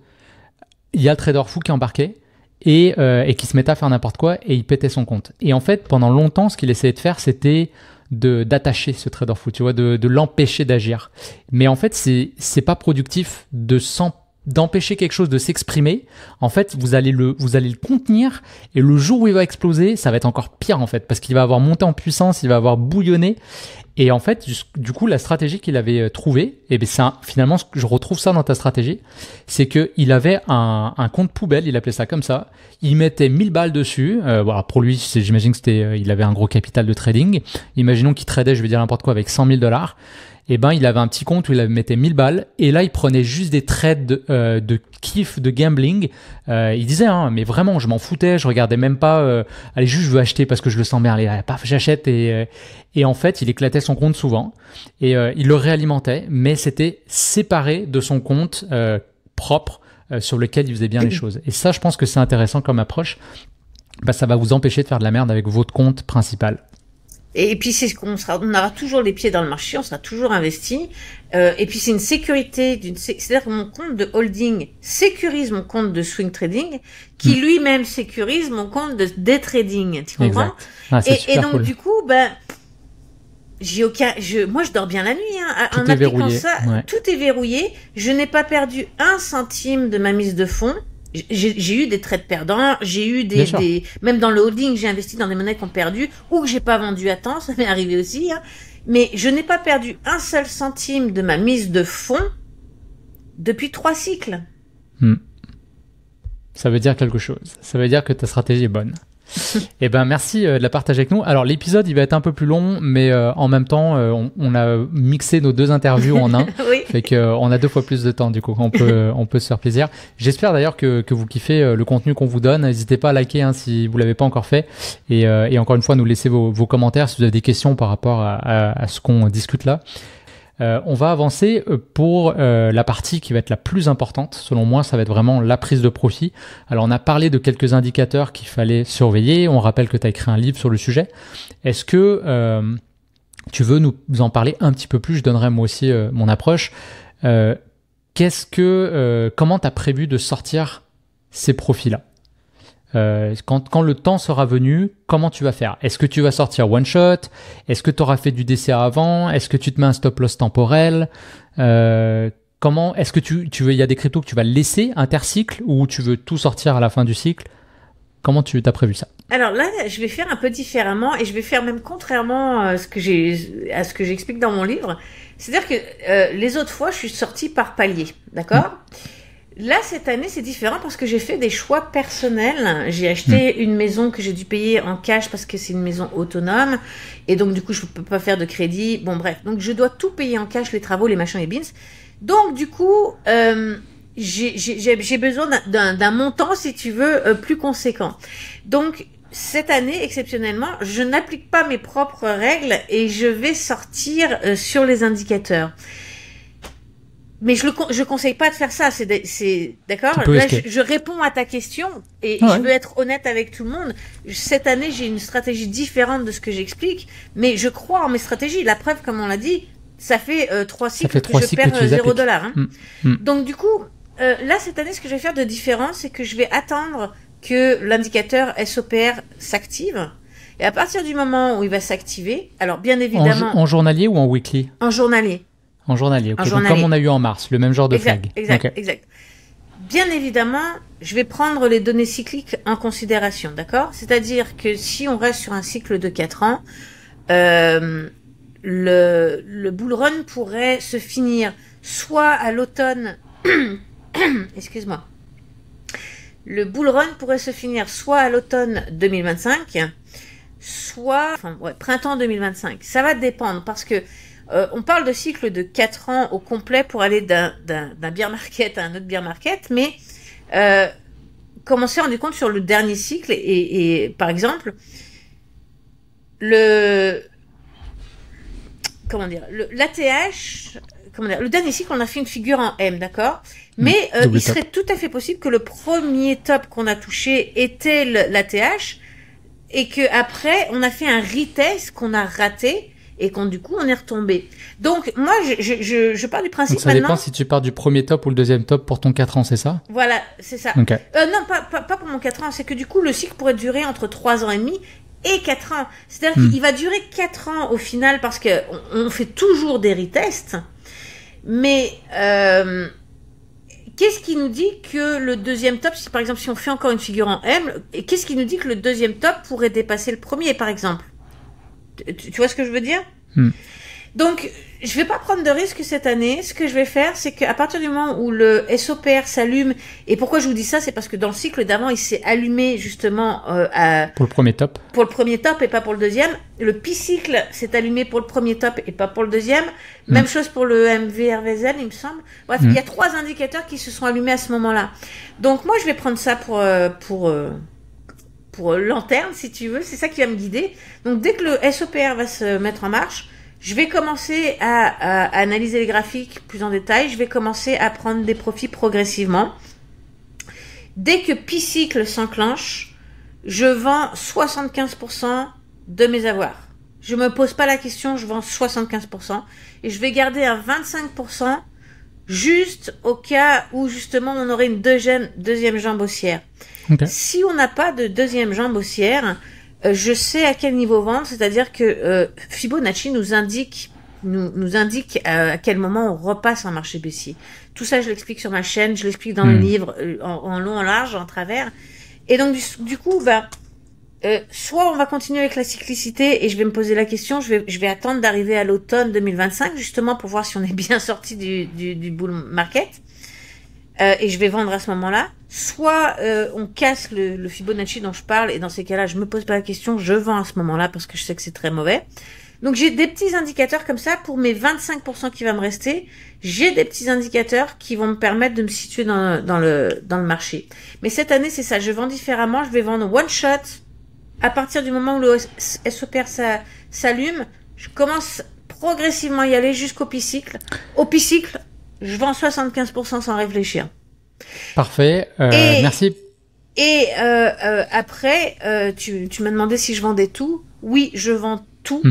[SPEAKER 1] il y a le trader fou qui embarquait et qui se mettait à faire n'importe quoi et il pétait son compte. Et en fait, pendant longtemps, ce qu'il essayait de faire, c'était d'attacher ce trader fou, tu vois, de l'empêcher d'agir. Mais en fait, c'est pas productif d'empêcher quelque chose de s'exprimer. En fait, vous allez le contenir, et le jour où il va exploser, ça va être encore pire en fait, parce qu'il va avoir monté en puissance, il va avoir bouillonné. Et en fait, du coup, la stratégie qu'il avait trouvée, et finalement, je retrouve ça dans ta stratégie, c'est que il avait un compte poubelle, il appelait ça comme ça. Il mettait 1000 balles dessus. Voilà, pour lui, j'imagine que il avait un gros capital de trading. Imaginons qu'il tradait, je vais dire n'importe quoi, avec 100 000 $. Et il avait un petit compte où il mettait 1000 balles et là il prenait juste des trades de kiff, de gambling. Il disait mais vraiment je m'en foutais, je regardais même pas. Allez, juste je veux acheter parce que je le sens bien. Allez, paf, j'achète et en fait il éclatait son compte souvent et il le réalimentait, mais c'était séparé de son compte propre sur lequel il faisait bien les choses. Et ça, je pense que c'est intéressant comme approche. Ça va vous empêcher de faire de la merde avec votre compte principal.
[SPEAKER 2] Et puis on aura toujours les pieds dans le marché, on sera toujours investi. Et puis c'est une sécurité, c'est-à-dire que mon compte de holding sécurise mon compte de swing trading, qui lui-même sécurise mon compte de day trading. Tu comprends ? Et donc cool. Du coup, moi je dors bien la nuit.
[SPEAKER 1] Tout est verrouillé.
[SPEAKER 2] Ça, tout est verrouillé. Je n'ai pas perdu 1 centime de ma mise de fonds. J'ai eu des trades perdants, j'ai eu même dans le holding, j'ai investi dans des monnaies qui ont perdu ou que j'ai pas vendu à temps, ça m'est arrivé aussi, hein. Mais je n'ai pas perdu 1 seul centime de ma mise de fonds depuis 3 cycles.
[SPEAKER 1] Ça veut dire quelque chose. Ça veut dire que ta stratégie est bonne. Eh ben merci de la partager avec nous. Alors l'épisode il va être un peu plus long, mais en même temps on a mixé nos 2 interviews en un.
[SPEAKER 2] Oui.
[SPEAKER 1] Fait que on a 2 fois plus de temps, du coup on peut se faire plaisir. J'espère d'ailleurs que vous kiffez le contenu qu'on vous donne. N'hésitez pas à liker si vous l'avez pas encore fait, et encore une fois nous laisser vos commentaires si vous avez des questions par rapport à ce qu'on discute là. On va avancer pour la partie qui va être la plus importante. Selon moi, ça va être vraiment la prise de profit. Alors, on a parlé de quelques indicateurs qu'il fallait surveiller. On rappelle que tu as écrit un livre sur le sujet. Est-ce que tu veux nous en parler un petit peu plus ? Je donnerai moi aussi mon approche. Comment tu as prévu de sortir ces profits-là ? Quand le temps sera venu, comment tu vas faire ? Est-ce que tu vas sortir one shot ? Est-ce que tu auras fait du DCA avant ? Est-ce que tu te mets un stop loss temporel ? Comment est-ce que tu veux ? Il y a des cryptos que tu vas laisser intercycle ou tu veux tout sortir à la fin du cycle ? Comment tu t'as prévu ça ?
[SPEAKER 2] Alors là, je vais faire un peu différemment et je vais faire même contrairement à ce que j'explique dans mon livre. C'est-à-dire que les autres fois, je suis sortie par palier, d'accord ? Là, cette année, c'est différent parce que j'ai fait des choix personnels. J'ai acheté une maison que j'ai dû payer en cash parce que c'est une maison autonome. Et donc, du coup, je ne peux pas faire de crédit. Bon, bref. Donc, je dois tout payer en cash, les travaux, les machins, les bins. Donc, du coup, j'ai besoin d'un montant, si tu veux, plus conséquent. Donc, cette année, exceptionnellement, je n'applique pas mes propres règles et je vais sortir sur les indicateurs. Mais je conseille pas de faire ça, c'est d'accord. Là, je réponds à ta question et je veux être honnête avec tout le monde. Cette année, j'ai une stratégie différente de ce que j'explique, mais je crois en mes stratégies. La preuve, comme on l'a dit, ça fait 3 cycles que je perds $0. Hein. Donc du coup, là cette année, ce que je vais faire de différent, c'est que je vais attendre que l'indicateur SOPR s'active. Et à partir du moment où il va s'activer, alors bien évidemment...
[SPEAKER 1] En journalier ou en weekly ?
[SPEAKER 2] En journalier.
[SPEAKER 1] En journalier, ok.
[SPEAKER 2] En
[SPEAKER 1] Donc,
[SPEAKER 2] journalier.
[SPEAKER 1] comme on a eu en mars, le même genre de
[SPEAKER 2] Exact,
[SPEAKER 1] flag.
[SPEAKER 2] exact,
[SPEAKER 1] Ok.
[SPEAKER 2] exact. Bien évidemment, je vais prendre les données cycliques en considération, d'accord? C'est-à-dire que si on reste sur un cycle de 4 ans, le bull run pourrait se finir soit à l'automne, excuse-moi, le bull run pourrait se finir soit à l'automne 2025, soit printemps 2025. Ça va dépendre parce que on parle de cycle de 4 ans au complet pour aller d'un bear market à un autre bear market, mais comme on s'est rendu compte sur le dernier cycle, et par exemple, l'ATH, le dernier cycle, on a fait une figure en M, d'accord? Mais il serait tout à fait possible que le premier top qu'on a touché était l'ATH, et que après on a fait un retest qu'on a raté, et du coup, on est retombé. Donc, moi, je pars du principe
[SPEAKER 1] maintenant... Ça dépend si tu pars du premier top ou le deuxième top pour ton 4 ans, c'est ça?
[SPEAKER 2] Voilà, c'est ça.
[SPEAKER 1] Okay.
[SPEAKER 2] Non, pas pour mon 4 ans. C'est que du coup, le cycle pourrait durer entre 3 ans et demi et 4 ans. C'est-à-dire qu'il va durer 4 ans au final parce que on fait toujours des retests. Mais qu'est-ce qui nous dit que le deuxième top, si par exemple, si on fait encore une figure en M, qu'est-ce qui nous dit que le deuxième top pourrait dépasser le premier, par exemple? Tu vois ce que je veux dire? Donc, je vais pas prendre de risque cette année. Ce que je vais faire, c'est qu'à partir du moment où le SOPR s'allume, et pourquoi je vous dis ça, c'est parce que dans le cycle d'avant, il s'est allumé justement
[SPEAKER 1] pour le premier top.
[SPEAKER 2] Pour le premier top et pas pour le deuxième. Le P-cycle s'est allumé pour le premier top et pas pour le deuxième. Même chose pour le MVRVZ, il me semble. Bref, il y a 3 indicateurs qui se sont allumés à ce moment-là. Donc, moi, je vais prendre ça pour lanterne, si tu veux, c'est ça qui va me guider. Donc, dès que le SOPR va se mettre en marche, je vais commencer à analyser les graphiques plus en détail. Je vais commencer à prendre des profits progressivement. Dès que P-cycle s'enclenche, je vends 75% de mes avoirs. Je me pose pas la question, je vends 75%. Et je vais garder un 25% juste au cas où, justement, on aurait une deuxième jambe haussière. Okay. Si on n'a pas de deuxième jambe haussière, je sais à quel niveau vendre, c'est-à-dire que Fibonacci nous indique à quel moment on repasse en marché baissier. Tout ça, je l'explique sur ma chaîne, je l'explique dans le livre, en long, en large, en travers. Et donc, du coup, soit on va continuer avec la cyclicité et je vais me poser la question, je vais attendre d'arriver à l'automne 2025, justement, pour voir si on est bien sorti du bull market. Et je vais vendre à ce moment-là. Soit on casse le Fibonacci dont je parle, et dans ces cas-là, je me pose pas la question, je vends à ce moment-là parce que je sais que c'est très mauvais. Donc j'ai des petits indicateurs comme ça pour mes 25% qui va me rester. J'ai des petits indicateurs qui vont me permettre de me situer dans le marché. Mais cette année, c'est ça, je vends différemment. Je vais vendre one shot à partir du moment où le SOPR s'allume. Je commence progressivement à y aller jusqu'au P-cycle. Au P-cycle, je vends 75% sans réfléchir.
[SPEAKER 1] Parfait. Merci.
[SPEAKER 2] Et après, tu m'as demandé si je vendais tout. Oui, je vends tout,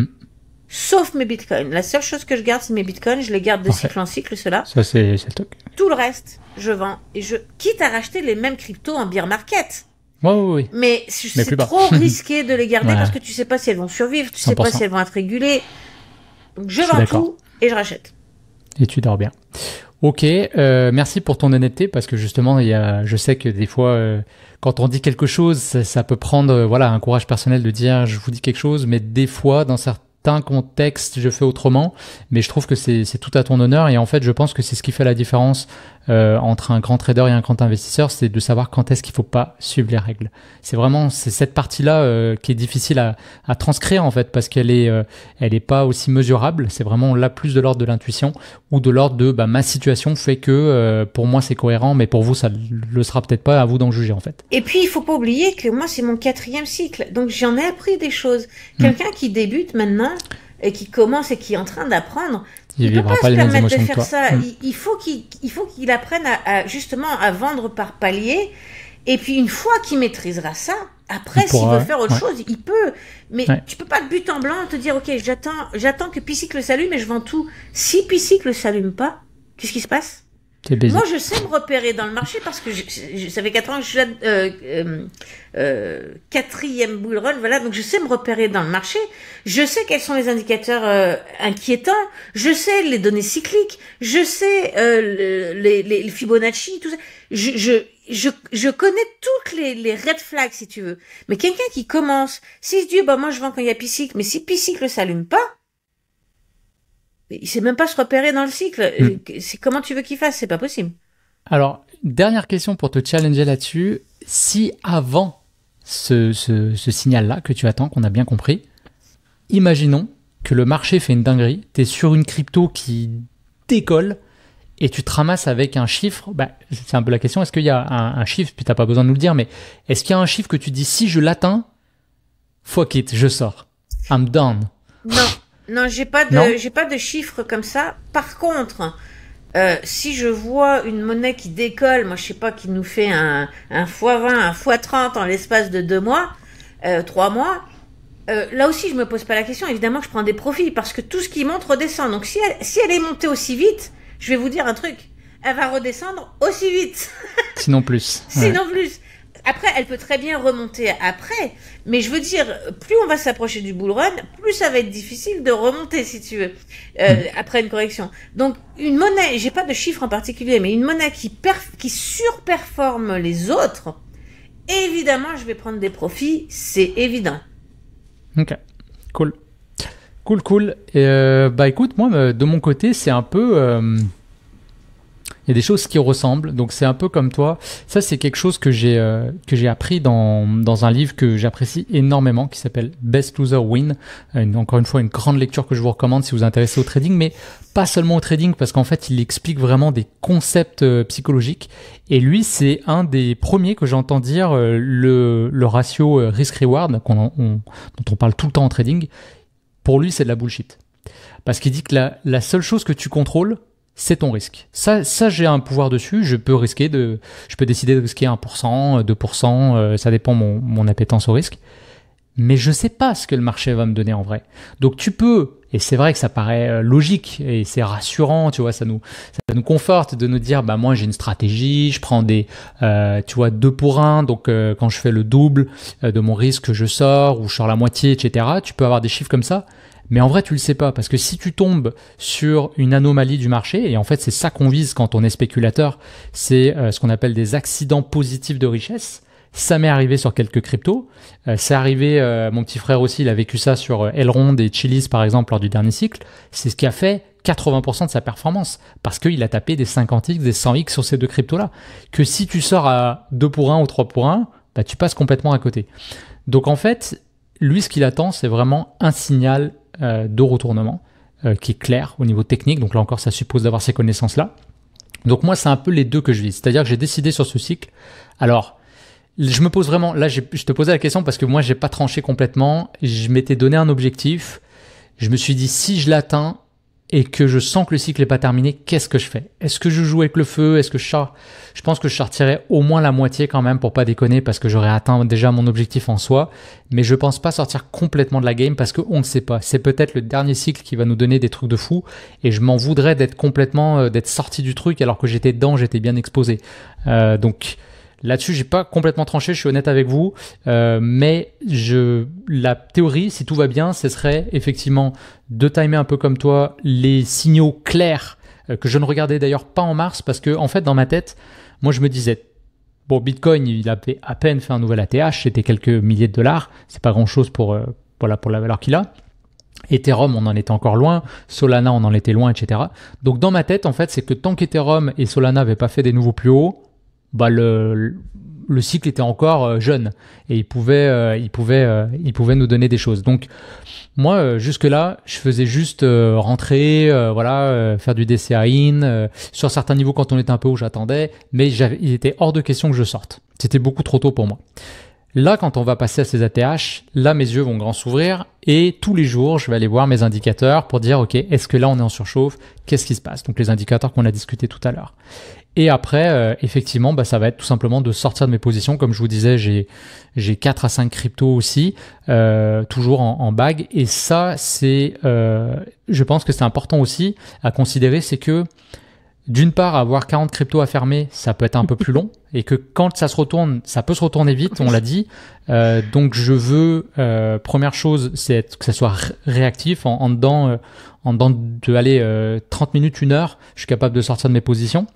[SPEAKER 2] sauf mes bitcoins. La seule chose que je garde, c'est mes bitcoins. Je les garde de cycle en cycle, ceux-là.
[SPEAKER 1] Ça, c'est le truc.
[SPEAKER 2] Tout le reste, je vends. Et quitte à racheter les mêmes cryptos en bear market.
[SPEAKER 1] Oui.
[SPEAKER 2] Mais c'est trop risqué de les garder parce que tu sais pas si elles vont survivre, tu sais pas si elles vont être régulées. Donc je vends tout et je rachète.
[SPEAKER 1] Et tu dors bien. Ok, merci pour ton honnêteté parce que justement, je sais que des fois, quand on dit quelque chose, ça peut prendre un courage personnel de dire je vous dis quelque chose, mais des fois, dans certains contextes, je fais autrement, mais je trouve que c'est tout à ton honneur et en fait, je pense que c'est ce qui fait la différence entre un grand trader et un grand investisseur, c'est de savoir quand est-ce qu'il faut pas suivre les règles. C'est cette partie-là qui est difficile à transcrire en fait parce qu'elle est pas aussi mesurable. C'est vraiment là plus de l'ordre de l'intuition ou de l'ordre de ma situation fait que pour moi c'est cohérent, mais pour vous ça le sera peut-être pas. À vous d'en juger en fait.
[SPEAKER 2] Et puis il faut pas oublier que moi c'est mon 4e cycle, donc j'en ai appris des choses. Quelqu'un qui débute maintenant et qui commence et qui est en train d'apprendre. Il ne peut pas se permettre de faire ça. Il faut qu'il apprenne justement à vendre par palier. Et puis une fois qu'il maîtrisera ça, après s'il veut faire autre chose, il peut. Mais tu peux pas de but en blanc te dire ok j'attends que P-cycle s'allume et je vends tout. Si P-cycle s'allume pas, qu'est-ce qui se passe?
[SPEAKER 1] T'es baisé.
[SPEAKER 2] Moi, je sais me repérer dans le marché parce que ça fait 4 ans que je suis là, quatrième bull run, voilà, donc je sais me repérer dans le marché. Je sais quels sont les indicateurs inquiétants. Je sais les données cycliques. Je sais les Fibonacci, tout ça. Je connais toutes les red flags, si tu veux. Mais quelqu'un qui commence, s'il se dit, bah moi je vends quand il y a P-cycle, mais si P-cycle s'allume pas, il sait même pas se repérer dans le cycle. C'est comment tu veux qu'il fasse? C'est pas possible.
[SPEAKER 1] Alors, dernière question pour te challenger là-dessus. Si avant ce signal-là que tu attends, qu'on a bien compris, imaginons que le marché fait une dinguerie, tu es sur une crypto qui décolle et tu te ramasses avec un chiffre. Bah, c'est un peu la question, est-ce qu'il y a un chiffre, puis tu n'as pas besoin de nous le dire, mais est-ce qu'il y a un chiffre que tu dis, si je l'atteins, fuck it, je sors. I'm done.
[SPEAKER 2] Non, j'ai pas de chiffres comme ça. Par contre, si je vois une monnaie qui décolle, moi je sais pas, qui nous fait un x20, un x30 en l'espace de 2 mois, 3 mois, là aussi je me pose pas la question. Évidemment que je prends des profits parce que tout ce qui monte redescend. Donc si elle est montée aussi vite, je vais vous dire un truc, elle va redescendre aussi vite.
[SPEAKER 1] Sinon plus.
[SPEAKER 2] Sinon plus. Après, elle peut très bien remonter après, mais je veux dire, plus on va s'approcher du bull run, plus ça va être difficile de remonter, si tu veux, après une correction. Donc, une monnaie, j'ai pas de chiffre en particulier, mais une monnaie qui surperforme les autres, évidemment, je vais prendre des profits, c'est évident.
[SPEAKER 1] Ok, cool. Et bah écoute, moi, de mon côté, c'est un peu... Il y a des choses qui ressemblent, donc c'est un peu comme toi. Ça, c'est quelque chose que j'ai appris dans un livre que j'apprécie énormément, qui s'appelle Best Loser Win. Encore une fois, une grande lecture que je vous recommande si vous vous intéressez au trading, mais pas seulement au trading, parce qu'en fait, il explique vraiment des concepts psychologiques. Et lui, c'est un des premiers que j'entends dire le ratio risk-reward, dont on parle tout le temps en trading. Pour lui, c'est de la bullshit. Parce qu'il dit que la seule chose que tu contrôles, c'est ton risque. Ça, j'ai un pouvoir dessus. Je peux décider de risquer 1%, 2%, ça dépend mon appétence au risque. Mais je sais pas ce que le marché va me donner en vrai. Donc tu peux, et c'est vrai que ça paraît logique et c'est rassurant, tu vois, ça nous conforte de nous dire, bah moi j'ai une stratégie, je prends des, 2 pour 1, donc quand je fais le double de mon risque, je sors ou je sors la moitié, etc. Tu peux avoir des chiffres comme ça. Mais en vrai, tu le sais pas, parce que si tu tombes sur une anomalie du marché, et en fait, c'est ça qu'on vise quand on est spéculateur, c'est ce qu'on appelle des accidents positifs de richesse. Ça m'est arrivé sur quelques cryptos. C'est arrivé, mon petit frère aussi, il a vécu ça sur Elrond et Chiliz, par exemple, lors du dernier cycle. C'est ce qui a fait 80% de sa performance, parce qu'il a tapé des 50x, des 100x sur ces 2 cryptos-là. Que si tu sors à 2 pour 1 ou 3 pour 1, bah, tu passes complètement à côté. Donc en fait, lui, ce qu'il attend, c'est vraiment un signal de retournement qui est clair au niveau technique. Donc là encore, ça suppose d'avoir ces connaissances-là. Donc moi, c'est un peu les deux que je vise. C'est-à-dire que j'ai décidé sur ce cycle. Alors, je me pose vraiment... Là, je te posais la question parce que moi, j'ai pas tranché complètement. Je m'étais donné un objectif. Je me suis dit, si je l'atteins et que je sens que le cycle n'est pas terminé, qu'est-ce que je fais? Est-ce que je joue avec le feu? Est-ce que je pense que je sortirais au moins la moitié quand même pour pas déconner, parce que j'aurais atteint déjà mon objectif en soi. Mais je pense pas sortir complètement de la game parce qu'on ne sait pas. C'est peut-être le dernier cycle qui va nous donner des trucs de fou et je m'en voudrais d'être sorti du truc alors que j'étais dedans, j'étais bien exposé. Donc là-dessus, j'ai pas complètement tranché, je suis honnête avec vous, mais la théorie, si tout va bien, ce serait effectivement de timer un peu comme toi les signaux clairs que je ne regardais d'ailleurs pas en mars, parce que en fait dans ma tête, moi je me disais, bon, Bitcoin il avait à peine fait un nouvel ATH, c'était quelques milliers de dollars, c'est pas grand-chose pour la valeur qu'il a. Ethereum, on en était encore loin, Solana, on en était loin, etc. Donc dans ma tête, en fait, c'est que tant qu'Ethereum et Solana n'avaient pas fait des nouveaux plus hauts, bah le cycle était encore jeune et il pouvait nous donner des choses. Donc moi jusque là je faisais juste rentrer, faire du DCA in sur certains niveaux quand on était un peu haut, j'attendais, mais il était hors de question que je sorte. C'était beaucoup trop tôt pour moi. Là, quand on va passer à ces ATH, là, mes yeux vont grand s'ouvrir et tous les jours, je vais aller voir mes indicateurs pour dire, OK, est-ce que là, on est en surchauffe? Qu'est-ce qui se passe? Donc, les indicateurs qu'on a discutés tout à l'heure. Et après, effectivement, bah, ça va être tout simplement de sortir de mes positions. Comme je vous disais, j'ai 4 à 5 cryptos aussi, toujours en bag. Et ça, je pense que c'est important aussi à considérer, c'est que d'une part, avoir 40 cryptos à fermer, ça peut être un peu plus long et que quand ça se retourne, ça peut se retourner vite, on l'a dit. Donc, je veux, première chose, que ça soit réactif en dedans de aller 30 minutes, 1 heure, je suis capable de sortir de mes positions.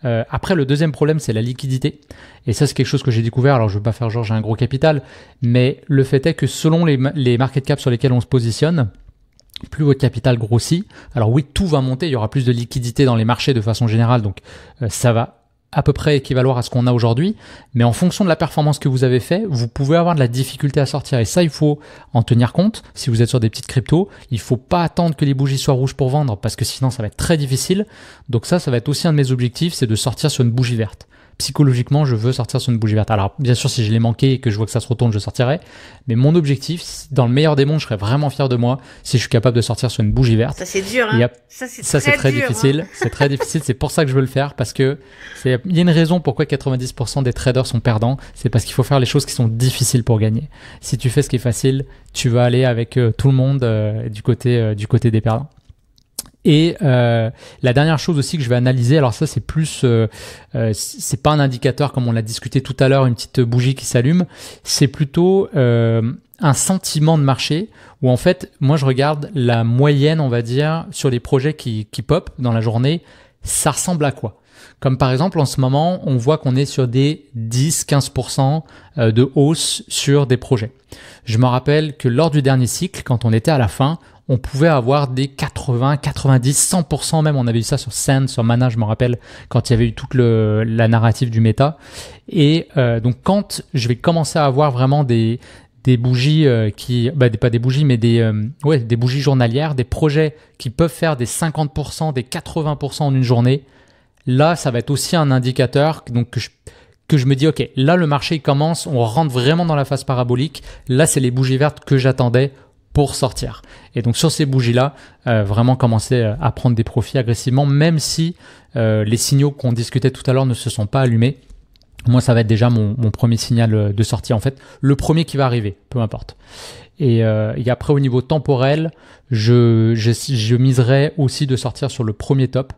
[SPEAKER 1] Après, le deuxième problème, c'est la liquidité. Et ça, c'est quelque chose que j'ai découvert. Alors, je veux pas faire genre j'ai un gros capital, mais le fait est que selon les market caps sur lesquels on se positionne, plus votre capital grossit. Alors oui, tout va monter, il y aura plus de liquidité dans les marchés de façon générale, donc ça va à peu près équivaloir à ce qu'on a aujourd'hui, mais en fonction de la performance que vous avez fait, vous pouvez avoir de la difficulté à sortir, et ça, il faut en tenir compte. Si vous êtes sur des petites cryptos, il faut pas attendre que les bougies soient rouges pour vendre, parce que sinon ça va être très difficile. Donc ça va être aussi un de mes objectifs, c'est de sortir sur une bougie verte. Psychologiquement, je veux sortir sur une bougie verte. Alors, bien sûr, si je l'ai manqué et que je vois que ça se retourne, je sortirai. Mais mon objectif, dans le meilleur des mondes, je serais vraiment fier de moi si je suis capable de sortir sur une bougie verte.
[SPEAKER 2] Ça, c'est dur, hein.
[SPEAKER 1] Ça, c'est très dur, difficile. Hein. C'est très difficile. C'est pour ça que je veux le faire, parce que il y a une raison pourquoi 90% des traders sont perdants. C'est parce qu'il faut faire les choses qui sont difficiles pour gagner. Si tu fais ce qui est facile, tu vas aller avec tout le monde du côté des perdants. Et la dernière chose aussi que je vais analyser, alors ça c'est plus, c'est pas un indicateur comme on l'a discuté tout à l'heure, une petite bougie qui s'allume, c'est plutôt un sentiment de marché où en fait moi je regarde la moyenne, on va dire, sur les projets qui pop dans la journée, ça ressemble à quoi? Comme par exemple en ce moment on voit qu'on est sur des 10-15% de hausse sur des projets. Je me rappelle que lors du dernier cycle, quand on était à la fin, on pouvait avoir des 80, 90, 100% même. On avait eu ça sur Sand, sur Mana, je me rappelle, quand il y avait eu toute la narrative du méta. Et donc, quand je vais commencer à avoir vraiment des bougies pas des bougies, mais des bougies journalières, des projets qui peuvent faire des 50%, des 80% en une journée, là, ça va être aussi un indicateur donc que je me dis, OK, là, le marché commence, on rentre vraiment dans la phase parabolique. Là, c'est les bougies vertes que j'attendais pour sortir. Et donc sur ces bougies-là, vraiment commencer à prendre des profits agressivement, même si les signaux qu'on discutait tout à l'heure ne se sont pas allumés. Moi, ça va être déjà mon premier signal de sortie, en fait. Le premier qui va arriver, peu importe. Et après, au niveau temporel, je miserais aussi de sortir sur le premier top.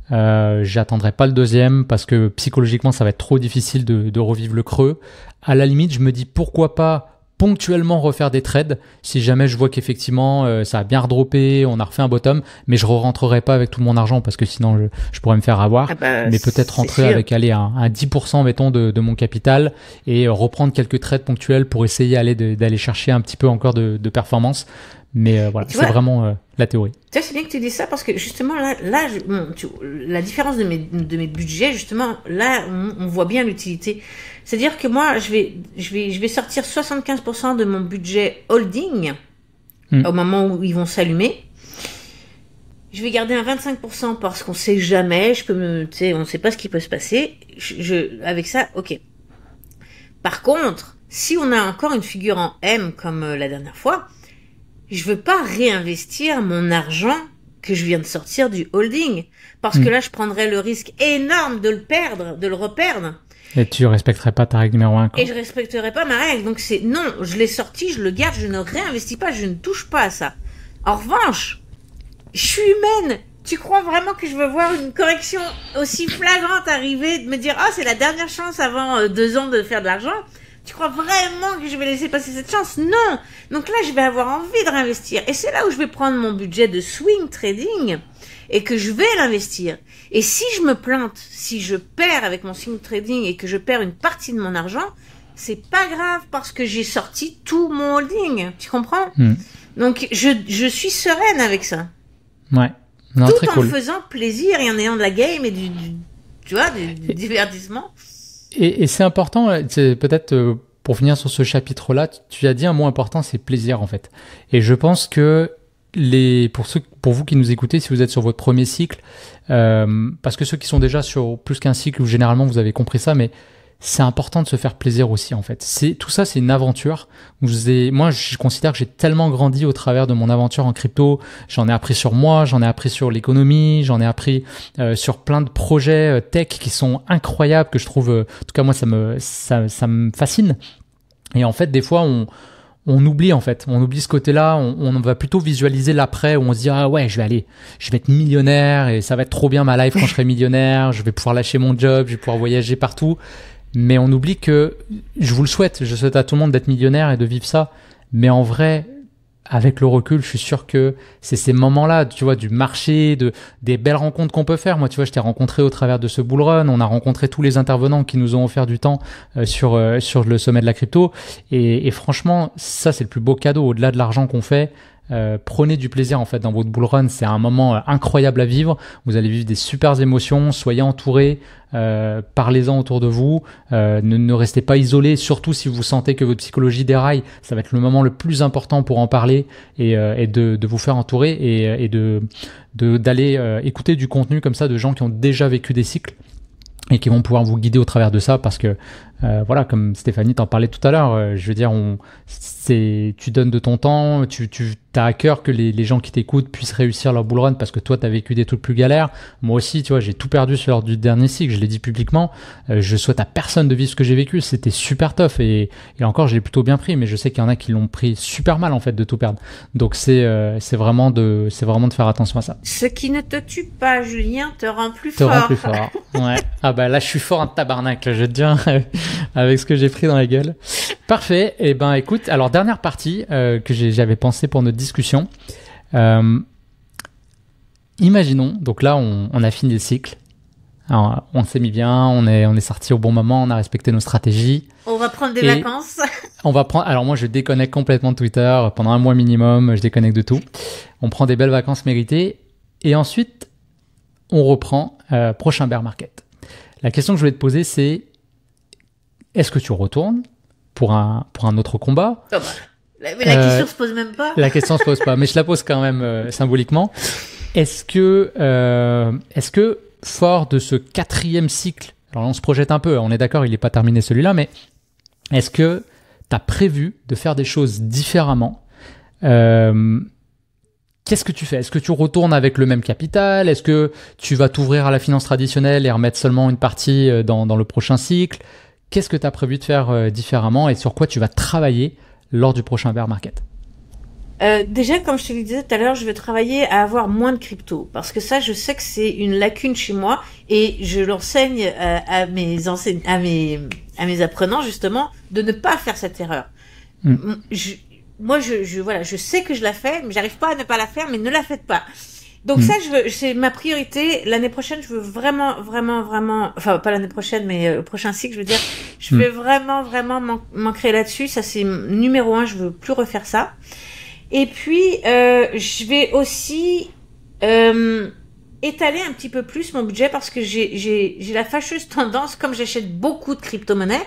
[SPEAKER 1] J'attendrai pas le deuxième parce que psychologiquement, ça va être trop difficile de revivre le creux. À la limite, je me dis pourquoi pas ponctuellement refaire des trades si jamais je vois qu'effectivement ça a bien redroppé, on a refait un bottom, mais je re-rentrerai pas avec tout mon argent parce que sinon je pourrais me faire avoir. Mais peut-être rentrer avec un 10% mettons de mon capital et reprendre quelques trades ponctuels pour essayer d'aller chercher un petit peu encore de performance. Mais voilà, c'est vraiment la théorie.
[SPEAKER 2] Tu vois, c'est bien que tu dis ça parce que justement la différence de mes budgets, justement, là, on voit bien l'utilité. C'est-à-dire que moi, je vais sortir 75% de mon budget holding au moment où ils vont s'allumer. Je vais garder un 25% parce qu'on sait jamais, on ne sait pas ce qui peut se passer. Avec ça, ok. Par contre, si on a encore une figure en M comme la dernière fois, je veux pas réinvestir mon argent que je viens de sortir du holding. Parce que là, je prendrais le risque énorme de le reperdre.
[SPEAKER 1] Et tu respecterais pas ta règle numéro 1.
[SPEAKER 2] Et je respecterais pas ma règle. Donc non, je l'ai sorti, je le garde, je ne réinvestis pas, je ne touche pas à ça. En revanche, je suis humaine. Tu crois vraiment que je veux voir une correction aussi flagrante arriver, de me dire, c'est la dernière chance avant 2 ans de faire de l'argent? Tu crois vraiment que je vais laisser passer cette chance? Non. Donc là, je vais avoir envie de réinvestir. Et c'est là où je vais prendre mon budget de swing trading et que je vais l'investir. Et si je me plante, si je perds avec mon swing trading et que je perds une partie de mon argent, c'est pas grave parce que j'ai sorti tout mon holding. Tu comprends? Donc, je suis sereine avec ça.
[SPEAKER 1] Ouais. Non,
[SPEAKER 2] tout
[SPEAKER 1] très
[SPEAKER 2] en
[SPEAKER 1] cool.
[SPEAKER 2] me faisant plaisir et en ayant de la game et du divertissement.
[SPEAKER 1] Et c'est important, c'est peut-être pour finir sur ce chapitre-là, tu as dit un mot important, c'est plaisir en fait. Et je pense que pour vous qui nous écoutez, si vous êtes sur votre premier cycle, parce que ceux qui sont déjà sur plus qu'un cycle, généralement vous avez compris ça, mais c'est important de se faire plaisir aussi en fait. Tout ça, c'est une aventure. Moi, je considère que j'ai tellement grandi au travers de mon aventure en crypto. J'en ai appris sur moi, j'en ai appris sur l'économie, j'en ai appris sur plein de projets tech qui sont incroyables, que je trouve, en tout cas moi, ça me fascine. Et en fait, des fois, on oublie en fait, on oublie ce côté-là, on va plutôt visualiser l'après où on se dit ah ouais je vais être millionnaire et ça va être trop bien ma life quand je serai millionnaire, je vais pouvoir lâcher mon job, je vais pouvoir voyager partout, mais on oublie que je vous le souhaite, je souhaite à tout le monde d'être millionnaire et de vivre ça, mais en vrai avec le recul, je suis sûr que c'est ces moments-là, tu vois, du marché, des belles rencontres qu'on peut faire. Moi, tu vois, je t'ai rencontré au travers de ce bull run. On a rencontré tous les intervenants qui nous ont offert du temps sur le sommet de la crypto. Et franchement, ça, c'est le plus beau cadeau au-delà de l'argent qu'on fait. Prenez du plaisir en fait dans votre bull run, c'est un moment incroyable à vivre, vous allez vivre des super émotions, soyez entourés, parlez-en autour de vous, ne restez pas isolés, surtout si vous sentez que votre psychologie déraille, ça va être le moment le plus important pour en parler et de vous faire entourer et d'aller écouter du contenu comme ça de gens qui ont déjà vécu des cycles et qui vont pouvoir vous guider au travers de ça parce que voilà, comme Stéphanie t'en parlait tout à l'heure, je veux dire, tu donnes de ton temps, tu as à cœur que les gens qui t'écoutent puissent réussir leur bull run parce que toi t'as vécu des trucs plus galères. Moi aussi, tu vois, j'ai tout perdu lors du dernier cycle, je l'ai dit publiquement. Je souhaite à personne de vivre ce que j'ai vécu, c'était super tough et encore je l'ai plutôt bien pris, mais je sais qu'il y en a qui l'ont pris super mal en fait de tout perdre. Donc c'est vraiment de faire attention à ça.
[SPEAKER 2] Ce qui ne te tue pas, Julien, te rend plus
[SPEAKER 1] fort.
[SPEAKER 2] Te rend
[SPEAKER 1] plus fort. Ouais. Ah bah là je suis fort en tabarnak, là, je te dis avec ce que j'ai pris dans la gueule. Parfait. Et ben écoute, alors dernière partie que j'avais pensé pour notre discussion. Imaginons, donc là on a fini le cycle. Alors, on s'est mis bien, on est sorti au bon moment, on a respecté nos stratégies.
[SPEAKER 2] On va prendre des vacances.
[SPEAKER 1] Alors moi je déconnecte complètement de Twitter pendant un mois minimum, je déconnecte de tout. On prend des belles vacances méritées et ensuite on reprend prochain bear market. La question que je voulais te poser c'est est-ce que tu retournes pour un autre combat?
[SPEAKER 2] Oh bah, mais la question se pose même pas.
[SPEAKER 1] La question se pose pas, mais je la pose quand même symboliquement. Est-ce que fort de ce 4e cycle, alors on se projette un peu, on est d'accord, il n'est pas terminé celui-là, mais est-ce que tu as prévu de faire des choses différemment? Qu'est-ce que tu fais? Est-ce que tu retournes avec le même capital? Est-ce que tu vas t'ouvrir à la finance traditionnelle et remettre seulement une partie dans le prochain cycle? Qu'est-ce que tu as prévu de faire différemment et sur quoi tu vas travailler lors du prochain bear market?
[SPEAKER 2] Déjà, comme je te le disais tout à l'heure, je vais travailler à avoir moins de crypto parce que ça, je sais que c'est une lacune chez moi et je l'enseigne à mes apprenants justement de ne pas faire cette erreur. Moi, je sais que je la fais, mais j'arrive pas à ne pas la faire, mais ne la faites pas. Donc ça, c'est ma priorité. L'année prochaine, je veux vraiment, enfin pas l'année prochaine, mais au prochain cycle, je veux dire, je vais vraiment m'ancrer là-dessus. Ça, c'est numéro 1. Je veux plus refaire ça. Et puis, je vais aussi étaler un petit peu plus mon budget parce que j'ai la fâcheuse tendance, comme j'achète beaucoup de crypto-monnaies,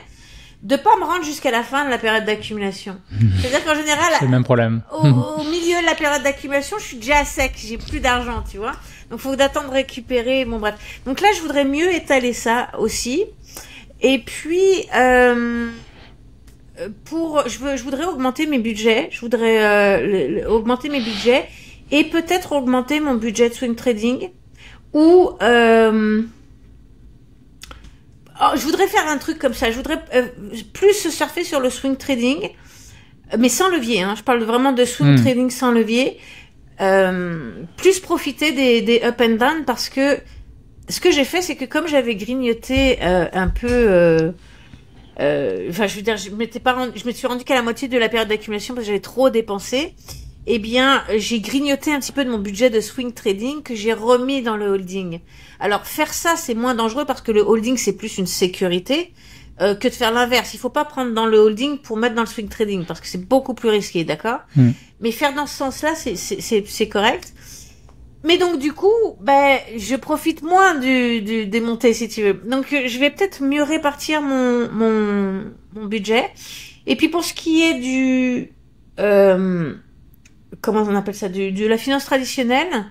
[SPEAKER 2] de pas me rendre jusqu'à la fin de la période d'accumulation. C'est-à-dire qu'en général,
[SPEAKER 1] c'est le même problème.
[SPEAKER 2] Au milieu de la période d'accumulation, je suis déjà à sec, j'ai plus d'argent, tu vois. Donc, faut d'attendre récupérer, bon bref. Donc là, je voudrais mieux étaler ça aussi. Et puis, je voudrais augmenter mes budgets. Je voudrais augmenter mes budgets et peut-être augmenter mon budget de swing trading ou je voudrais faire un truc comme ça. Je voudrais plus surfer sur le swing trading, mais sans levier. Hein. Je parle vraiment de swing trading sans levier. Plus profiter des up and down parce que ce que j'ai fait, c'est que comme j'avais grignoté un peu, enfin, je veux dire, je me suis rendu qu'à la moitié de la période d'accumulation parce que j'avais trop dépensé. Eh bien, j'ai grignoté un petit peu de mon budget de swing trading que j'ai remis dans le holding. Alors, faire ça, c'est moins dangereux parce que le holding, c'est plus une sécurité que de faire l'inverse. Il faut pas prendre dans le holding pour mettre dans le swing trading parce que c'est beaucoup plus risqué, d'accord? Mais faire dans ce sens-là, c'est correct. Mais donc, du coup, je profite moins des montées, si tu veux. Donc, je vais peut-être mieux répartir mon budget. Et puis, pour ce qui est du comment on appelle ça, de la finance traditionnelle.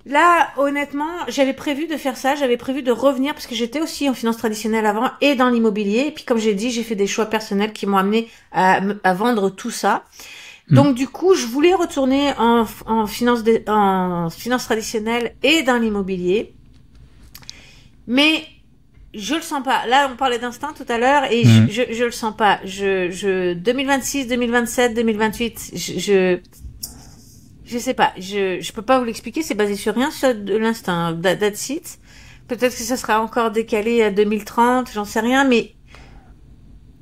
[SPEAKER 2] Là, honnêtement, j'avais prévu de faire ça, j'avais prévu de revenir parce que j'étais aussi en finance traditionnelle avant et dans l'immobilier. Et puis, comme j'ai dit, j'ai fait des choix personnels qui m'ont amené à vendre tout ça. Donc, du coup, je voulais retourner en finance traditionnelle et dans l'immobilier. Mais Je le sens pas. Là, on parlait d'instinct tout à l'heure et je le sens pas. 2026, 2027, 2028, je sais pas. Je peux pas vous l'expliquer. C'est basé sur rien, sur de l'instinct. That's it. Peut-être que ça sera encore décalé à 2030, j'en sais rien, mais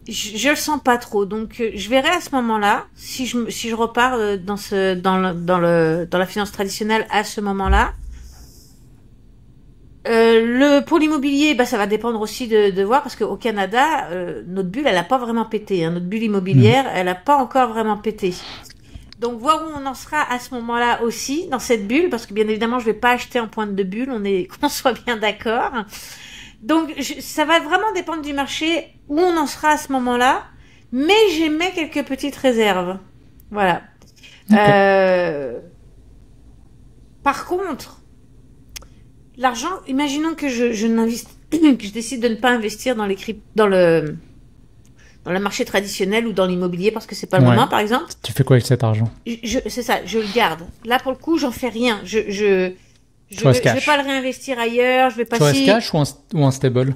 [SPEAKER 2] je le sens pas trop. Donc, je verrai à ce moment-là si je repars dans la finance traditionnelle à ce moment-là. Pour l'immobilier, ça va dépendre aussi de voir parce qu'au Canada, notre bulle, elle a pas vraiment pété. Notre bulle immobilière, elle a pas encore vraiment pété. Donc voir où on en sera à ce moment-là aussi dans cette bulle, parce que bien évidemment, je vais pas acheter en pointe de bulle. Qu'on soit bien d'accord. Donc ça va vraiment dépendre du marché où on en sera à ce moment-là. Mais j'émets quelques petites réserves. Voilà. Okay. Par contre. L'argent, imaginons que que je décide de ne pas investir dans le marché traditionnel ou dans l'immobilier parce que c'est pas le moment, par exemple.
[SPEAKER 1] Tu fais quoi avec cet argent?
[SPEAKER 2] C'est ça, je le garde. Là, pour le coup, j'en fais rien. Je vais pas le réinvestir ailleurs. Je vais pas.
[SPEAKER 1] Tu restes cash ou en stable?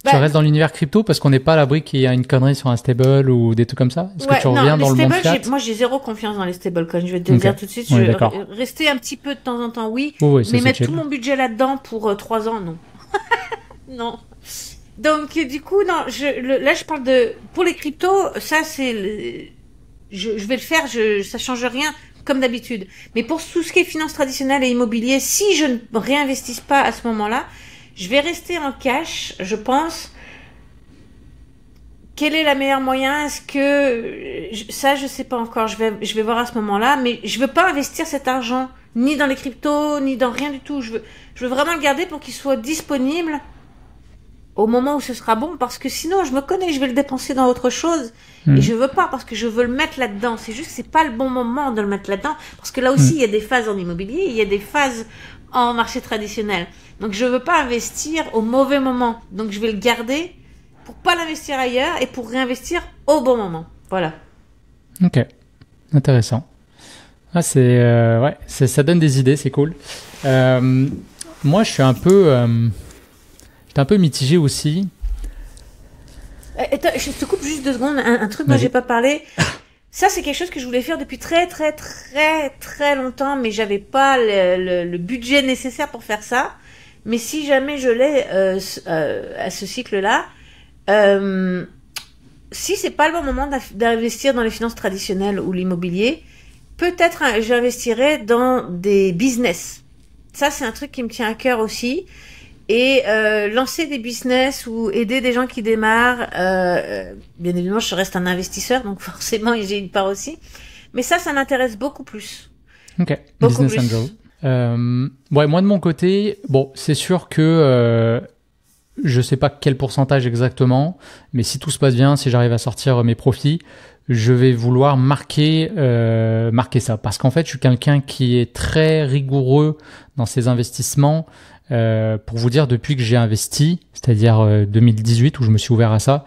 [SPEAKER 1] Tu restes dans l'univers crypto parce qu'on n'est pas à l'abri qu'il y a une connerie sur un stable ou des trucs comme ça. Est-ce que tu reviens dans le monde fiat?
[SPEAKER 2] Moi, j'ai zéro confiance dans les stablecoins. Je vais te le dire tout de suite. Rester un petit peu de temps en temps, oui. Mais mettre tout mon budget là-dedans pour 3 ans, non. Non. Donc, du coup, non. Là, je parle pour les cryptos, ça, c'est je vais le faire. Ça change rien. Comme d'habitude. Mais pour tout ce qui est finance traditionnelle et immobilier, si je ne réinvestis pas à ce moment-là, je vais rester en cash, je pense. Quel est le meilleur moyen? Est-ce que ça, je sais pas encore. Je vais voir à ce moment-là, mais je veux pas investir cet argent ni dans les cryptos, ni dans rien du tout. Je veux vraiment le garder pour qu'il soit disponible au moment où ce sera bon, parce que sinon, je me connais, je vais le dépenser dans autre chose. Et je veux pas, parce que je veux le mettre là-dedans. C'est juste que c'est pas le bon moment de le mettre là-dedans, parce que là aussi, il y a des phases en immobilier, il y a des phases en marché traditionnel. Donc, je veux pas investir au mauvais moment. Donc, je vais le garder pour pas l'investir ailleurs et pour réinvestir au bon moment. Voilà.
[SPEAKER 1] Ok. Intéressant. Ah, ça donne des idées, c'est cool. Moi, je suis un peu mitigé aussi.
[SPEAKER 2] Je te coupe juste 2 secondes. Un truc dont j'ai pas parlé. Ça, c'est quelque chose que je voulais faire depuis très, très, très, très longtemps, mais j'avais pas le budget nécessaire pour faire ça. Mais si jamais je l'ai à ce cycle-là, si c'est pas le bon moment d'investir dans les finances traditionnelles ou l'immobilier, peut-être j'investirai dans des business. Ça, c'est un truc qui me tient à cœur aussi. Et lancer des business ou aider des gens qui démarrent, bien évidemment, je reste un investisseur, donc forcément, j'ai une part aussi. Mais ça m'intéresse beaucoup plus.
[SPEAKER 1] Ok, business angel. Moi, de mon côté, c'est sûr que je sais pas quel pourcentage exactement, mais si tout se passe bien, si j'arrive à sortir mes profits, je vais vouloir marquer ça. Parce qu'en fait, je suis quelqu'un qui est très rigoureux dans ses investissements. Pour vous dire, depuis que j'ai investi, c'est-à-dire 2018 où je me suis ouvert à ça,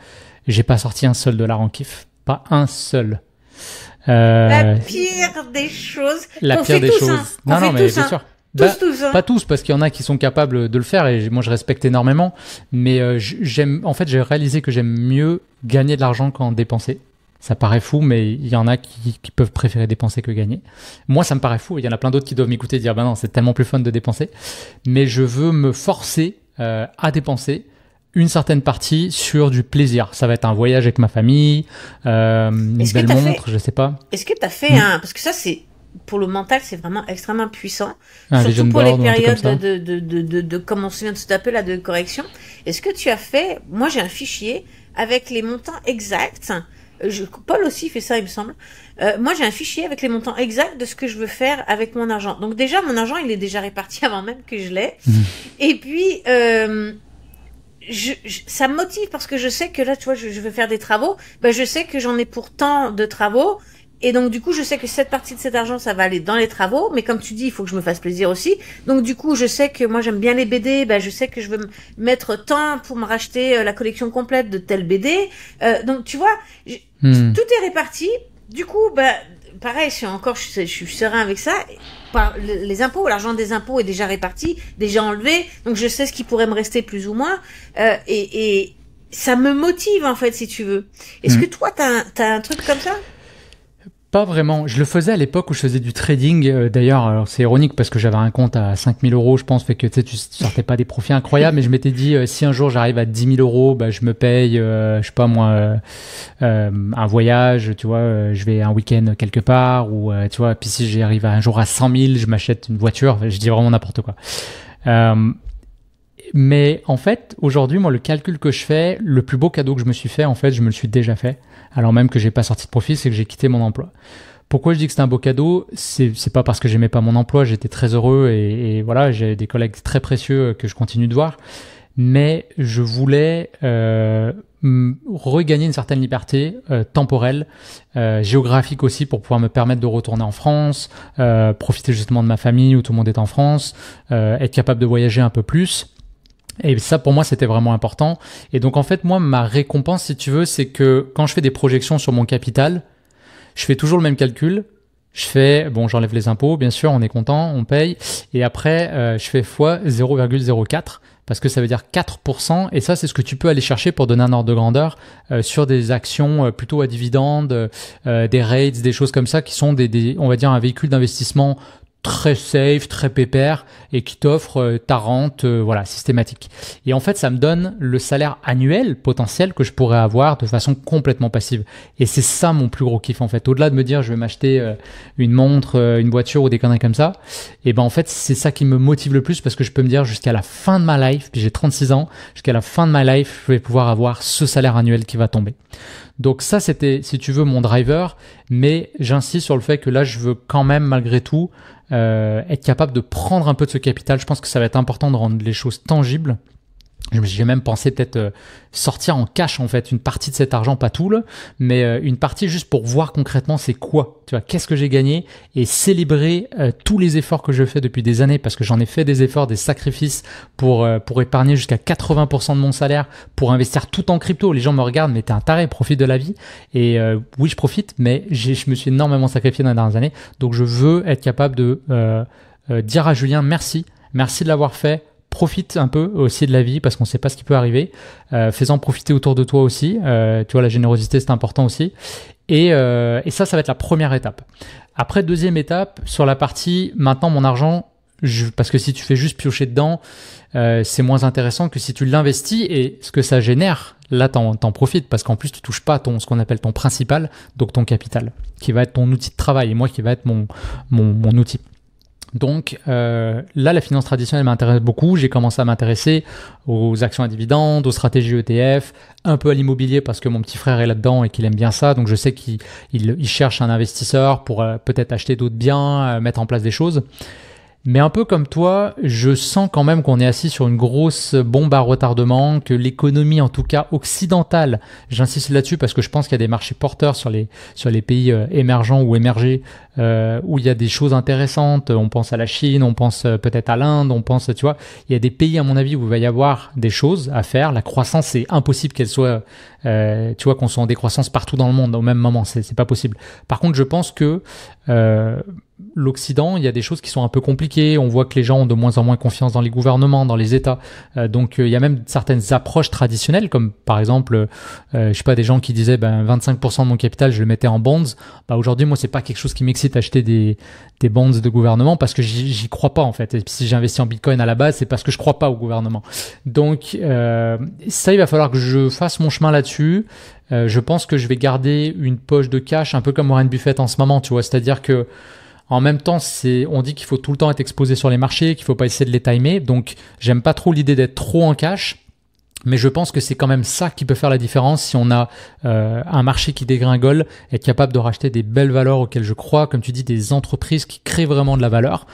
[SPEAKER 1] j'ai pas sorti un seul $, en kiff. Pas un seul.
[SPEAKER 2] La pire des choses.
[SPEAKER 1] La pire des choses.
[SPEAKER 2] Hein.
[SPEAKER 1] Non, mais bien sûr.
[SPEAKER 2] Tous, hein.
[SPEAKER 1] Pas tous, parce qu'il y en a qui sont capables de le faire et moi je respecte énormément. Mais j'ai réalisé que j'aime mieux gagner de l'argent qu'en dépenser. Ça paraît fou, mais il y en a qui peuvent préférer dépenser que gagner. Moi, ça me paraît fou. Il y en a plein d'autres qui doivent m'écouter et dire, non, c'est tellement plus fun de dépenser. Mais je veux me forcer à dépenser une certaine partie sur du plaisir. Ça va être un voyage avec ma famille, une belle montre, je sais pas.
[SPEAKER 2] Est-ce que tu as fait parce que ça, c'est pour le mental, c'est vraiment extrêmement puissant.
[SPEAKER 1] Surtout
[SPEAKER 2] pour les périodes de comme on se vient de se taper là, de correction. Est-ce que tu as fait, moi j'ai un fichier avec les montants exacts. Paul aussi fait ça, il me semble. Moi, j'ai un fichier avec les montants exacts de ce que je veux faire avec mon argent. Donc déjà, mon argent, il est déjà réparti avant même que je l'ai. Et puis, ça me motive parce que je sais que là, tu vois, je veux faire des travaux. Je sais que j'en ai pour tant de travaux. Et donc, du coup, je sais que cette partie de cet argent, ça va aller dans les travaux. Mais comme tu dis, il faut que je me fasse plaisir aussi. Donc, du coup, je sais que moi, j'aime bien les BD. Je sais que je veux mettre tant pour me racheter la collection complète de telle BD. Donc, tu vois, tout est réparti. Du coup, pareil, je suis serein avec ça. Les impôts, l'argent des impôts est déjà réparti, déjà enlevé, donc je sais ce qui pourrait me rester plus ou moins, et ça me motive en fait, si tu veux. Est-ce que toi, t'as un truc comme ça?
[SPEAKER 1] Pas vraiment. Je le faisais à l'époque où je faisais du trading. D'ailleurs, alors c'est ironique parce que j'avais un compte à 5 000 euros, je pense, fait que tu sortais pas des profits incroyables, mais je m'étais dit, si un jour j'arrive à 10 000 euros, bah, je me paye, je sais pas moi, un voyage, tu vois, je vais un week-end quelque part, ou tu vois, puis si j'arrive un jour à 100 000, je m'achète une voiture, je dis vraiment n'importe quoi. Mais en fait, aujourd'hui, moi, le calcul que je fais, le plus beau cadeau que je me suis fait, en fait, je me le suis déjà fait. Alors même que j'ai pas sorti de profit, c'est que j'ai quitté mon emploi. Pourquoi je dis que c'est un beau cadeau? C'est pas parce que j'aimais pas mon emploi, j'étais très heureux et voilà, j'ai des collègues très précieux que je continue de voir. Mais je voulais regagner une certaine liberté temporelle, géographique aussi, pour pouvoir me permettre de retourner en France, profiter justement de ma famille où tout le monde est en France, être capable de voyager un peu plus. Et ça, pour moi, c'était vraiment important. Et donc, en fait, moi, ma récompense, si tu veux, c'est que quand je fais des projections sur mon capital, je fais toujours le même calcul. Je fais, bon, j'enlève les impôts, bien sûr, on est content, on paye. Et après, je fais fois 0,04 parce que ça veut dire 4%. Et ça, c'est ce que tu peux aller chercher pour donner un ordre de grandeur sur des actions plutôt à dividendes, des REITs, des choses comme ça qui sont on va dire, un véhicule d'investissement très safe, très pépère et qui t'offre ta rente voilà, systématique. Et en fait, ça me donne le salaire annuel potentiel que je pourrais avoir de façon complètement passive. Et c'est ça mon plus gros kiff en fait. Au-delà de me dire je vais m'acheter une montre, une voiture ou des conneries comme ça, et ben en fait, c'est ça qui me motive le plus parce que je peux me dire jusqu'à la fin de ma life, puis j'ai 36 ans, jusqu'à la fin de ma life, je vais pouvoir avoir ce salaire annuel qui va tomber. Donc ça, c'était, si tu veux, mon driver, mais j'insiste sur le fait que là, je veux quand même, malgré tout, être capable de prendre un peu de ce capital. Je pense que ça va être important de rendre les choses tangibles. J'ai même pensé peut-être sortir en cash en fait une partie de cet argent, pas tout mais une partie juste pour voir concrètement c'est quoi, tu vois, qu'est-ce que j'ai gagné et célébrer tous les efforts que je fais depuis des années parce que j'en ai fait des efforts, des sacrifices pour épargner jusqu'à 80% de mon salaire, pour investir tout en crypto. Les gens me regardent, mais t'es un taré, profite de la vie. Et oui, je profite, mais je me suis énormément sacrifié dans les dernières années. Donc je veux être capable de dire à Julien merci de l'avoir fait. Profite un peu aussi de la vie parce qu'on ne sait pas ce qui peut arriver. Fais-en profiter autour de toi aussi. Tu vois, la générosité, c'est important aussi. Et ça va être la première étape. Après, deuxième étape, sur la partie, maintenant, mon argent, parce que si tu fais juste piocher dedans, c'est moins intéressant que si tu l'investis et ce que ça génère, là, t'en profites parce qu'en plus, tu touches pas ce qu'on appelle ton principal, donc ton capital, qui va être ton outil de travail et moi qui va être mon outil. Donc là, la finance traditionnelle m'intéresse beaucoup. J'ai commencé à m'intéresser aux actions à dividendes, aux stratégies ETF, un peu à l'immobilier parce que mon petit frère est là-dedans et qu'il aime bien ça. Donc je sais qu'il cherche un investisseur pour peut-être acheter d'autres biens, mettre en place des choses. Mais un peu comme toi, je sens quand même qu'on est assis sur une grosse bombe à retardement, que l'économie, en tout cas occidentale, j'insiste là-dessus parce que je pense qu'il y a des marchés porteurs sur les pays émergents ou émergés où il y a des choses intéressantes. On pense à la Chine, on pense peut-être à l'Inde, on pense, tu vois, il y a des pays à mon avis où il va y avoir des choses à faire. La croissance, c'est impossible qu'elle soit, tu vois, qu'on soit en décroissance partout dans le monde au même moment, c'est pas possible. Par contre, je pense que l'Occident, il y a des choses qui sont un peu compliquées. On voit que les gens ont de moins en moins confiance dans les gouvernements, dans les États. Donc, il y a même certaines approches traditionnelles, comme par exemple, je sais pas, des gens qui disaient, 25% de mon capital, je le mettais en bonds. Aujourd'hui, moi, c'est pas quelque chose qui m'excite acheter des bonds de gouvernement parce que j'y crois pas en fait. Et si j'investis en Bitcoin à la base, c'est parce que je crois pas au gouvernement. Donc, ça, il va falloir que je fasse mon chemin là-dessus. Je pense que je vais garder une poche de cash, un peu comme Warren Buffett en ce moment, tu vois. C'est-à-dire que en même temps, on dit qu'il faut tout le temps être exposé sur les marchés, qu'il faut pas essayer de les timer. Donc, j'aime pas trop l'idée d'être trop en cash. Mais je pense que c'est quand même ça qui peut faire la différence si on a un marché qui dégringole, être capable de racheter des belles valeurs auxquelles je crois, comme tu dis, des entreprises qui créent vraiment de la valeur.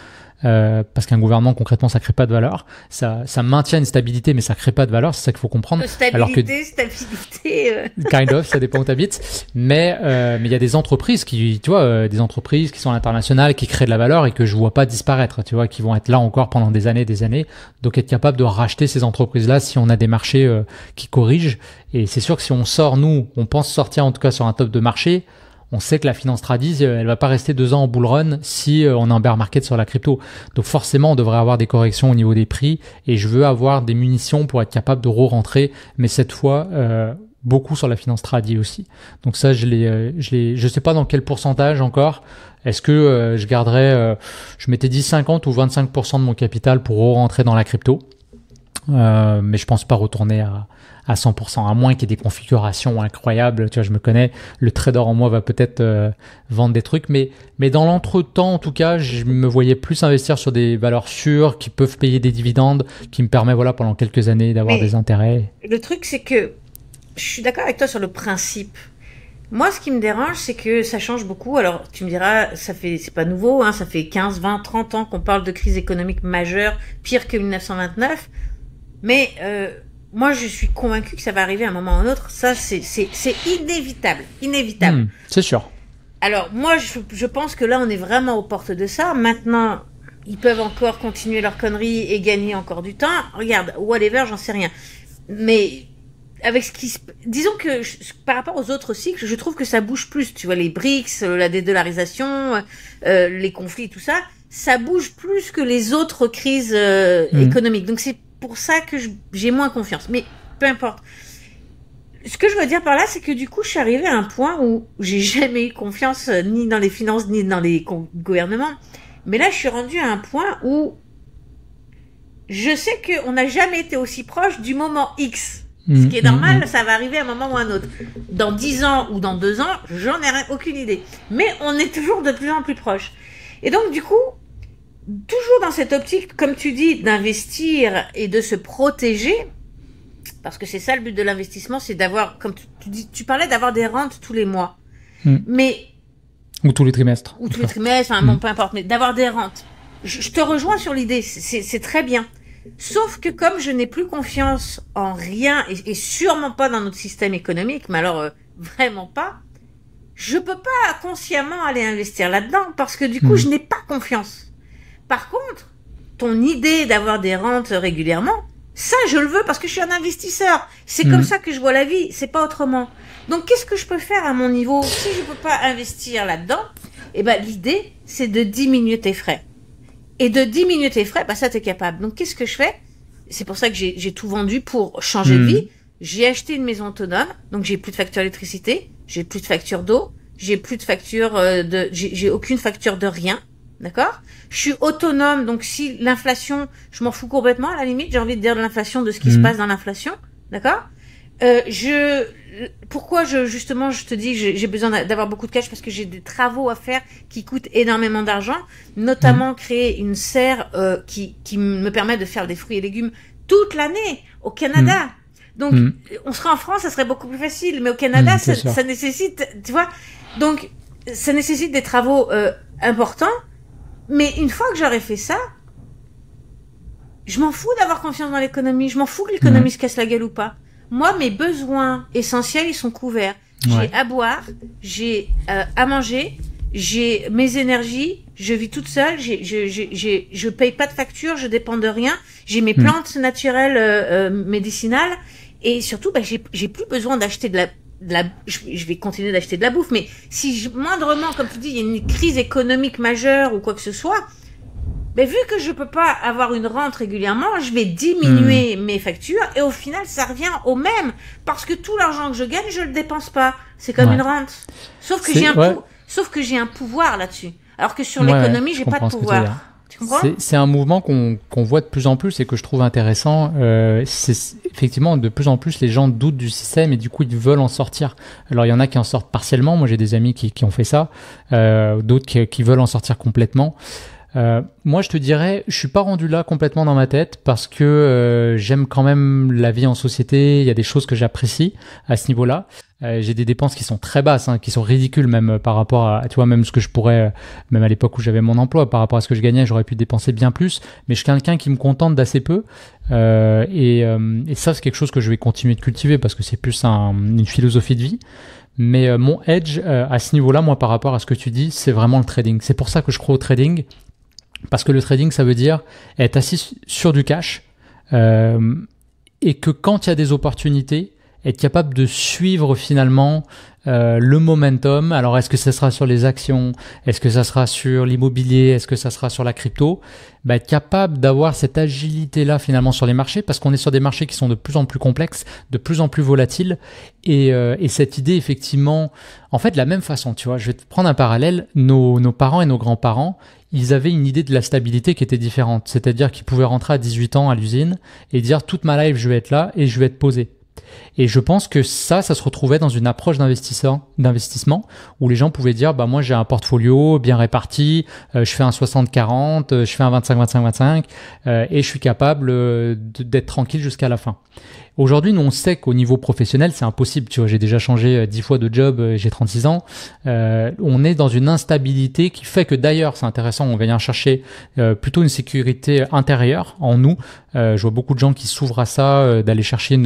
[SPEAKER 1] Parce qu'un gouvernement, concrètement, ça crée pas de valeur. Ça maintient une stabilité, mais ça crée pas de valeur. C'est ça qu'il faut comprendre.
[SPEAKER 2] Stabilité.
[SPEAKER 1] Kind of, ça dépend où t'habites. Mais il y a des entreprises qui, tu vois, des entreprises qui sont à l'international, qui créent de la valeur et que je vois pas disparaître, tu vois, qui vont être là encore pendant des années. Donc, être capable de racheter ces entreprises-là si on a des marchés qui corrigent. Et c'est sûr que si on sort, nous, on pense sortir en tout cas sur un top de marché, on sait que la finance tradie, elle va pas rester 2 ans en bull run si on est en bear market sur la crypto. Donc forcément, on devrait avoir des corrections au niveau des prix et je veux avoir des munitions pour être capable de re-rentrer, mais cette fois beaucoup sur la finance tradie aussi. Donc ça, je sais pas dans quel pourcentage encore. Est-ce que je garderais, je mettais 10, 50 ou 25% de mon capital pour re-rentrer dans la crypto, mais je pense pas retourner à 100%, à moins qu'il y ait des configurations incroyables. Tu vois, je me connais, le trader en moi va peut-être vendre des trucs, mais dans l'entretemps, en tout cas, je me voyais plus investir sur des valeurs sûres qui peuvent payer des dividendes, qui me permet, voilà, pendant quelques années d'avoir des intérêts.
[SPEAKER 2] Le truc, c'est que je suis d'accord avec toi sur le principe. Moi, ce qui me dérange, c'est que ça change beaucoup. Alors, tu me diras, c'est pas nouveau, hein, ça fait 15, 20, 30 ans qu'on parle de crise économique majeure, pire que 1929. Mais moi, je suis convaincu que ça va arriver à un moment ou à un autre. Ça, c'est inévitable. Inévitable.
[SPEAKER 1] C'est sûr.
[SPEAKER 2] Alors, moi, je pense que là, on est vraiment aux portes de ça. Maintenant, ils peuvent encore continuer leur connerie et gagner encore du temps. Regarde, whatever, j'en sais rien. Mais avec disons que par rapport aux autres cycles, je trouve que ça bouge plus. Tu vois, les BRICS, la dédollarisation, les conflits, tout ça, ça bouge plus que les autres crises économiques. Donc c'est pour ça que j'ai moins confiance. Mais peu importe. Ce que je veux dire par là, c'est que du coup, je suis arrivée à un point où j'ai jamais eu confiance ni dans les finances ni dans les gouvernements. Mais là, je suis rendue à un point où je sais qu'on n'a jamais été aussi proche du moment X. Ce qui est normal, ça va arriver à un moment ou à un autre. Dans 10 ans ou dans 2 ans, j'en ai aucune idée. Mais on est toujours de plus en plus proche. Et donc, du coup, toujours dans cette optique, comme tu dis, d'investir et de se protéger, parce que c'est ça le but de l'investissement, c'est d'avoir, comme tu parlais d'avoir des rentes tous les mois. Mais
[SPEAKER 1] ou tous les trimestres.
[SPEAKER 2] Ou tous les trimestres, enfin bon, peu importe, mais d'avoir des rentes. Je te rejoins sur l'idée, c'est très bien. Sauf que comme je n'ai plus confiance en rien, et sûrement pas dans notre système économique, mais alors vraiment pas, je peux pas consciemment aller investir là-dedans, parce que du coup, je n'ai pas confiance. Par contre, ton idée d'avoir des rentes régulièrement, ça, je le veux parce que je suis un investisseur. C'est comme ça que je vois la vie, c'est pas autrement. Donc, qu'est-ce que je peux faire à mon niveau si je peux pas investir là-dedans? Eh ben, l'idée, c'est de diminuer tes frais. Et de diminuer tes frais, bah ça, t'es capable. Donc, qu'est-ce que je fais? C'est pour ça que j'ai tout vendu pour changer de vie. J'ai acheté une maison autonome, donc j'ai plus de facture d'électricité, j'ai plus de facture d'eau, j'ai plus de facture j'ai aucune facture de rien. D'accord? Je suis autonome, donc si l'inflation, je m'en fous complètement, à la limite, j'ai envie de dire de l'inflation, de ce qui se passe dans l'inflation. D'accord? Pourquoi justement, je te dis, j'ai besoin d'avoir beaucoup de cash parce que j'ai des travaux à faire qui coûtent énormément d'argent, notamment créer une serre, qui me permet de faire des fruits et légumes toute l'année au Canada. Donc, on serait en France, ça serait beaucoup plus facile, mais au Canada, ça nécessite, tu vois, donc, ça nécessite des travaux, importants. Mais une fois que j'aurais fait ça, je m'en fous d'avoir confiance dans l'économie. Je m'en fous que l'économie se casse la gueule ou pas. Moi, mes besoins essentiels, ils sont couverts. J'ai à boire, j'ai à manger, j'ai mes énergies, je vis toute seule, je paye pas de facture, je dépends de rien. J'ai mes plantes naturelles médicinales et surtout, bah, j'ai plus besoin d'acheter je vais continuer d'acheter de la bouffe, mais si moindrement, comme tu dis, il y a une crise économique majeure ou quoi que ce soit, ben vu que je peux pas avoir une rente régulièrement, je vais diminuer mes factures et au final, ça revient au même parce que tout l'argent que je gagne, je le dépense pas. C'est comme une rente. Sauf que j'ai un pouvoir là-dessus. Alors que sur l'économie, j'ai pas de pouvoir.
[SPEAKER 1] C'est un mouvement qu'on voit de plus en plus et que je trouve intéressant. C'est effectivement de plus en plus les gens doutent du système et du coup ils veulent en sortir. Alors il y en a qui en sortent partiellement. Moi j'ai des amis qui ont fait ça, d'autres qui veulent en sortir complètement. Moi je te dirais, je suis pas rendu là complètement dans ma tête parce que j'aime quand même la vie en société. Il y a des choses que j'apprécie à ce niveau-là. J'ai des dépenses qui sont très basses, qui sont ridicules même par rapport à, tu vois, même ce que je pourrais, même à l'époque où j'avais mon emploi, par rapport à ce que je gagnais, j'aurais pu dépenser bien plus. Mais je suis quelqu'un qui me contente d'assez peu. Et ça, c'est quelque chose que je vais continuer de cultiver parce que c'est plus une philosophie de vie. Mais mon edge à ce niveau-là, moi, par rapport à ce que tu dis, c'est vraiment le trading. C'est pour ça que je crois au trading. Parce que le trading, ça veut dire être assis sur du cash et que quand il y a des opportunités, être capable de suivre finalement le momentum. Alors, est-ce que ça sera sur les actions? Est-ce que ça sera sur l'immobilier? Est-ce que ça sera sur la crypto? Être capable d'avoir cette agilité-là finalement sur les marchés, parce qu'on est sur des marchés qui sont de plus en plus complexes, de plus en plus volatiles. Et cette idée, effectivement, en fait, de la même façon, tu vois, je vais te prendre un parallèle. Nos parents et nos grands-parents, ils avaient une idée de la stabilité qui était différente. C'est-à-dire qu'ils pouvaient rentrer à 18 ans à l'usine et dire toute ma life, je vais être là et je vais être posé. Et je pense que ça se retrouvait dans une approche d'investissement où les gens pouvaient dire, moi j'ai un portfolio bien réparti, je fais un 60-40, je fais un 25-25-25 et je suis capable d'être tranquille jusqu'à la fin. Aujourd'hui, nous, on sait qu'au niveau professionnel, c'est impossible. Tu vois, j'ai déjà changé 10 fois de job, j'ai 36 ans. On est dans une instabilité qui fait que d'ailleurs, c'est intéressant, on vient chercher plutôt une sécurité intérieure en nous. Je vois beaucoup de gens qui s'ouvrent à ça, d'aller chercher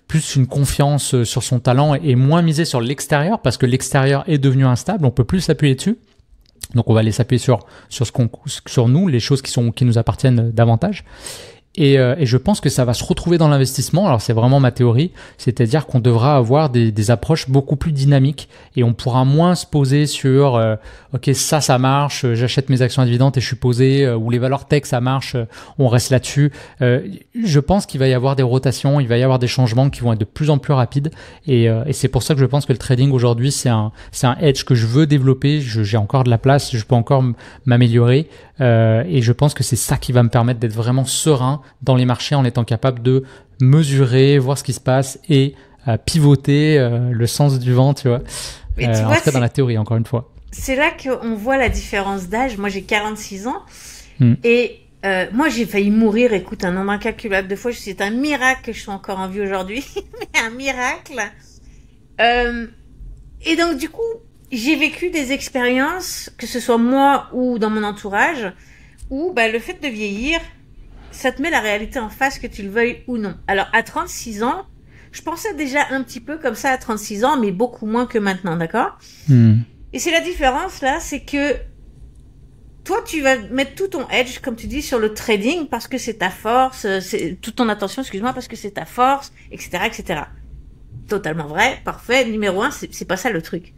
[SPEAKER 1] plus une confiance sur son talent et moins miser sur l'extérieur parce que l'extérieur est devenu instable, on peut plus s'appuyer dessus. Donc, on va aller s'appuyer sur nous, les choses qui nous appartiennent davantage. Et je pense que ça va se retrouver dans l'investissement. Alors c'est vraiment ma théorie, c'est-à-dire qu'on devra avoir des approches beaucoup plus dynamiques et on pourra moins se poser sur ok ça marche, j'achète mes actions à dividendes et je suis posé, ou les valeurs tech ça marche, on reste là-dessus. Je pense qu'il va y avoir des rotations, il va y avoir des changements qui vont être de plus en plus rapides et c'est pour ça que je pense que le trading aujourd'hui c'est un edge que je veux développer. J'ai encore de la place, je peux encore m'améliorer et je pense que c'est ça qui va me permettre d'être vraiment serein dans les marchés en étant capable de mesurer, voir ce qui se passe et pivoter le sens du vent, tu vois. En tout cas dans la théorie, encore une fois.
[SPEAKER 2] C'est là qu'on voit la différence d'âge. Moi, j'ai 46 ans et moi, j'ai failli mourir, écoute, un nombre incalculable de fois. C'est un miracle que je sois encore en vie aujourd'hui. Mais un miracle. Et donc, du coup, j'ai vécu des expériences, que ce soit moi ou dans mon entourage, où le fait de vieillir, ça te met la réalité en face, que tu le veuilles ou non. Alors, à 36 ans, je pensais déjà un petit peu comme ça à 36 ans, mais beaucoup moins que maintenant, d'accord ? Et c'est la différence, là, c'est que toi, tu vas mettre tout ton edge, comme tu dis, sur le trading, parce que c'est ta force, c'est toute ton attention, parce que c'est ta force, etc., etc. Totalement vrai, parfait. Numéro 1, c'est pas ça le truc.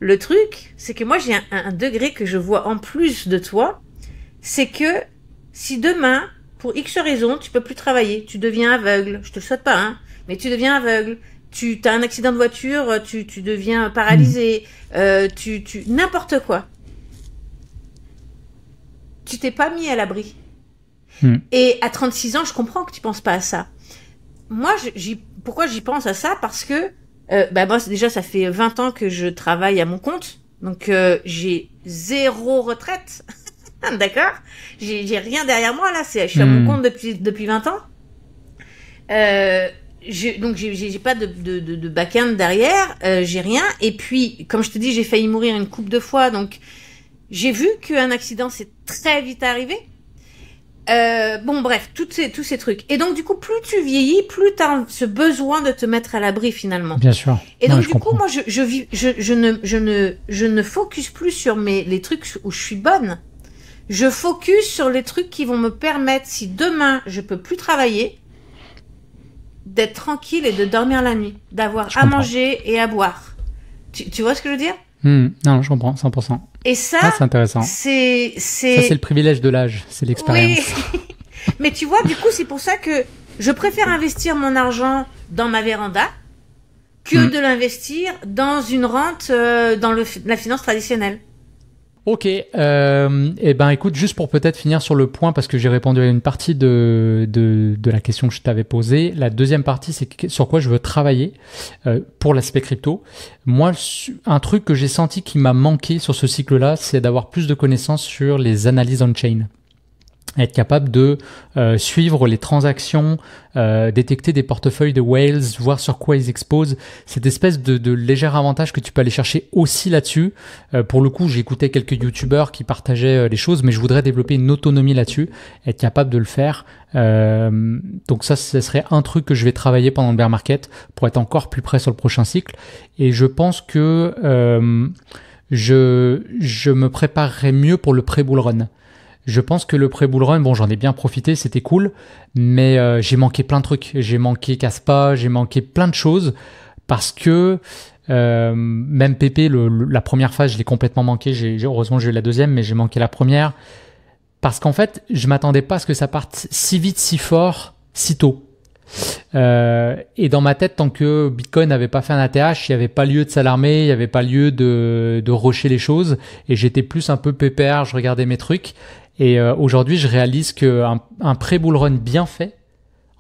[SPEAKER 2] Le truc, c'est que moi, j'ai un degré que je vois en plus de toi, c'est que si demain, pour X raison, tu peux plus travailler, tu deviens aveugle, je te le souhaite pas, hein, mais tu deviens aveugle, tu as un accident de voiture, tu deviens paralysé, n'importe quoi. Tu t'es pas mis à l'abri. Et à 36 ans, je comprends que tu penses pas à ça. Moi, pourquoi j'y pense à ça? Parce que, moi, déjà, ça fait 20 ans que je travaille à mon compte, donc j'ai 0 retraite. D'accord, j'ai rien derrière moi là, je suis à mon compte depuis 20 ans. Donc j'ai pas de back-end derrière, j'ai rien. Et puis comme je te dis, j'ai failli mourir une couple de fois, donc j'ai vu qu'un accident s'est très vite arrivé. Bref, tous ces trucs. Et donc du coup, plus tu vieillis, plus t'as ce besoin de te mettre à l'abri finalement.
[SPEAKER 1] Bien sûr.
[SPEAKER 2] Et donc du coup, moi je ne focus plus sur les trucs où je suis bonne. Je focus sur les trucs qui vont me permettre, si demain je peux plus travailler, d'être tranquille et de dormir la nuit, d'avoir à manger et à boire. Tu vois ce que je veux dire?
[SPEAKER 1] Non, je comprends, 100%.
[SPEAKER 2] Et ça,
[SPEAKER 1] c'est intéressant. Ça, c'est le privilège de l'âge, c'est l'expérience.
[SPEAKER 2] Oui. Mais tu vois, du coup, c'est pour ça que je préfère investir mon argent dans ma véranda que de l'investir dans une rente dans la finance traditionnelle.
[SPEAKER 1] Ok, écoute, juste pour peut-être finir sur le point, parce que j'ai répondu à une partie de la question que je t'avais posée. La deuxième partie, c'est sur quoi je veux travailler pour l'aspect crypto. Moi, un truc que j'ai senti qui m'a manqué sur ce cycle-là, c'est d'avoir plus de connaissances sur les analyses on-chain. Être capable de suivre les transactions, détecter des portefeuilles de whales, voir sur quoi ils exposent, cette espèce de léger avantage que tu peux aller chercher aussi là-dessus. Pour le coup, j'ai écouté quelques youtubeurs qui partageaient les choses, mais je voudrais développer une autonomie là-dessus, être capable de le faire. Donc ça, ce serait un truc que je vais travailler pendant le bear market pour être encore plus près sur le prochain cycle. Et je pense que je me préparerai mieux pour le pré-bull run. Je pense que le pré-bull run, bon, j'en ai bien profité, c'était cool, mais j'ai manqué plein de trucs. J'ai manqué Caspa, j'ai manqué plein de choses parce que même Pépé, la première phase, je l'ai complètement manqué. Heureusement, j'ai eu la deuxième, mais j'ai manqué la première parce qu'en fait, je m'attendais pas à ce que ça parte si vite, si fort, si tôt. Et dans ma tête, tant que Bitcoin n'avait pas fait un ATH, il n'y avait pas lieu de s'alarmer, il n'y avait pas lieu de rusher les choses, et j'étais plus un peu pépère, je regardais mes trucs. Et aujourd'hui, je réalise qu'un pré-bull run bien fait,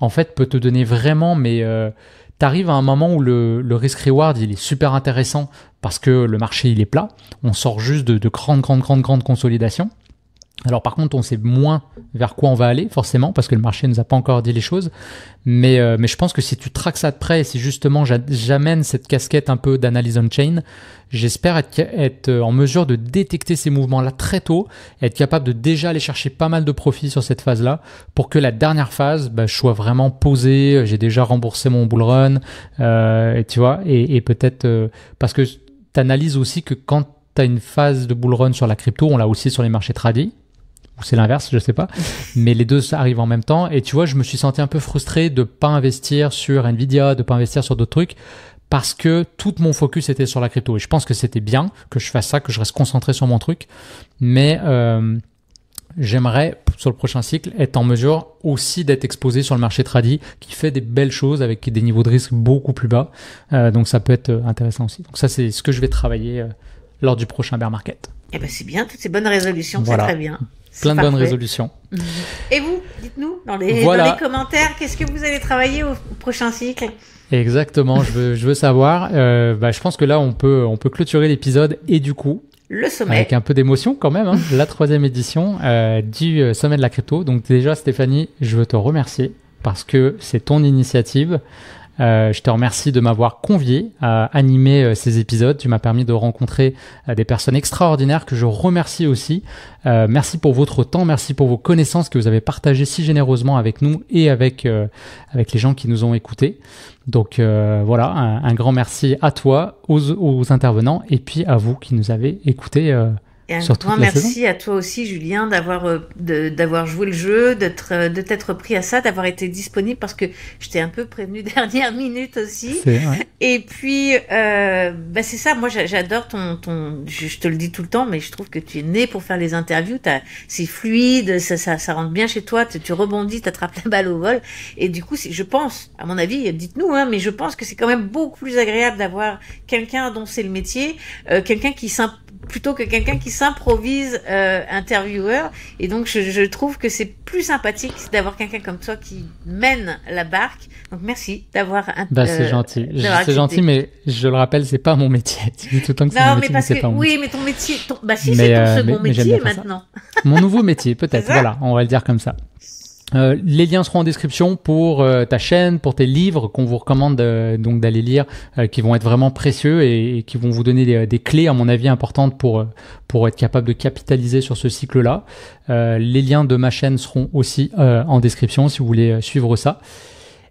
[SPEAKER 1] en fait, peut te donner vraiment, mais t'arrives à un moment où le risk-reward, il est super intéressant parce que le marché, il est plat. On sort juste de grandes consolidations. Alors par contre, on sait moins vers quoi on va aller, forcément, parce que le marché ne nous a pas encore dit les choses. Mais je pense que si tu traques ça de près, et si justement j'amène cette casquette un peu d'analyse on-chain, j'espère être en mesure de détecter ces mouvements-là très tôt, et être capable de déjà aller chercher pas mal de profits sur cette phase-là, pour que la dernière phase, je sois vraiment posé, j'ai déjà remboursé mon bull run, et tu vois, et peut-être, parce que tu analyses aussi que quand tu as une phase de bull run sur la crypto, on l'a aussi sur les marchés tradis, ou c'est l'inverse, je sais pas, mais les deux arrivent en même temps. Et tu vois, je me suis senti un peu frustré de pas investir sur Nvidia, de pas investir sur d'autres trucs, parce que tout mon focus était sur la crypto. Et je pense que c'était bien que je fasse ça, que je reste concentré sur mon truc, mais j'aimerais, sur le prochain cycle, être en mesure aussi d'être exposé sur le marché tradi, qui fait des belles choses avec des niveaux de risque beaucoup plus bas. Donc ça peut être intéressant aussi. Donc ça, c'est ce que je vais travailler lors du prochain bear market.
[SPEAKER 2] Eh ben c'est bien, toutes ces bonnes résolutions,
[SPEAKER 1] voilà.
[SPEAKER 2] C'est très bien.
[SPEAKER 1] Plein de bonnes résolutions.
[SPEAKER 2] Et vous, dites-nous dans les commentaires, qu'est-ce que vous allez travailler au prochain cycle?
[SPEAKER 1] Exactement, je veux savoir. Je pense que là, on peut clôturer l'épisode et du coup,
[SPEAKER 2] le sommet.
[SPEAKER 1] Avec un peu d'émotion quand même, la 3e édition du sommet de la crypto. Donc déjà, Stéphanie, je veux te remercier parce que c'est ton initiative. Je te remercie de m'avoir convié à animer ces épisodes. Tu m'as permis de rencontrer des personnes extraordinaires que je remercie aussi. Merci pour votre temps, merci pour vos connaissances que vous avez partagées si généreusement avec nous et avec les gens qui nous ont écoutés. Donc voilà, un grand merci à toi, aux intervenants et puis à vous qui nous avez écoutés.
[SPEAKER 2] Et un grand merci à toi aussi, Julien, d'avoir joué le jeu, de t'être pris à ça, d'avoir été disponible parce que je t'ai un peu prévenu dernière minute aussi. Et puis, c'est ça. Moi, j'adore je te le dis tout le temps, mais je trouve que tu es né pour faire les interviews. C'est fluide, ça rentre bien chez toi. Tu rebondis, t'attrapes la balle au vol. Et du coup, je pense, à mon avis, dites-nous, mais je pense que c'est quand même beaucoup plus agréable d'avoir quelqu'un dont c'est le métier, plutôt que quelqu'un qui s'improvise intervieweur. Et donc, je trouve que c'est plus sympathique d'avoir quelqu'un comme toi qui mène la barque. Donc, merci d'avoir...
[SPEAKER 1] c'est gentil. C'est gentil, mais je le rappelle, c'est pas mon métier. Tu dis tout le temps que c'est mon métier, mais c'est pas mon métier.
[SPEAKER 2] Oui, mais ton métier... c'est ton second métier maintenant.
[SPEAKER 1] Mon nouveau métier, peut-être. Voilà, on va le dire comme ça. Les liens seront en description pour ta chaîne, pour tes livres qu'on vous recommande donc d'aller lire, qui vont être vraiment précieux et qui vont vous donner des clés à mon avis importantes pour être capable de capitaliser sur ce cycle-là. Les liens de ma chaîne seront aussi en description si vous voulez suivre ça.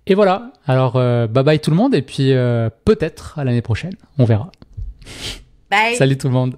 [SPEAKER 1] Et voilà, alors bye bye tout le monde et puis peut-être à l'année prochaine, on verra.
[SPEAKER 2] Bye.
[SPEAKER 1] Salut tout le monde.